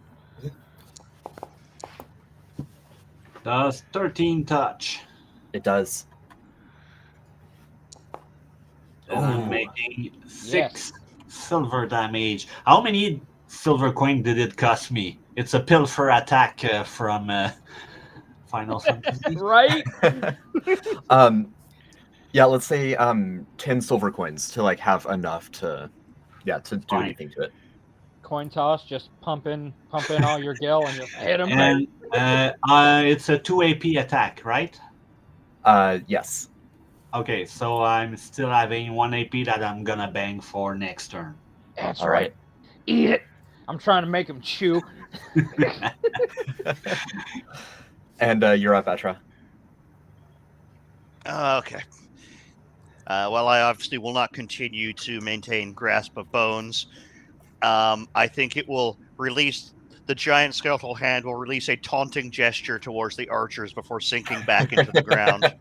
Speaker 4: Does 13 touch?
Speaker 1: It does.
Speaker 4: And I'm
Speaker 1: Ooh.
Speaker 4: making 6 silver damage. How many silver coin did it cost me? It's a pilfer attack from Final Fantasy.
Speaker 2: Right?
Speaker 1: Yeah, let's say 10 silver coins to like have enough to do
Speaker 4: Fine.
Speaker 1: anything to it.
Speaker 2: Coin toss, just pump in all your gil and just hit him.
Speaker 4: And it's a 2 AP attack, right?
Speaker 1: Yes.
Speaker 4: Okay, so I'm still having 1 AP that I'm gonna bang for next turn.
Speaker 2: That's
Speaker 1: All
Speaker 2: right. Eat it. I'm trying to make him chew.
Speaker 1: And you're up, Etra.
Speaker 3: Okay. Well, I obviously will not continue to maintain grasp of bones. I think it will release the giant skeletal hand will release a taunting gesture towards the archers before sinking back into the ground.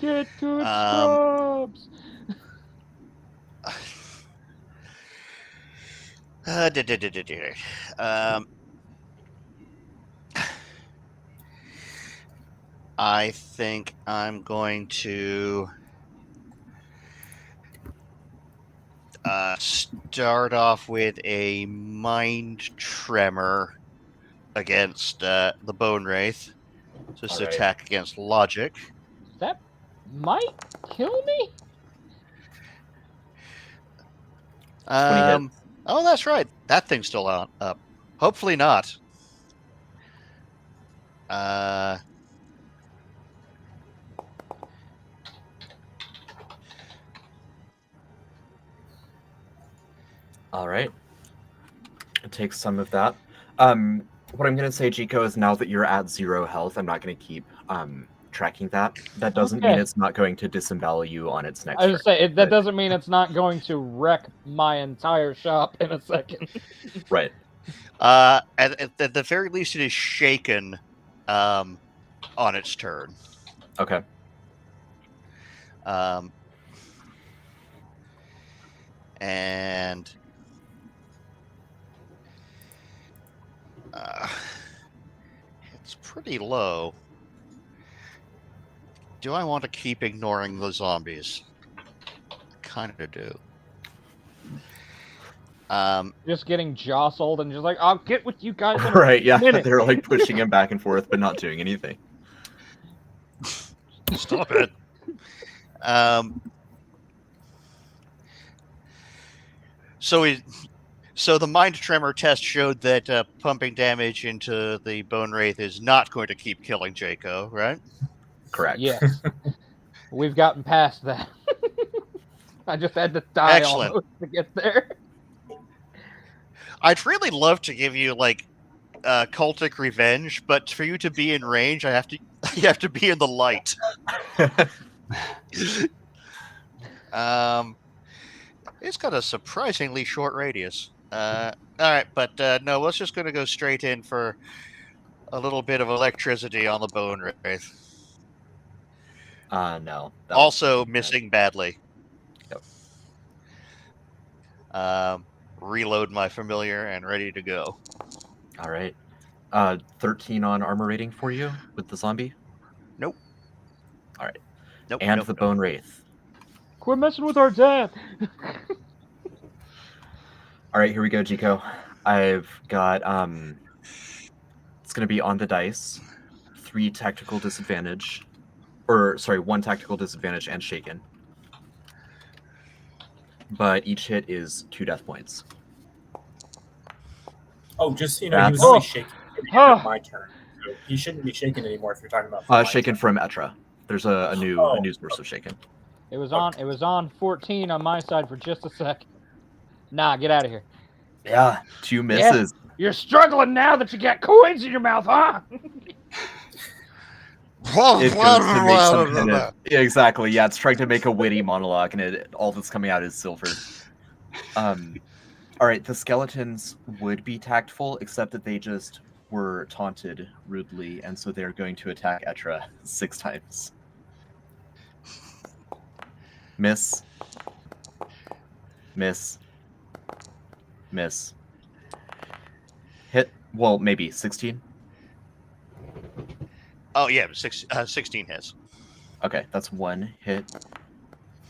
Speaker 2: Get good
Speaker 3: Um,
Speaker 2: scrubs.
Speaker 3: I think I'm going to start off with a mind tremor against the Bone Wraith. So this is
Speaker 1: All right.
Speaker 3: attack against logic.
Speaker 2: That might kill me.
Speaker 1: 20 hit.
Speaker 3: Oh, that's right. That thing's still up. Hopefully not.
Speaker 1: All right. It takes some of that. What I'm going to say, Chico, is now that you're at 0 health, I'm not going to keep tracking that. That doesn't mean
Speaker 2: Okay.
Speaker 1: it's not going to disembowel you on its next
Speaker 2: I was
Speaker 1: turn.
Speaker 2: say that doesn't mean it's not going to wreck my entire shop in a second.
Speaker 1: Right.
Speaker 3: At the very least, it is shaken on its turn.
Speaker 1: Okay.
Speaker 3: And it's pretty low. Do I want to keep ignoring the zombies? I kind of do.
Speaker 2: Just getting jostled and just like, I'll get with you guys in a
Speaker 1: Right, yeah.
Speaker 2: minute.
Speaker 1: They're like pushing him back and forth, but not doing anything.
Speaker 3: Stop it. So the mind tremor test showed that pumping damage into the Bone Wraith is not going to keep killing Jaco, right?
Speaker 1: Correct.
Speaker 2: Yes. We've gotten past that. I just had to die
Speaker 3: Excellent.
Speaker 2: almost to get there.
Speaker 3: I'd really love to give you like cultic revenge, but for you to be in range, you have to be in the light. It's got a surprisingly short radius. All right, but no, let's just going to go straight in for a little bit of electricity on the Bone Wraith.
Speaker 1: No. that
Speaker 3: Also
Speaker 1: was-
Speaker 3: missing badly.
Speaker 1: Yep.
Speaker 3: Reload my familiar and ready to go.
Speaker 1: All right. 13 on armor rating for you with the zombie.
Speaker 3: Nope.
Speaker 1: All right.
Speaker 3: Nope.
Speaker 1: And
Speaker 3: nope,
Speaker 1: the
Speaker 3: nope.
Speaker 1: Bone Wraith.
Speaker 2: Quit messing with our dad.
Speaker 1: All right, here we go, Chico. I've got it's going to be on the dice. 3 tactical disadvantage, or sorry, 1 tactical disadvantage and shaken. But each hit is 2 death points.
Speaker 5: Oh, just so you know, he was
Speaker 1: That's-
Speaker 5: only shaking at the end of my turn. So he shouldn't be shaken anymore if you're talking about. my
Speaker 1: Shaken
Speaker 5: turn.
Speaker 1: from Etra. There's a new source of shaken.
Speaker 2: It was on 14 on my side for just a second. Nah, get out of here.
Speaker 1: Yeah, 2 misses.
Speaker 2: You're struggling now that you got coins in your mouth, huh?
Speaker 1: It goes to make some kind of yeah, exactly. Yeah, it's trying to make a witty monologue, and all that's coming out is silver. All right, the skeletons would be tactful, except that they just were taunted rudely, and so they're going to attack Etra 6 times. Miss. Miss. Miss. Hit. Well, maybe 16.
Speaker 3: Oh yeah, 16 hits.
Speaker 1: Okay, that's 1 hit.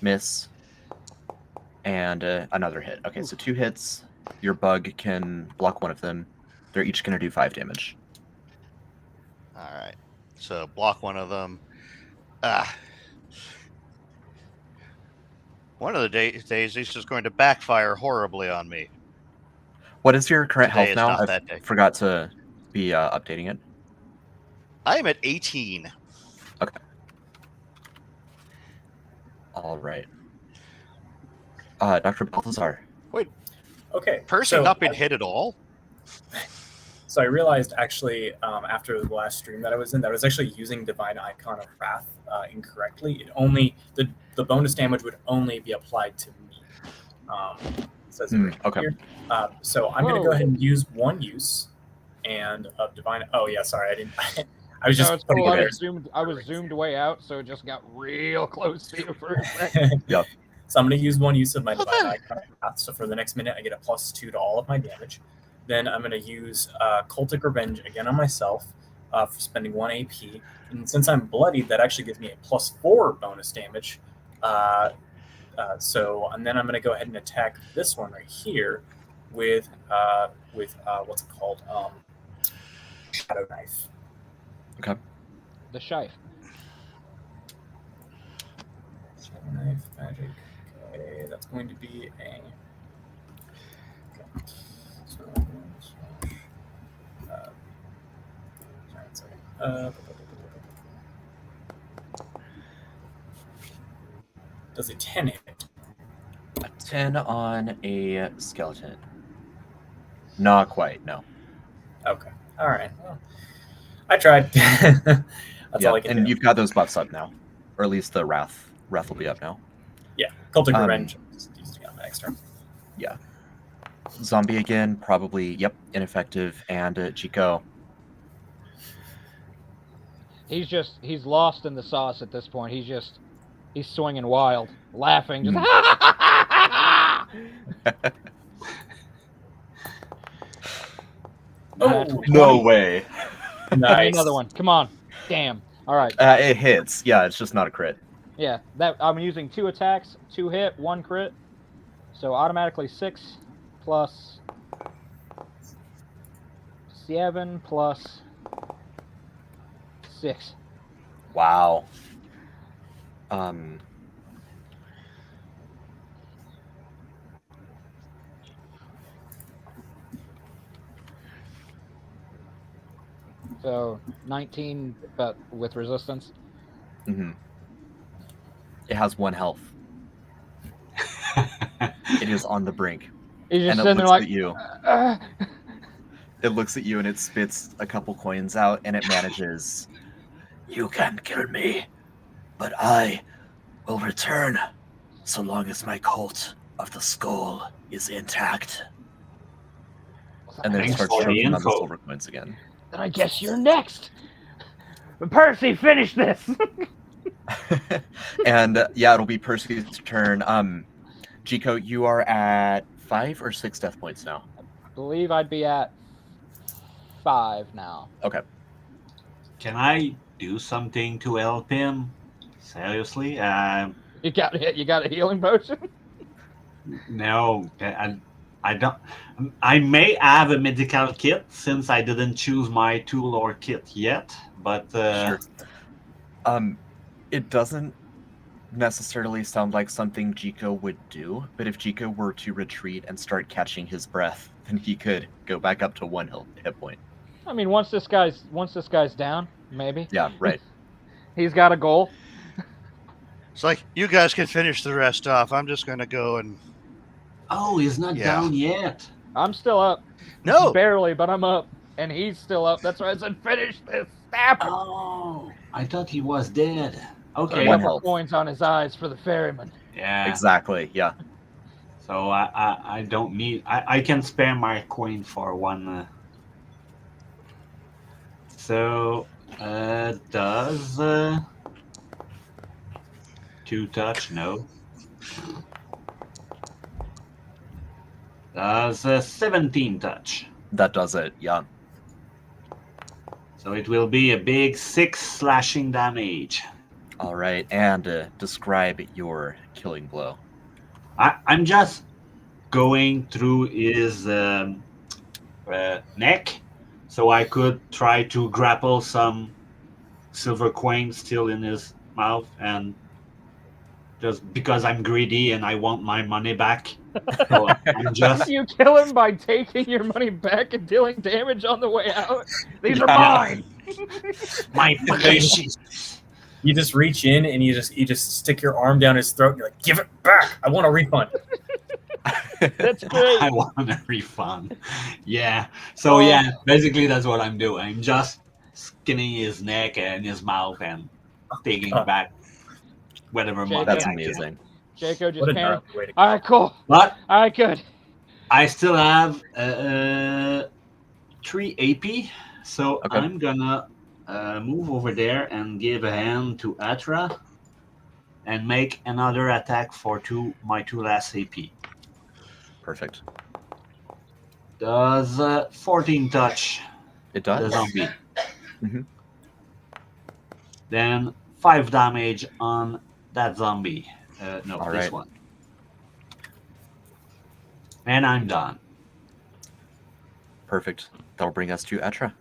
Speaker 1: Miss. And another hit. Okay, so 2 hits. Your bug can block 1 of them. They're each going to do 5 damage.
Speaker 3: All right. So block one of them. One of the days this is going to backfire horribly on me.
Speaker 1: What is your current
Speaker 3: Today
Speaker 1: health
Speaker 3: is
Speaker 1: now?
Speaker 3: not
Speaker 1: I
Speaker 3: that day.
Speaker 1: forgot to be updating it.
Speaker 3: I am at 18.
Speaker 1: All right. Dr. Balthazar.
Speaker 5: Okay.
Speaker 3: Person
Speaker 5: so
Speaker 3: not been hit at all?
Speaker 5: So I realized actually after the last stream that I was in that I was actually using Divine Icon of Wrath incorrectly. It only the bonus damage would only be applied to me. It says it right
Speaker 1: Okay.
Speaker 5: here. So I'm going to go ahead and use 1 use and of Divine. Oh yeah, sorry, I didn't. I was just
Speaker 2: No, it's
Speaker 5: putting
Speaker 2: cool.
Speaker 5: it
Speaker 2: I was zoomed way out, so it just got real close to you for a second.
Speaker 5: there.
Speaker 1: Yep.
Speaker 5: So I'm going to use one use of my
Speaker 3: Oh,
Speaker 5: Divine
Speaker 3: that-
Speaker 5: Icon Path. So for the next minute, I get a +2 to all of my damage. Then I'm going to use Cultic Revenge again on myself for spending 1 AP. And since I'm bloodied, that actually gives me a +4 bonus damage. And then I'm going to go ahead and attack this one right here with what's it called? Shadow Knife.
Speaker 2: The Shife.
Speaker 5: Shadow Knife magic. Okay, that's going to be a. Okay. So, sorry, one second. Does a 10 hit?
Speaker 1: A 10 on a skeleton. Not quite, no.
Speaker 5: Okay. All right. Well, I tried. That's all I can
Speaker 1: and
Speaker 5: do.
Speaker 1: you've got those buffs up now. Or at least the Wrath. Wrath will be up now.
Speaker 5: Yeah. Cultic Revenge. Just used it on my next turn.
Speaker 1: Yeah. Zombie again, probably, yep, ineffective. And Chico.
Speaker 2: He's lost in the sauce at this point. He's swinging wild, laughing, just
Speaker 5: Oh,
Speaker 1: No way.
Speaker 2: Give me
Speaker 5: nice.
Speaker 2: another one. Come on. Damn. All right.
Speaker 1: It hits. Yeah, it's just not a crit.
Speaker 2: Yeah. That I'm using 2 attacks, 2 hit, 1 crit. So automatically 6 plus 7 plus 6.
Speaker 1: Wow.
Speaker 2: So 19, but with resistance.
Speaker 1: Mm-hmm. It has 1 health. It is on the brink.
Speaker 2: He's just
Speaker 1: And it
Speaker 2: sitting there
Speaker 1: looks
Speaker 2: like,
Speaker 1: at you. It looks at you and it spits a couple coins out and it manages. You can kill me, but I will return so long as my cult of the skull is intact. And then it
Speaker 4: Thanks
Speaker 1: starts
Speaker 4: for the
Speaker 1: choking on the
Speaker 4: info.
Speaker 1: silver coins again.
Speaker 2: Then I guess you're next. Percy, finish this.
Speaker 1: And yeah, it'll be Percy's turn. Chico, you are at 5 or 6 death points now.
Speaker 2: I believe I'd be at 5 now.
Speaker 1: Okay.
Speaker 4: Can I do something to help him? Seriously?
Speaker 2: You got a healing potion?
Speaker 4: No, I don't. I may have a medical kit since I didn't choose my tool or kit yet, but
Speaker 1: Sure. It doesn't necessarily sound like something Jiko would do, but if Jiko were to retreat and start catching his breath, then he could go back up to 1 hit point.
Speaker 2: I mean, once this guy's down, maybe.
Speaker 1: Yeah, right.
Speaker 2: He's got a goal.
Speaker 3: It's like, you guys can finish the rest off. I'm just going to go and...
Speaker 4: oh, he's not
Speaker 3: Yeah.
Speaker 4: down yet.
Speaker 2: I'm still up.
Speaker 3: No!
Speaker 2: Barely, but I'm up. And he's still up. That's why I said finish this. Stab him.
Speaker 4: Oh, I thought he was dead. Okay.
Speaker 1: 1
Speaker 2: More
Speaker 1: health.
Speaker 2: coins on his eyes for the ferryman.
Speaker 4: Yeah.
Speaker 1: Exactly, yeah.
Speaker 4: So I don't need. I can spare my coin for 1. So does 2 touch? No. Does 17 touch?
Speaker 1: That does it, yeah.
Speaker 4: So it will be a big 6 slashing damage.
Speaker 1: All right, and describe your killing blow.
Speaker 4: I'm just going through his neck, so I could try to grapple some silver coins still in his mouth, and just because I'm greedy and I want my money back. So I'm just
Speaker 2: You kill him by taking your money back and dealing damage on the way out. These are
Speaker 1: Yeah.
Speaker 2: mine.
Speaker 4: my fucking shit.
Speaker 5: You just reach in and you just stick your arm down his throat and you're like, give it back. I want a refund.
Speaker 2: That's great.
Speaker 4: I want a refund. Yeah. So yeah, basically that's what I'm doing. I'm just skinning his neck and his mouth and taking back whatever money
Speaker 1: That's
Speaker 4: I can.
Speaker 1: amazing.
Speaker 2: Jaco just
Speaker 5: What a
Speaker 2: panicked.
Speaker 5: gnarly way to
Speaker 2: All right, cool.
Speaker 4: But
Speaker 2: All right, good.
Speaker 4: I still have 3 AP, so
Speaker 1: Okay.
Speaker 4: I'm gonna move over there and give a hand to Atra, and make another attack for my 2 last AP.
Speaker 1: Perfect.
Speaker 4: Does 14 touch
Speaker 1: It
Speaker 4: the
Speaker 1: does.
Speaker 4: zombie?
Speaker 1: Mhm.
Speaker 4: Then 5 damage on that zombie. No,
Speaker 1: All
Speaker 4: this
Speaker 1: right.
Speaker 4: one. And I'm done.
Speaker 1: Perfect. That'll bring us to Etra.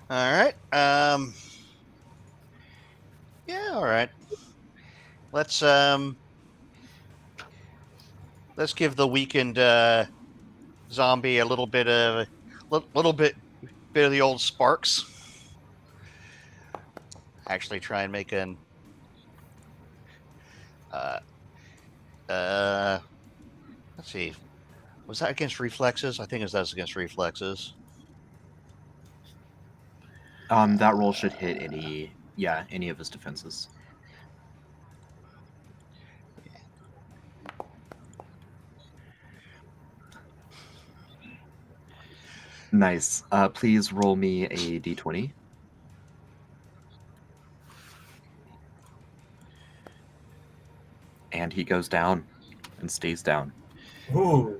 Speaker 3: All right. Yeah. All right. Let's give the weakened zombie a little bit of of the old sparks. Actually, try and make an let's see. Was that against reflexes? I think that's against reflexes.
Speaker 1: That roll should hit any of his defenses. Nice. Please roll me a d20. And he goes down and stays down.
Speaker 5: Ooh.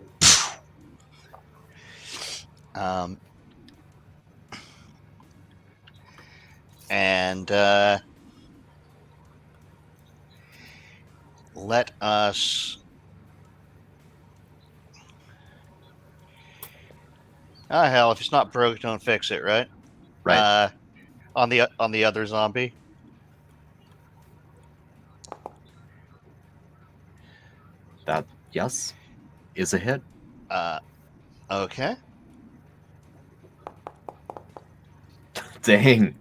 Speaker 3: And let us. Ah, hell! If it's not broke, don't fix it. Right.
Speaker 1: Right.
Speaker 3: On the other zombie.
Speaker 1: That, yes, is a hit.
Speaker 3: Okay.
Speaker 1: Dang.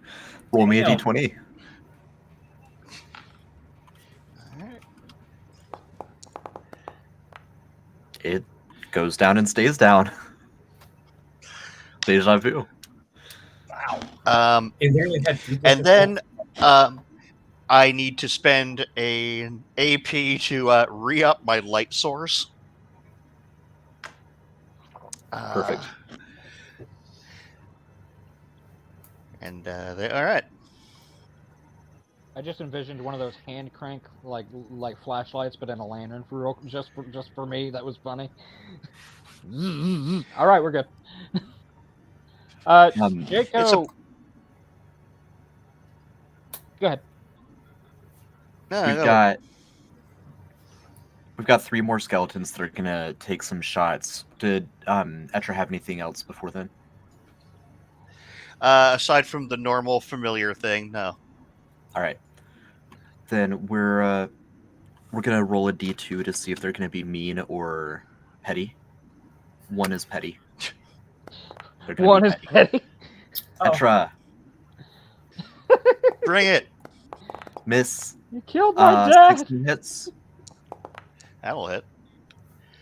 Speaker 1: Roll me a
Speaker 5: Damn.
Speaker 1: d20.
Speaker 3: All right.
Speaker 1: It goes down and stays down. Deja vu.
Speaker 5: It literally had duplicate
Speaker 3: And then I need to spend an AP to re-up my light source.
Speaker 1: Perfect.
Speaker 3: And all right.
Speaker 2: I just envisioned one of those hand crank like flashlights, but in a lantern for just for me. That was funny. All right, we're good. Jaco, go ahead.
Speaker 3: No,
Speaker 1: We've got 3 more skeletons that are gonna take some shots. Did Etra have anything else before then?
Speaker 3: aside from the normal familiar thing, no.
Speaker 1: All right. Then we're gonna roll a d2 to see if they're gonna be mean or petty. 1 is petty. They're gonna
Speaker 2: One
Speaker 1: be
Speaker 2: is
Speaker 1: petty.
Speaker 2: petty.
Speaker 5: Oh.
Speaker 1: Etra,
Speaker 3: Bring it.
Speaker 1: miss.
Speaker 2: You killed my dad.
Speaker 1: 16 hits.
Speaker 3: That'll hit.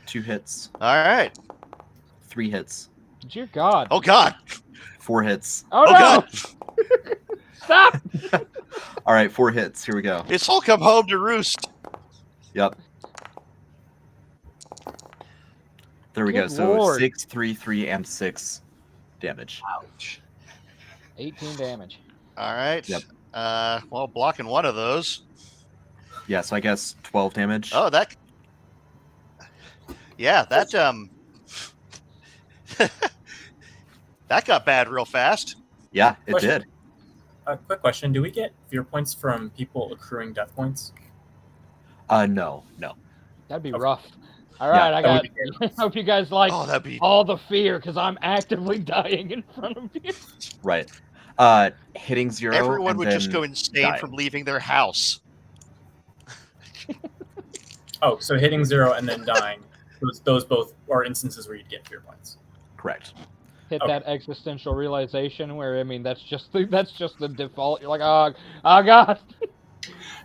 Speaker 1: 2 hits.
Speaker 3: All right.
Speaker 1: 3 hits.
Speaker 2: Dear God.
Speaker 3: Oh God.
Speaker 1: 4 hits.
Speaker 2: Oh,
Speaker 3: Oh
Speaker 2: no.
Speaker 3: God.
Speaker 2: Stop.
Speaker 1: All right, 4 hits. Here we go.
Speaker 3: It's all come home to roost.
Speaker 1: Yep. There we go.
Speaker 2: Good
Speaker 1: So
Speaker 2: Lord.
Speaker 1: 6, 3, 3, and 6 damage.
Speaker 4: Ouch.
Speaker 2: 18 damage.
Speaker 3: All right.
Speaker 1: Yep.
Speaker 3: Well, blocking one of those.
Speaker 1: Yeah, so I guess 12 damage.
Speaker 3: Oh, that. Yeah, that that got bad real fast.
Speaker 1: Yeah, it
Speaker 5: Question.
Speaker 1: did.
Speaker 5: A quick question: do we get fear points from people accruing death points?
Speaker 1: No.
Speaker 2: That'd be
Speaker 5: Okay.
Speaker 2: rough. All
Speaker 1: Yeah,
Speaker 2: right, I
Speaker 5: that
Speaker 2: got.
Speaker 5: would be
Speaker 2: I hope you guys like
Speaker 3: Oh, that'd be.
Speaker 2: all the fear because I'm actively dying in front of you.
Speaker 1: Right. Hitting 0.
Speaker 3: Everyone
Speaker 1: and
Speaker 3: would just
Speaker 1: then
Speaker 3: go insane
Speaker 1: dying.
Speaker 3: from leaving their house.
Speaker 5: Oh, so hitting 0 and then dying. Those both are instances where you'd get fear points.
Speaker 1: Correct.
Speaker 2: Hit
Speaker 5: Okay.
Speaker 2: that existential realization where I mean that's just the default. You're like, oh God.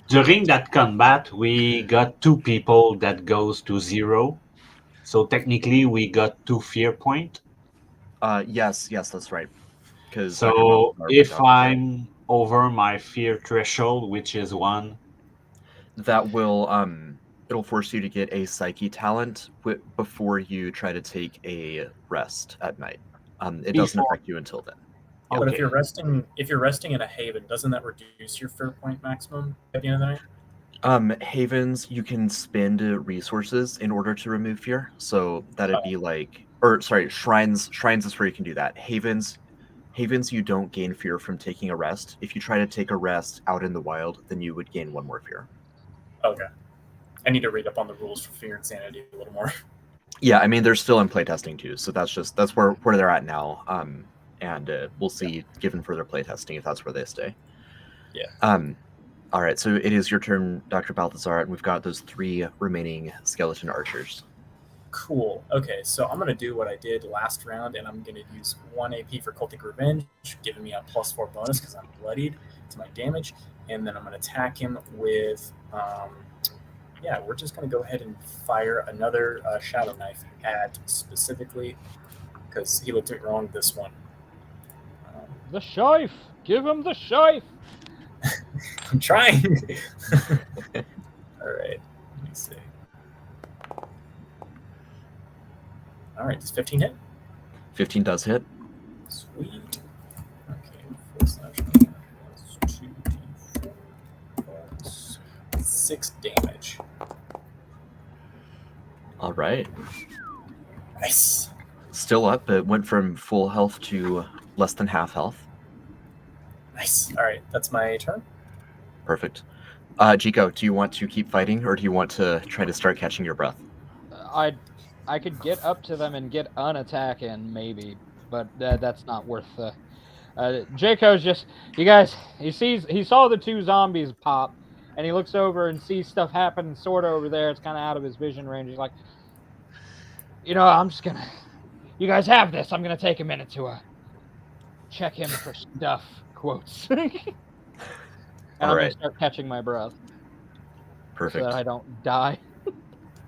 Speaker 4: During that combat, we got 2 people that goes to 0. So technically, we got 2 fear point.
Speaker 1: Yes, that's right. Because
Speaker 4: So if I'm over my fear threshold, which is 1,
Speaker 1: that will it'll force you to get a psyche talent before you try to take a rest at night. It doesn't
Speaker 4: Before-
Speaker 1: affect you until then.
Speaker 5: But
Speaker 3: Okay.
Speaker 5: if you're resting in a haven, doesn't that reduce your fear point maximum at the end of the night?
Speaker 1: Havens, you can spend resources in order to remove fear. So that'd
Speaker 5: Oh.
Speaker 1: be like, or sorry, shrines. Shrines is where you can do that. Havens, you don't gain fear from taking a rest. If you try to take a rest out in the wild, then you would gain one more fear.
Speaker 5: Okay. I need to read up on the rules for fear and sanity a little more.
Speaker 1: Yeah, I mean they're still in playtesting too, so that's where they're at now. And we'll see, given further playtesting, if that's where they stay.
Speaker 5: Yeah.
Speaker 1: All right, so it is your turn, Dr. Balthazar, and we've got those 3 remaining skeleton archers.
Speaker 5: Cool. Okay, so I'm going to do what I did last round, and I'm going to use 1 AP for Cultic Revenge, giving me a +4 bonus because I'm bloodied to my damage. And then I'm going to attack him with, we're just going to go ahead and fire another Shadow Knife at specifically, because he looked at me wrong this one.
Speaker 2: The shife! Give him the shife!
Speaker 5: I'm trying. All right, let me see. All right, does 15 hit?
Speaker 1: 15 does hit.
Speaker 5: Sweet. Okay, 4/9 plus 2d4 plus 6 damage.
Speaker 1: All right.
Speaker 5: Nice.
Speaker 1: Still up. It went from full health to less than half health.
Speaker 5: Nice. All right, that's my turn.
Speaker 1: Perfect. Chico, do you want to keep fighting, or do you want to try to start catching your breath?
Speaker 2: I could get up to them and get an attack in, maybe, but that's not worth the... Jaco's just... You guys, he saw the 2 zombies pop, and he looks over and sees stuff happen sort of over there. It's kind of out of his vision range. He's like, I'm just gonna... You guys have this. I'm gonna take a minute to check him for stuff, quotes. And
Speaker 1: All
Speaker 2: I'm
Speaker 1: right.
Speaker 2: gonna start catching my breath.
Speaker 1: Perfect.
Speaker 2: So that I don't die.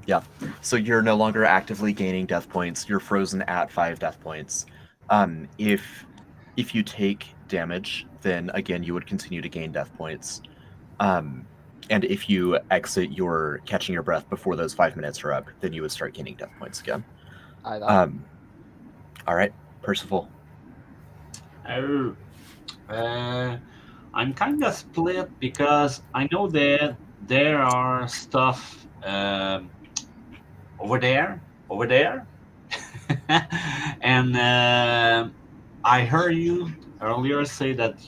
Speaker 1: Yeah. So you're no longer actively gaining death points. You're frozen at 5 death points. If you take damage, then again you would continue to gain death points. And if you exit your catching your breath before those 5 minutes are up, then you would start gaining death points again. All right, Percival.
Speaker 4: I'm kind of split because I know that there are stuff over there, and I heard you earlier say that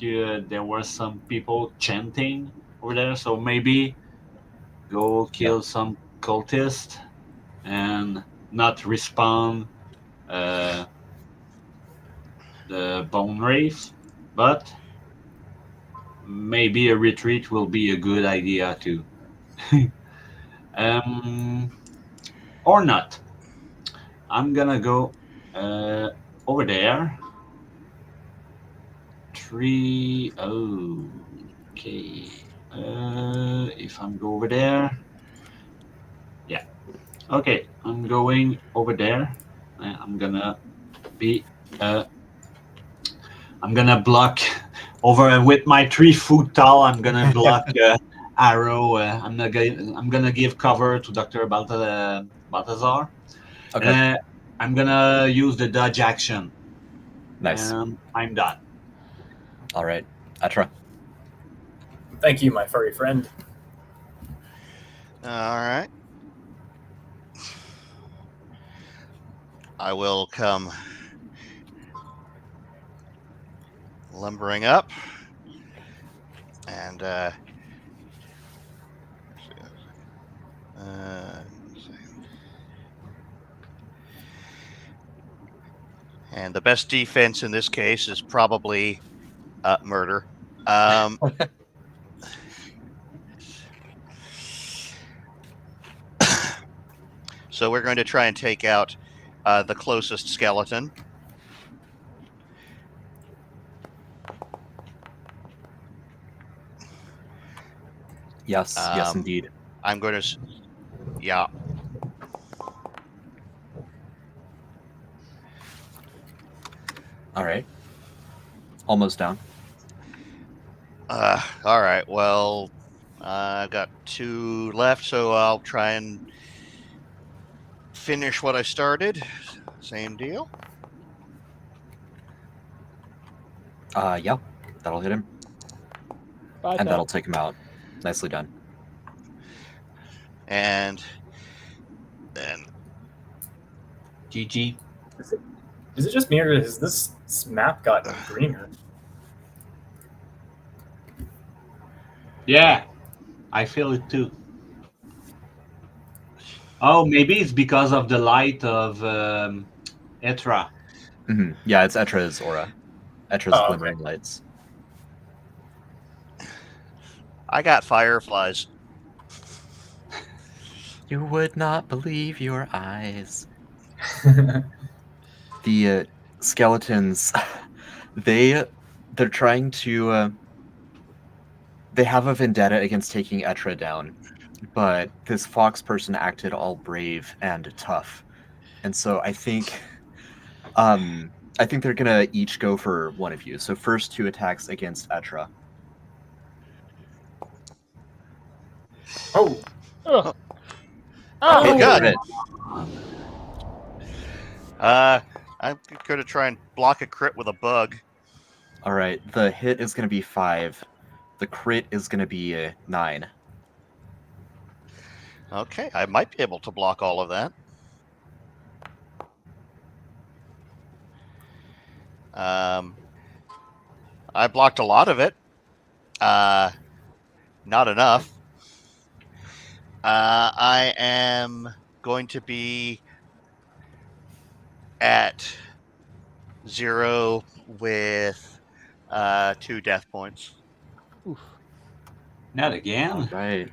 Speaker 4: there were some people chanting over there, so maybe go kill some cultists and not respawn the bone wraith, but maybe a retreat will be a good idea too. Or not. I'm gonna go over there. 3. Okay. If I'm go over there. Yeah. Okay. I'm going over there. I'm gonna be. I'm gonna block over with my 3 foot tall. I'm gonna block arrow. I'm gonna give cover to Dr. Balthazar.
Speaker 1: Okay.
Speaker 4: I'm gonna use the dodge action.
Speaker 1: Nice.
Speaker 4: And I'm done.
Speaker 1: All right, Atra.
Speaker 5: Thank you, my furry friend.
Speaker 3: All right. I will come lumbering up and and the best defense in this case is probably murder. So we're going to try and take out the closest skeleton.
Speaker 1: Yes, yes, indeed.
Speaker 3: I'm going to, yeah.
Speaker 1: All right. Almost down.
Speaker 3: All right. Well, I've got 2 left, so I'll try and finish what I started. Same deal.
Speaker 1: Yeah, that'll hit him,
Speaker 2: Bye,
Speaker 1: and
Speaker 2: Tom.
Speaker 1: that'll take him out. Nicely done.
Speaker 3: And then
Speaker 4: GG.
Speaker 5: Is it just me, or has this map gotten greener?
Speaker 4: Yeah, I feel it too. Oh, maybe it's because of the light of Etra.
Speaker 1: Yeah, it's Etra's aura. Etra's
Speaker 5: Oh, okay.
Speaker 1: glimmering lights.
Speaker 3: I got fireflies.
Speaker 1: You would not believe your eyes. The skeletons, they're trying to. They have a vendetta against taking Etra down, but this fox person acted all brave and tough, and so I think they're gonna each go for one of you. So first 2 attacks against Etra.
Speaker 5: Oh,
Speaker 2: Ugh.
Speaker 3: Oh,
Speaker 1: Hit
Speaker 3: God.
Speaker 1: crit.
Speaker 3: I'm going to try and block a crit with a bug.
Speaker 1: All right, the hit is gonna be 5. The crit is gonna be 9.
Speaker 3: Okay, I might be able to block all of that. I blocked a lot of it. Not enough. I am going to be at 0 with 2 death points.
Speaker 2: Oof.
Speaker 4: Not
Speaker 1: All
Speaker 4: again.
Speaker 1: right,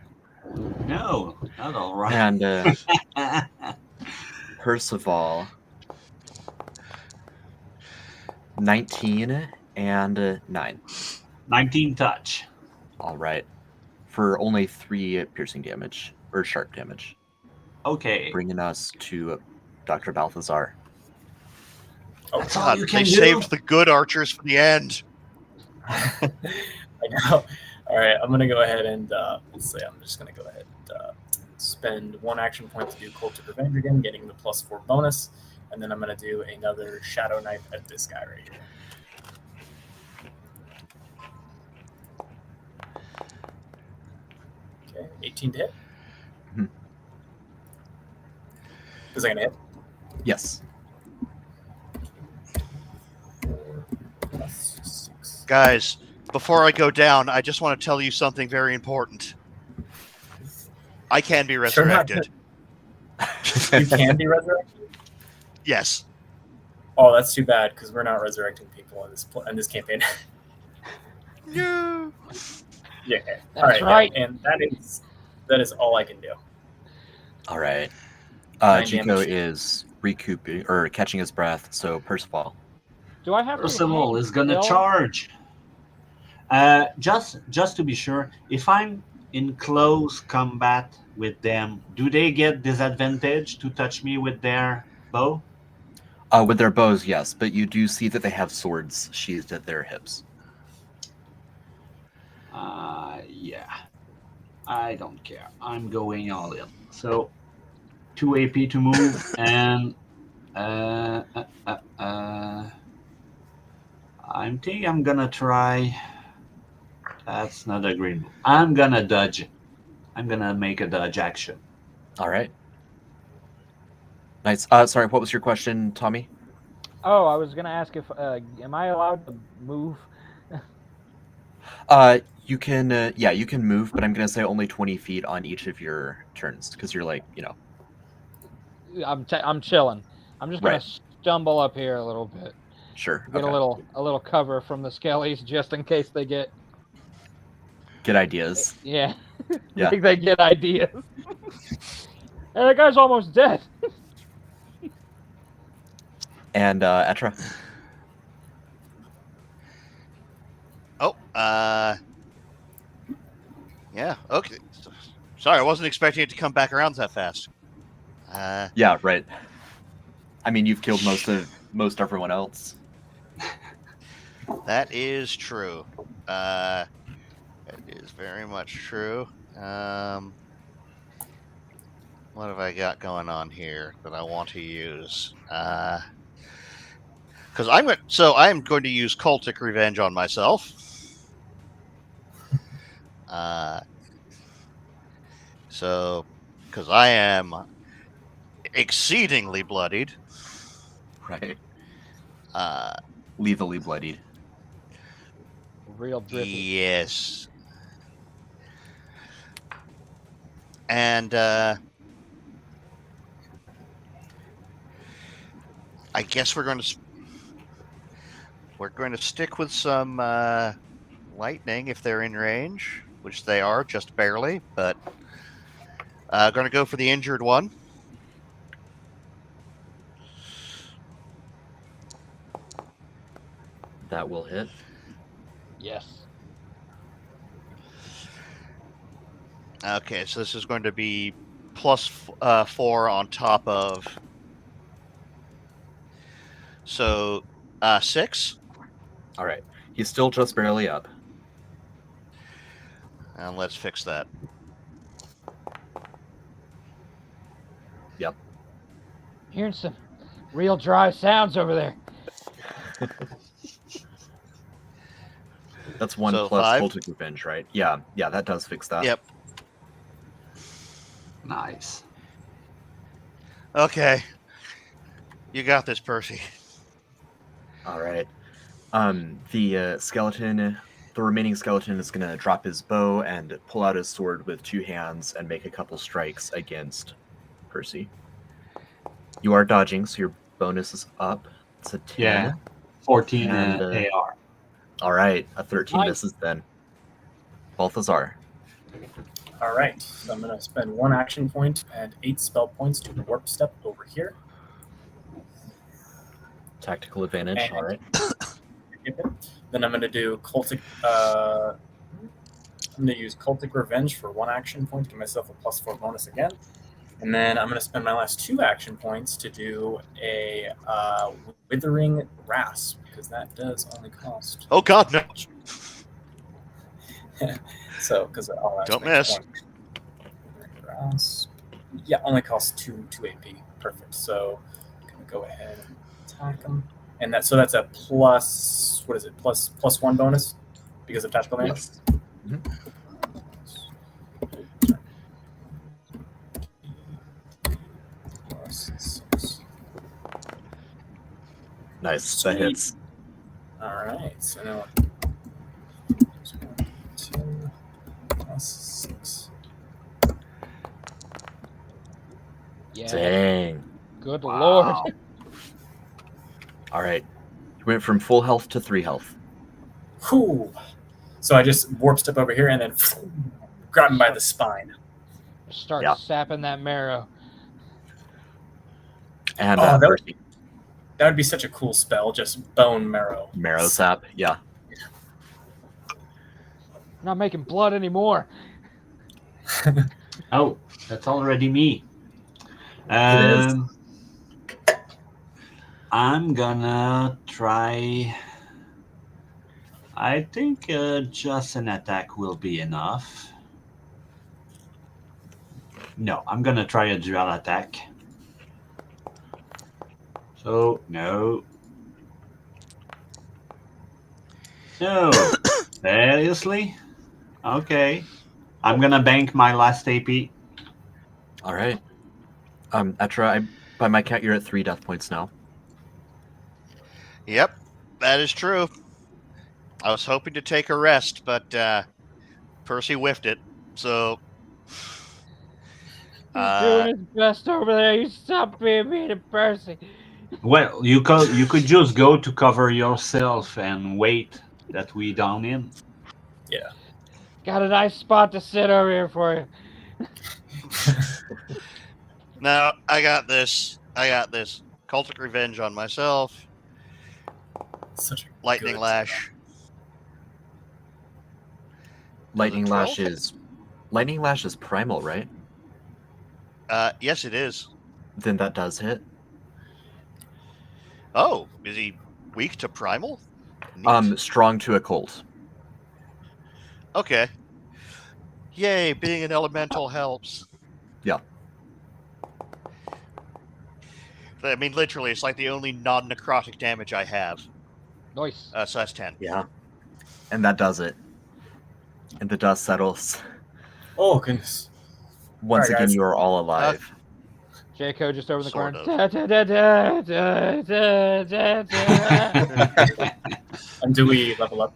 Speaker 4: No, not all right.
Speaker 1: and Percival, 19 and 9.
Speaker 4: 19 touch.
Speaker 1: All right, for only 3 piercing damage or sharp damage,
Speaker 4: Okay.
Speaker 1: bringing us to Dr. Balthazar.
Speaker 5: oh,
Speaker 4: That's all
Speaker 3: God,
Speaker 4: you
Speaker 3: they
Speaker 4: can do.
Speaker 3: saved the good archers for the end.
Speaker 5: I know. All right, I'm gonna go ahead and let's say I'm just gonna go ahead and spend 1 action point to do Cult of Revenge again, getting the +4 bonus, and then I'm gonna do another Shadow Knife at this guy right here. Okay, 18 to hit.
Speaker 1: Mhm.
Speaker 5: Is that gonna hit?
Speaker 1: Yes.
Speaker 5: +6.
Speaker 3: Guys, before I go down, I just want to tell you something very important. I can be
Speaker 5: Sure, not
Speaker 3: resurrected.
Speaker 5: You can be resurrected.
Speaker 3: Yes.
Speaker 5: Oh, that's too bad because we're not resurrecting people in this campaign.
Speaker 3: No.
Speaker 5: Yeah. Okay.
Speaker 2: That's
Speaker 5: All right.
Speaker 2: right.
Speaker 5: Yeah, and that is all I can do.
Speaker 1: All right.
Speaker 5: 9
Speaker 1: Chico
Speaker 5: damage.
Speaker 1: is recouping or catching his breath. So Percival.
Speaker 2: Do I have to
Speaker 4: Percival
Speaker 2: hang
Speaker 4: is gonna
Speaker 2: still?
Speaker 4: charge. Just to be sure, if I'm in close combat with them, do they get disadvantage to touch me with their bow?
Speaker 1: With their bows, yes, but you do see that they have swords sheathed at their hips.
Speaker 4: Yeah. I don't care. I'm going all in. So 2 AP to move and I think I'm gonna try. That's not a green move. I'm gonna dodge. I'm gonna make a dodge action.
Speaker 1: All right. Nice. Sorry, what was your question, Tommy?
Speaker 2: Oh, I was gonna ask if am I allowed to move?
Speaker 1: You can, yeah, you can move, but I'm gonna say only 20 feet on each of your turns because you're like,
Speaker 2: I'm chilling. I'm just gonna
Speaker 1: Right.
Speaker 2: stumble up here a little bit,
Speaker 1: sure.
Speaker 2: get
Speaker 1: Okay.
Speaker 2: a little cover from the skellies just in case they get
Speaker 1: Good ideas.
Speaker 2: yeah,
Speaker 1: Yeah.
Speaker 2: they get ideas. Hey, that guy's almost dead.
Speaker 1: And Etra.
Speaker 3: Oh, yeah, okay. Sorry, I wasn't expecting it to come back around that fast.
Speaker 1: Yeah, right. I mean, you've killed most everyone else.
Speaker 3: That is true. That is very much true. What have I got going on here that I want to use? Because I'm going to use cultic revenge on myself. Because I am exceedingly bloodied.
Speaker 1: Right.
Speaker 3: Uh,
Speaker 1: Lethally bloodied.
Speaker 2: Real drippy.
Speaker 3: yes. And I guess we're going to stick with some lightning if they're in range, which they are just barely. But going to go for the injured one.
Speaker 1: That will hit.
Speaker 2: Yes.
Speaker 3: Okay, so this is going to be plus 4 on top of. So 6.
Speaker 1: All right. He's still just barely up.
Speaker 3: And let's fix that.
Speaker 1: Yep.
Speaker 2: Hearing some real dry sounds over there.
Speaker 1: That's 1
Speaker 3: So
Speaker 1: plus
Speaker 3: 5.
Speaker 1: cultic revenge, right? Yeah, that does fix that.
Speaker 3: Yep.
Speaker 4: Nice.
Speaker 3: Okay. You got this, Percy.
Speaker 1: All right. The remaining skeleton is gonna drop his bow and pull out his sword with 2 hands and make a couple strikes against Percy. You are dodging, so your bonus is up. It's a 10.
Speaker 4: Yeah. 14
Speaker 1: And,
Speaker 4: AR.
Speaker 1: All right, a 13
Speaker 2: Nice.
Speaker 1: misses then. Balthazar.
Speaker 5: All right, so I'm going to spend 1 action point and 8 spell points to warp step over here.
Speaker 1: Tactical advantage.
Speaker 5: And-
Speaker 1: All right.
Speaker 5: Then I'm going to do cultic. I'm going to use cultic revenge for 1 action point to give myself a +4 bonus again. And then I'm going to spend my last 2 action points to do a withering rasp, because that does only cost.
Speaker 3: Oh God, no!
Speaker 5: So, because
Speaker 3: Don't miss.
Speaker 5: Yeah, only costs 2 AP. Perfect. So, I'm gonna go ahead and attack him, and that's a plus. What is it? Plus 1 bonus because of tactical damage.
Speaker 1: Yes.
Speaker 5: Plus 6.
Speaker 1: Nice.
Speaker 5: Sweet.
Speaker 1: That hits.
Speaker 5: All right. So now 2 plus 6.
Speaker 2: Yeah.
Speaker 1: Dang.
Speaker 2: Good
Speaker 1: Wow.
Speaker 2: lord.
Speaker 1: All right. He went from full health to 3 health.
Speaker 5: Whew. So I just warp step over here and then grab him by the spine.
Speaker 2: Start
Speaker 1: Yeah.
Speaker 2: sapping that marrow.
Speaker 1: And
Speaker 5: Oh, that
Speaker 1: Percy.
Speaker 5: That would be such a cool spell, just bone marrow.
Speaker 1: Marrow sap. Yeah.
Speaker 2: I'm not making blood anymore.
Speaker 4: Oh, that's already me.
Speaker 1: It is.
Speaker 4: I'm gonna try. I think just an attack will be enough. No, I'm gonna try a dual attack. So, no. No. Seriously? Okay. I'm gonna bank my last AP.
Speaker 1: All right. Etra, by my count, you're at 3 death points now.
Speaker 3: Yep, that is true. I was hoping to take a rest, but Percy whiffed it. So
Speaker 2: He's doing his best over there. You stop being mean to Percy.
Speaker 4: Well, you could just go to cover yourself and wait that we down in.
Speaker 5: Yeah.
Speaker 2: Got a nice spot to sit over here for you.
Speaker 3: no, I got this. Cultic revenge on myself.
Speaker 5: Such a
Speaker 3: Lightning
Speaker 5: good
Speaker 3: lash.
Speaker 1: Lightning
Speaker 3: Does a 12
Speaker 1: Lightning Lash is primal, right?
Speaker 3: Yes, it is.
Speaker 1: Then that does hit.
Speaker 3: Oh, is he weak to primal? Neat.
Speaker 1: Strong to occult.
Speaker 3: Okay. Yay, being an elemental helps.
Speaker 1: Yeah.
Speaker 3: I mean, literally, it's like the only non-necrotic damage I have.
Speaker 2: Nice.
Speaker 3: So that's 10.
Speaker 1: Yeah. And that does it. And the dust settles.
Speaker 5: Oh goodness.
Speaker 1: Once
Speaker 5: All right,
Speaker 1: again,
Speaker 5: guys.
Speaker 1: you are all alive.
Speaker 2: Jayco just over the
Speaker 3: Sort
Speaker 2: corner.
Speaker 3: of.
Speaker 2: Da, da, da, da, da, da, da, da.
Speaker 5: And do we level up?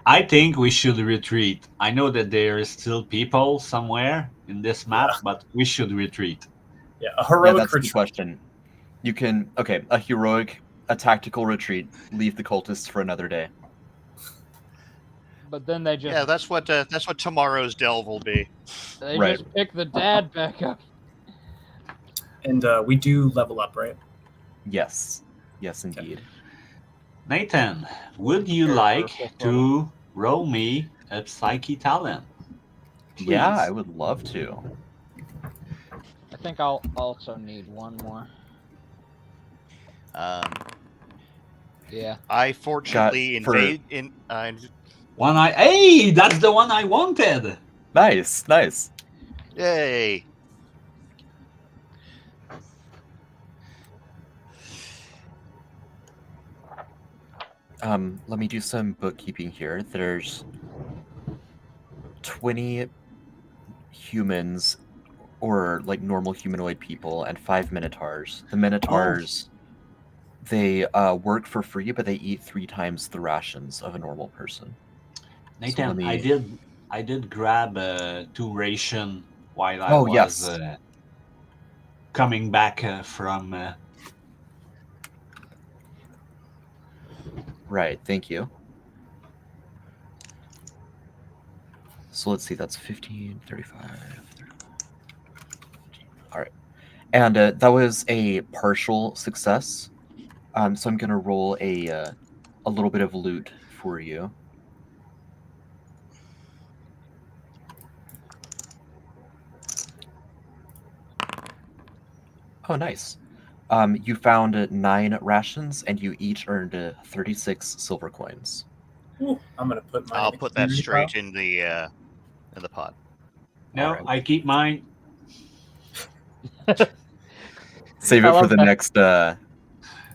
Speaker 4: I think we should retreat. I know that there is still people somewhere in this map,
Speaker 5: Yeah.
Speaker 4: but we should retreat.
Speaker 5: Yeah, a
Speaker 1: Yeah,
Speaker 5: heroic
Speaker 1: that's the
Speaker 5: retreat.
Speaker 1: question. You can a tactical retreat. Leave the cultists for another day.
Speaker 2: But then they just
Speaker 3: Yeah, that's what tomorrow's delve will be.
Speaker 1: Right.
Speaker 2: just pick the dad back up.
Speaker 5: And we do level up, right?
Speaker 1: Yes. Yes, indeed.
Speaker 4: Nathan, would you
Speaker 2: Sure,
Speaker 4: like
Speaker 2: for fifth
Speaker 4: to roll me a psyche talent?
Speaker 1: Yeah,
Speaker 4: Please.
Speaker 1: I would love to.
Speaker 2: I think I'll also need one more. Yeah.
Speaker 3: I fortunately
Speaker 1: for-
Speaker 4: Hey, that's the one I wanted.
Speaker 1: Nice.
Speaker 3: Yay!
Speaker 1: Let me do some bookkeeping here. There's 20 humans or like normal humanoid people and 5 minotaurs. The minotaurs they work for free, but they eat 3 times the rations of a normal person.
Speaker 4: Nathan,
Speaker 1: let
Speaker 4: I did grab 2 ration while I
Speaker 1: Oh,
Speaker 4: was
Speaker 1: yes.
Speaker 4: coming back from.
Speaker 1: Right, thank you. So let's see, that's 15, 35, 35. All right. And that was a partial success. So I'm going to roll a little bit of loot for you. Oh, nice. You found 9 rations, and you each earned 36 silver coins.
Speaker 5: Ooh, I'm gonna put my.
Speaker 3: I'll put that straight in the pot.
Speaker 4: No,
Speaker 1: Alright.
Speaker 4: I keep mine.
Speaker 1: Save
Speaker 2: I
Speaker 1: it for
Speaker 2: love
Speaker 1: the
Speaker 2: that.
Speaker 1: next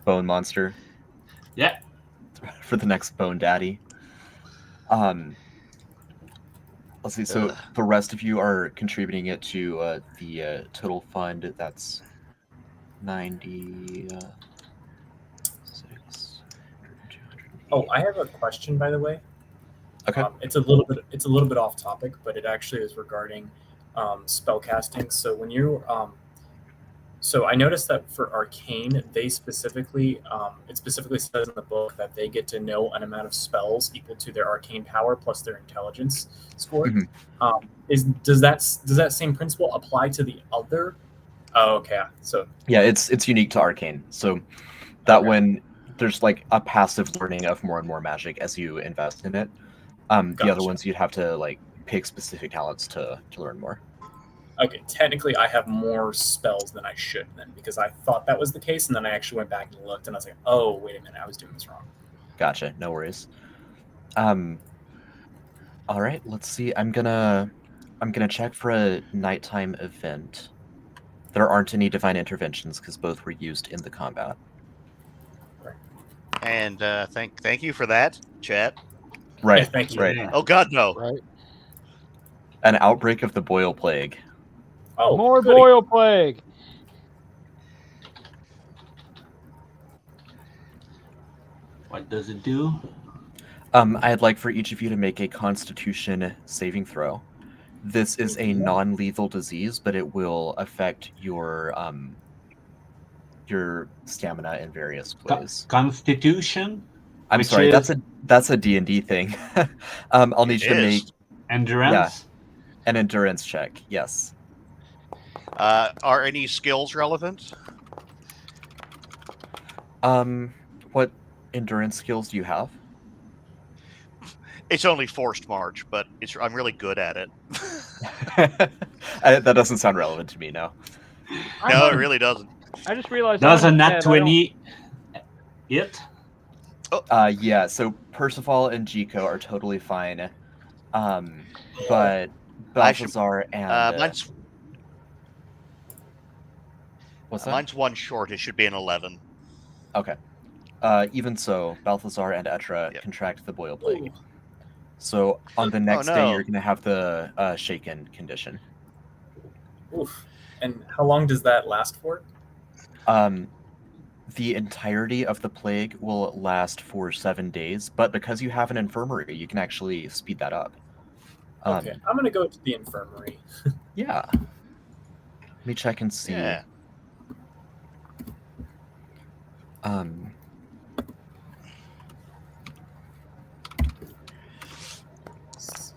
Speaker 1: bone monster.
Speaker 4: Yeah.
Speaker 1: For the next bone daddy. Let's see. So
Speaker 3: Ugh.
Speaker 1: the rest of you are contributing it to the total fund. That's 96.
Speaker 5: Oh, I have a question, by the way.
Speaker 1: Okay.
Speaker 5: It's a little bit off topic, but it actually is regarding spell casting. So when you so I noticed that for arcane, they specifically it specifically says in the book that they get to know an amount of spells equal to their arcane power plus their intelligence score.
Speaker 1: Mhm.
Speaker 5: Does that same principle apply to the other? Oh, okay. So
Speaker 1: Yeah, it's unique to arcane. So that
Speaker 5: Okay.
Speaker 1: when there's like a passive learning of more and more magic as you invest in it. The other
Speaker 5: Gotcha.
Speaker 1: ones you'd have to like pick specific talents to learn more.
Speaker 5: okay, technically I have more spells than I should then, because I thought that was the case, and then I actually went back and looked, and I was like, oh, wait a minute, I was doing this wrong.
Speaker 1: Gotcha. No worries. All right. Let's see. I'm gonna check for a nighttime event. There aren't any divine interventions because both were used in the combat.
Speaker 3: And thank you for that, chat.
Speaker 1: Right.
Speaker 5: Yeah, thank you.
Speaker 1: Right.
Speaker 4: Yeah.
Speaker 3: Oh God, no!
Speaker 2: Right.
Speaker 1: An outbreak of the boil plague.
Speaker 5: Oh,
Speaker 2: More
Speaker 5: goody.
Speaker 2: boil plague.
Speaker 4: What does it do?
Speaker 1: I'd like for each of you to make a Constitution saving throw. This is a non-lethal disease, but it will affect your stamina in various ways.
Speaker 4: Constitution,
Speaker 1: I'm
Speaker 4: which
Speaker 1: sorry,
Speaker 4: is-
Speaker 1: that's a D&D thing. I'll need you to make
Speaker 4: endurance.
Speaker 1: an endurance check. Yes.
Speaker 3: Are any skills relevant?
Speaker 1: What endurance skills do you have?
Speaker 3: It's only forced march, but I'm really good at it.
Speaker 1: That doesn't sound relevant to me, no.
Speaker 3: No, it really doesn't.
Speaker 2: I just realized.
Speaker 4: Does a
Speaker 2: I'm
Speaker 4: nat
Speaker 2: dead. I don't-
Speaker 4: 20 it?
Speaker 1: Yeah, so Percival and Jiko are totally fine. But
Speaker 3: I should-
Speaker 1: Balthazar and What's that?
Speaker 3: Mine's 1 short. It should be an 11.
Speaker 1: Okay. Even so, Balthazar and Etra
Speaker 3: Yep.
Speaker 1: contract the boil plague.
Speaker 5: Ooh.
Speaker 1: So on the next day,
Speaker 3: no.
Speaker 1: you're going to have the shaken condition.
Speaker 5: Oof. And how long does that last for?
Speaker 1: The entirety of the plague will last for 7 days, but because you have an infirmary, you can actually speed that up.
Speaker 5: Okay, I'm gonna go to the infirmary.
Speaker 1: Yeah. Let me check and see.
Speaker 3: Yeah.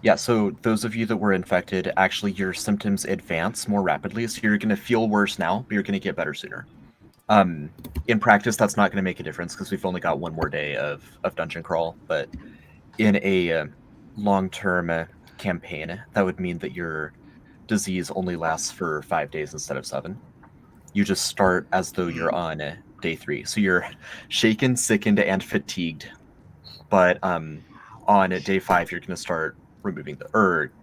Speaker 1: Yeah, so those of you that were infected, actually your symptoms advance more rapidly, so you're going to feel worse now, but you're going to get better sooner. In practice, that's not going to make a difference because we've only got 1 more day of dungeon crawl, but in a long-term campaign, that would mean that your disease only lasts for 5 days instead of 7. You just start as though you're on day 3. So you're shaken, sickened, and fatigued, but on day 5, you're going to start removing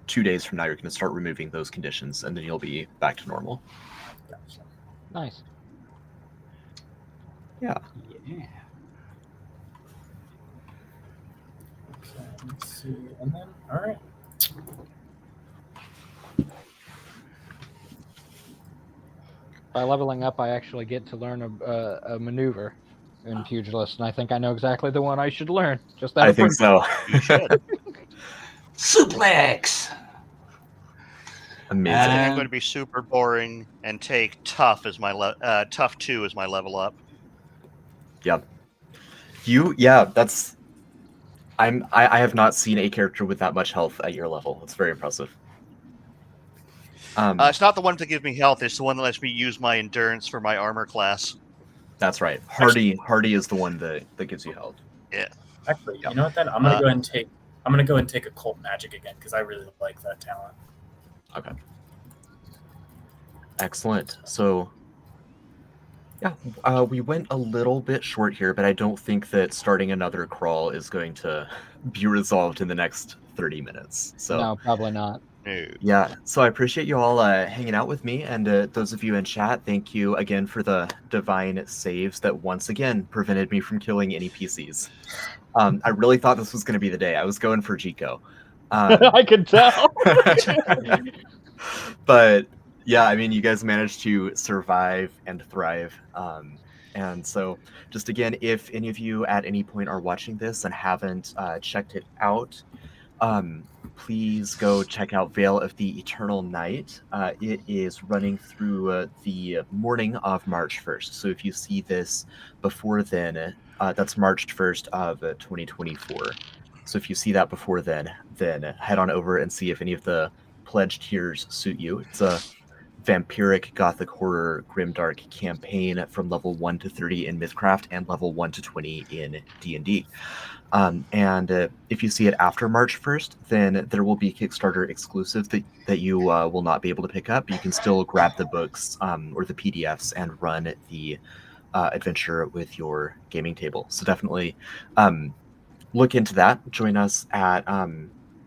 Speaker 1: 2 days from now, you're going to start removing those conditions, and then you'll be back to normal.
Speaker 2: Nice.
Speaker 1: Yeah.
Speaker 4: Yeah.
Speaker 5: Okay, let's see. And then, all right.
Speaker 2: By leveling up, I actually get to learn a maneuver in Pugilist, and I think I know exactly the one I should learn. Just that
Speaker 1: I think so.
Speaker 3: You should.
Speaker 4: Suplex.
Speaker 1: Amazing.
Speaker 3: I think I'm going to be super boring and take tough as my tough 2 as my level up.
Speaker 1: Yep. That's. I have not seen a character with that much health at your level. It's very impressive.
Speaker 3: It's not the one that gives me health. It's the one that lets me use my endurance for my armor class.
Speaker 1: That's right. Hardy is the one that gives you health.
Speaker 3: Yeah.
Speaker 5: Actually,
Speaker 1: Yep.
Speaker 5: you know what? Then I'm gonna go ahead and take. I'm gonna go ahead and take occult magic again because I really like that talent.
Speaker 1: Okay. Excellent. So, yeah, we went a little bit short here, but I don't think that starting another crawl is going to be resolved in the next 30 minutes. So,
Speaker 2: No, probably not.
Speaker 3: No.
Speaker 1: yeah. So I appreciate you all hanging out with me, and those of you in chat, thank you again for the divine saves that once again prevented me from killing any PCs. I really thought this was going to be the day. I was going for Jico.
Speaker 2: I could tell.
Speaker 1: But yeah, I mean, you guys managed to survive and thrive. And so just again, if any of you at any point are watching this and haven't checked it out, please go check out Veil of the Eternal Night. It is running through the morning of March 1st. So if you see this before then, that's March 1st of 2024. So if you see that before then head on over and see if any of the pledge tiers suit you. It's a vampiric gothic horror grimdark campaign from level 1 to 30 in Mythcraft and level 1 to 20 in D&D. And if you see it after March 1st, then there will be Kickstarter exclusive that you will not be able to pick up. You can still grab the books or the PDFs and run the adventure with your gaming table. So definitely look into that. Join us at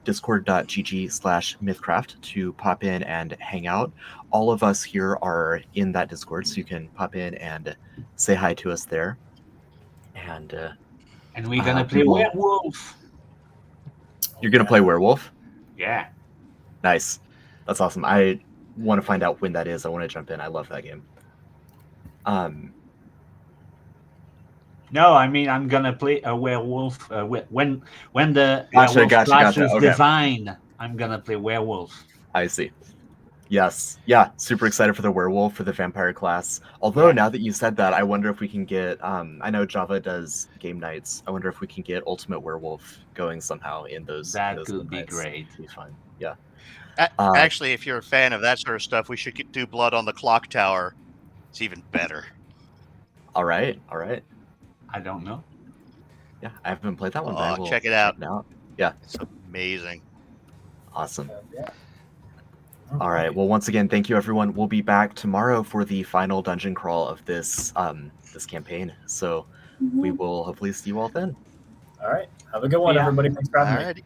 Speaker 1: discord.gg/mythcraft to pop in and hang out. All of us here are in that Discord, so you can pop in and say hi to us there. And
Speaker 4: we're gonna play
Speaker 1: will...
Speaker 4: werewolf.
Speaker 1: You're gonna play werewolf?
Speaker 4: Yeah.
Speaker 1: Nice. That's awesome. I want to find out when that is. I want to jump in. I love that game.
Speaker 4: No, I mean I'm gonna play a werewolf when the werewolf class is
Speaker 1: Okay.
Speaker 4: divine. I'm gonna play werewolf.
Speaker 1: I see. Yes. Yeah. Super excited for the werewolf for the vampire class. Although now that you said that, I wonder if we can get. I know Java does game nights. I wonder if we can get Ultimate Werewolf going somehow in those.
Speaker 4: That
Speaker 1: those
Speaker 4: could be
Speaker 1: nights.
Speaker 4: great.
Speaker 1: It'd be fun. Yeah.
Speaker 3: Actually, if you're a fan of that sort of stuff, we should do Blood on the Clock Tower. It's even better.
Speaker 1: All right. All right.
Speaker 4: I don't know.
Speaker 1: Yeah, I haven't played that one. But I will
Speaker 3: Check it out.
Speaker 1: Yeah.
Speaker 3: It's amazing.
Speaker 1: Awesome.
Speaker 5: Yeah.
Speaker 1: All right. Well, once again, thank you, everyone. We'll be back tomorrow for the final dungeon crawl of this this campaign. So we will hopefully see you all then.
Speaker 5: All right. Have a good one,
Speaker 4: Yeah.
Speaker 5: everybody. Thanks for having me.
Speaker 3: Alrighty.